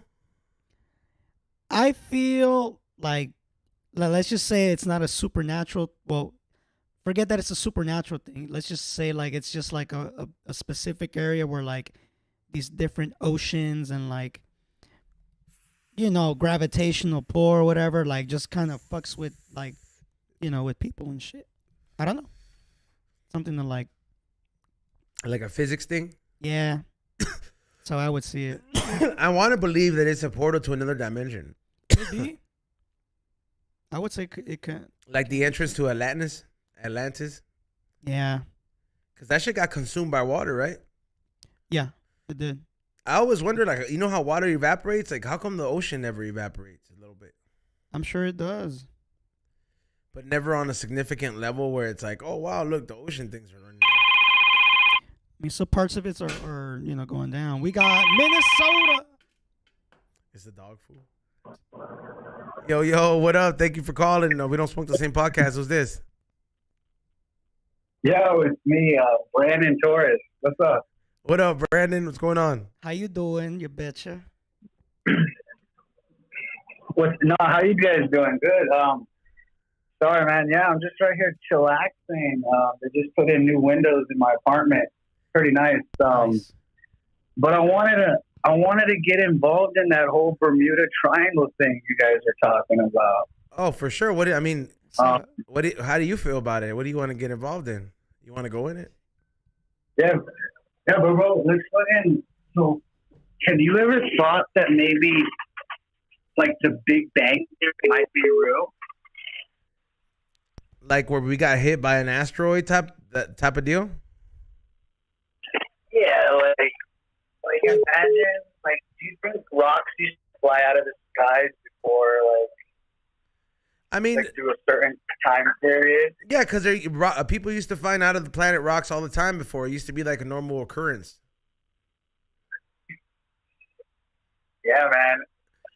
I feel like, let's just say it's not a supernatural. Well, forget that it's a supernatural thing. Let's just say like it's just like a specific area where like these different oceans and like, you know, gravitational pull or whatever, like just kind of fucks with like, you know, with people and shit. I don't know. Something to like a physics thing? Yeah. So I would see it. I want to believe that it's a portal to another dimension. Could be. I would say it can. Like the entrance to Atlantis. Yeah. Because that shit got consumed by water, right? Yeah, it did. I always wonder, like, you know how water evaporates? Like, how come the ocean never evaporates a little bit? I'm sure it does. But never on a significant level where it's like, oh, wow, look, the ocean things are running. I mean, some parts of it are going down. We got Minnesota. It's the dog food. Yo, what up? Thank you for calling. No, we don't smoke the same podcast. Who's this? Yo, it's me, Brandon Torres. What's up? What up, Brandon? What's going on? How you doing, you betcha? How you guys doing? Good. Sorry, man. Yeah, I'm just right here chillaxing. They just put in new windows in my apartment. Pretty nice. Nice. But I wanted to get involved in that whole Bermuda Triangle thing you guys are talking about. Oh, for sure. How do you feel about it? What do you want to get involved in? You want to go in it? Yeah, but bro, let's fucking. So, have you ever thought that maybe, like, the Big Bang Theory might be real? Like where we got hit by an asteroid type of deal? Yeah, like imagine, like, do you think rocks used to fly out of the skies before, like, I mean, like through a certain time period? Yeah, because people used to find out of the planet rocks all the time before. It used to be like a normal occurrence. Yeah, man.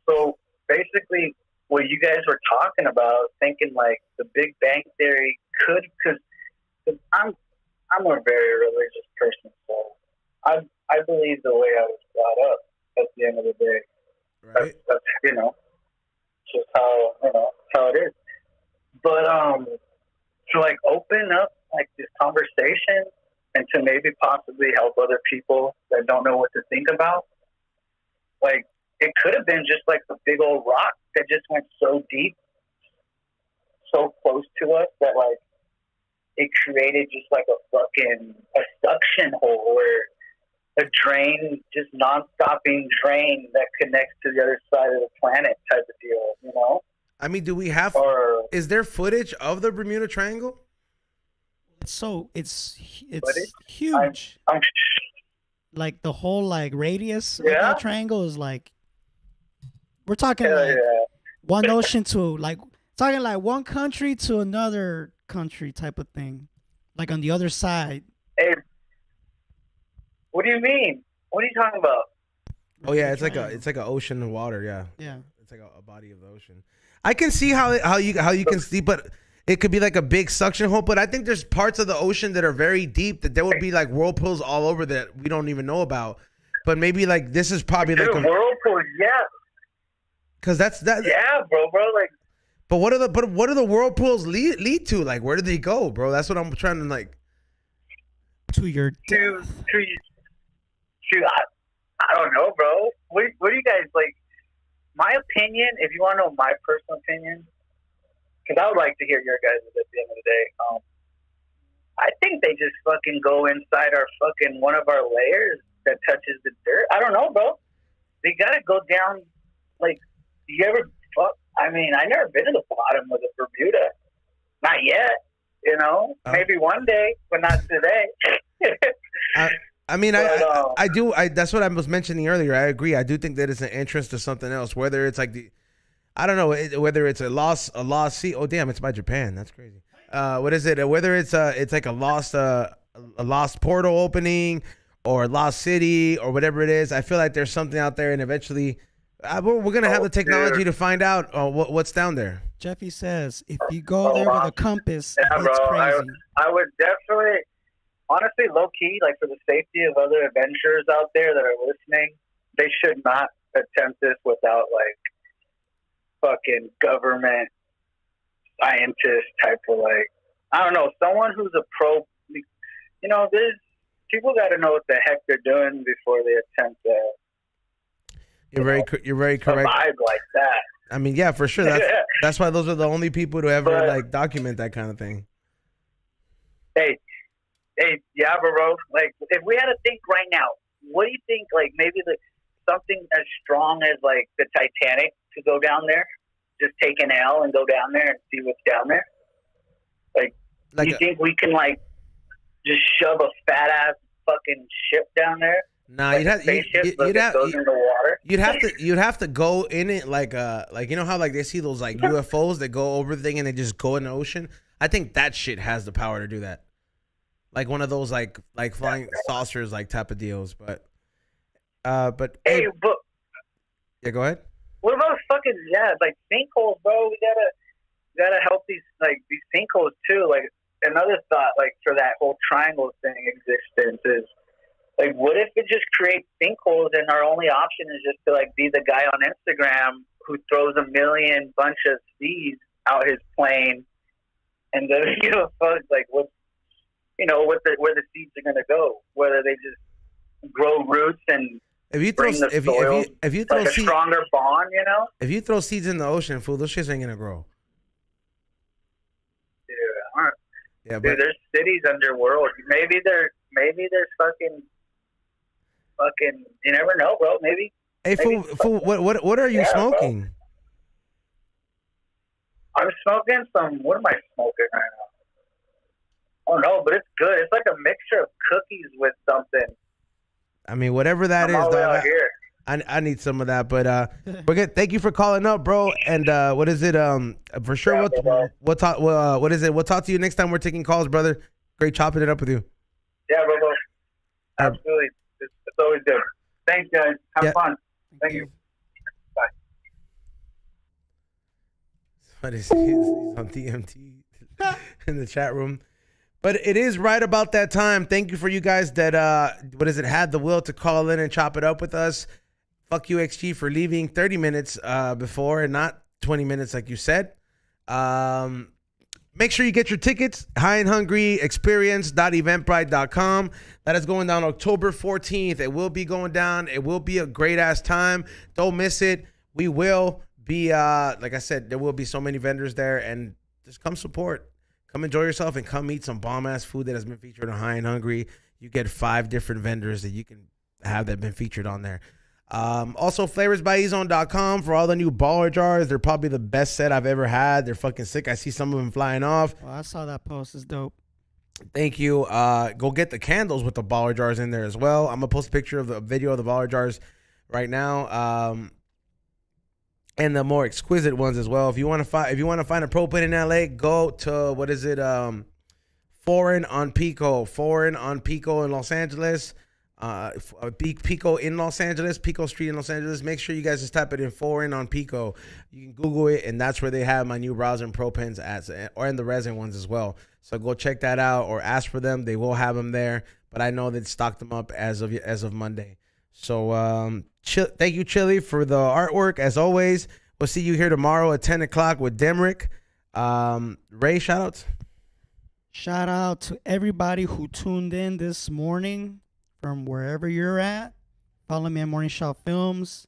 So basically, what you guys were talking about, thinking like the Big Bang Theory could, because I'm a very religious person, so I believe the way I was brought up. At the end of the day, right? That's just how it is. But to like open up like this conversation and to maybe possibly help other people that don't know what to think about, like it could have been just like a big old rock that just went so deep, so close to us that like it created just like a suction hole where a drain, just non-stopping drain that connects to the other side of the planet type of deal, you know? I mean, do we have? Is there footage of the Bermuda Triangle? It's huge. Like the whole like radius of that triangle is like, we're talking one ocean to like one country to another country type of thing, like on the other side. Hey, what do you mean? What are you talking about? Oh yeah, it's like an ocean of water. Yeah. Yeah. It's like a body of the ocean. I can see how you can see, but it could be like a big suction hole. But I think there's parts of the ocean that are very deep that there would be like whirlpools all over that we don't even know about. But maybe like this is probably like a whirlpool, yeah. Because that's that. Yeah, bro. Like. But what are the whirlpools lead to? Like, where do they go, bro? That's what I'm trying to like. To your death. I don't know, bro. What do you guys like? My opinion, if you want to know my personal opinion, because I would like to hear your guys' at the end of the day. I think they just fucking go inside our fucking one of our layers that touches the dirt. I don't know, bro. They gotta go down. Like, you ever? I mean, I never been to the bottom of the Bermuda. Not yet. You know, maybe one day, but not today. I mean, I do. That's what I was mentioning earlier. I agree. I do think that it's an entrance to something else. Whether it's like I don't know, whether it's a lost sea. Oh damn, it's by Japan. That's crazy. What is it? Whether it's like a lost portal opening or a lost city or whatever it is. I feel like there's something out there, and eventually, we're gonna have the technology to find out what's down there. Jeffy says, if you go there with a compass, yeah, it's bro, crazy. I would definitely. Honestly, low-key, like for the safety of other adventurers out there that are listening, they should not attempt this without, like, fucking government scientist type of, like, I don't know, someone who's a pro. You know, people got to know what the heck they're doing before they attempt to. You're very correct. Survive like that. I mean, yeah, for sure. That's why those are the only people to ever like document that kind of thing. Hey, yeah, bro. Like, if we had to think right now, what do you think? Like, maybe something as strong as like the Titanic to go down there. just take an L and go down there and see what's down there? Like you think we can like just shove a fat ass fucking ship down there? Nah, like you'd have to go in it like you know how like they see those like UFOs that go over the thing and they just go in the ocean. I think that shit has the power to do that. Like one of those like flying saucers like type of deals, but hey, but yeah, go ahead. What about fucking like sinkholes, bro? We gotta help these sinkholes too. Like another thought, like for that whole triangle thing existence is like, what if it just creates sinkholes and our only option is just to like be the guy on Instagram who throws a million bunch of seeds out his plane and doesn't give a fuck like what where the seeds are gonna go, whether they just grow roots and if you throw like a stronger bond, if you throw seeds in the ocean, fool, those shits ain't gonna grow. Yeah, dude, there's cities underworld. Maybe there's fucking. You never know, bro. Maybe. Hey, fool, what are you smoking? I'm smoking some. What am I smoking right now? Oh no, but it's good. It's like a mixture of cookies with something. I mean, whatever that is, dog. I need some of that, but we're good. Thank you for calling up, bro. And what is it? For sure, we'll talk. What is it? We'll talk to you next time we're taking calls, brother. Great chopping it up with you. Yeah, bro. Absolutely. It's always good. Thanks, guys. Have fun. Thank you. Bye. What is he? He's on DMT in the chat room. But it is right about that time. Thank you for you guys that had the will to call in and chop it up with us. Fuck you, XG, for leaving 30 minutes before and not 20 minutes like you said. Make sure you get your tickets. High and Hungry Experience.eventbrite.com. That is going down October 14th. It will be going down. It will be a great ass time. Don't miss it. We will be, like I said, there will be so many vendors there, and just come support. Come enjoy yourself and come eat some bomb ass food that has been featured on High and Hungry. You get 5 different vendors that you can have that have been featured on there. Also flavorsbyezone.com for all the new baller jars. They're probably the best set I've ever had. They're fucking sick. I see some of them flying off. Oh, I saw that post. It's dope. Thank you. Go get the candles with the baller jars in there as well. I'm gonna post a picture of the video of the baller jars right now. And the more exquisite ones as well. If you want to find a propane in LA, go to Foreign on Pico in Los Angeles. Pico in Los Angeles, Pico Street in Los Angeles. Make sure you guys just type it in Foreign on Pico. You can Google it, and that's where they have my new rosin and propanes at, or in the resin ones as well. So go check that out or ask for them. They will have them there, but I know they'd stocked them up as of Monday. So thank you, Chili, for the artwork as always. We'll see you here tomorrow at 10 o'clock with Demrick. Ray, shout outs. Shout out to everybody who tuned in this morning from wherever you're at. Follow me at Morning Shot Films,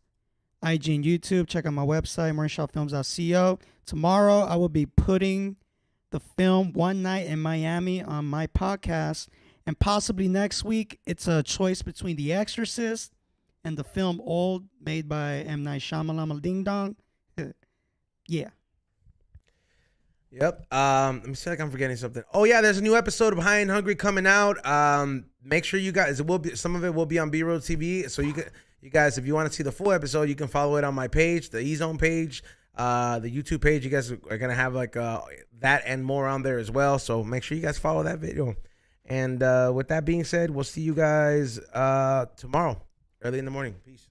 IG and YouTube. Check out my website, morningshotfilms.co. Tomorrow, I will be putting the film One Night in Miami on my podcast. And possibly next week, it's a choice between The Exorcist and the film Old, made by M. Night Shyamalan. Ding Dong. Yeah. Yep. Let me see if I'm forgetting something. Oh yeah, there's a new episode of High and Hungry coming out. Make sure you guys, some of it will be on B-Road TV. So you guys, if you want to see the full episode, you can follow it on my page, the E-Zone page, the YouTube page. You guys are gonna have like that and more on there as well. So make sure you guys follow that video. And with that being said, we'll see you guys tomorrow, early in the morning. Peace.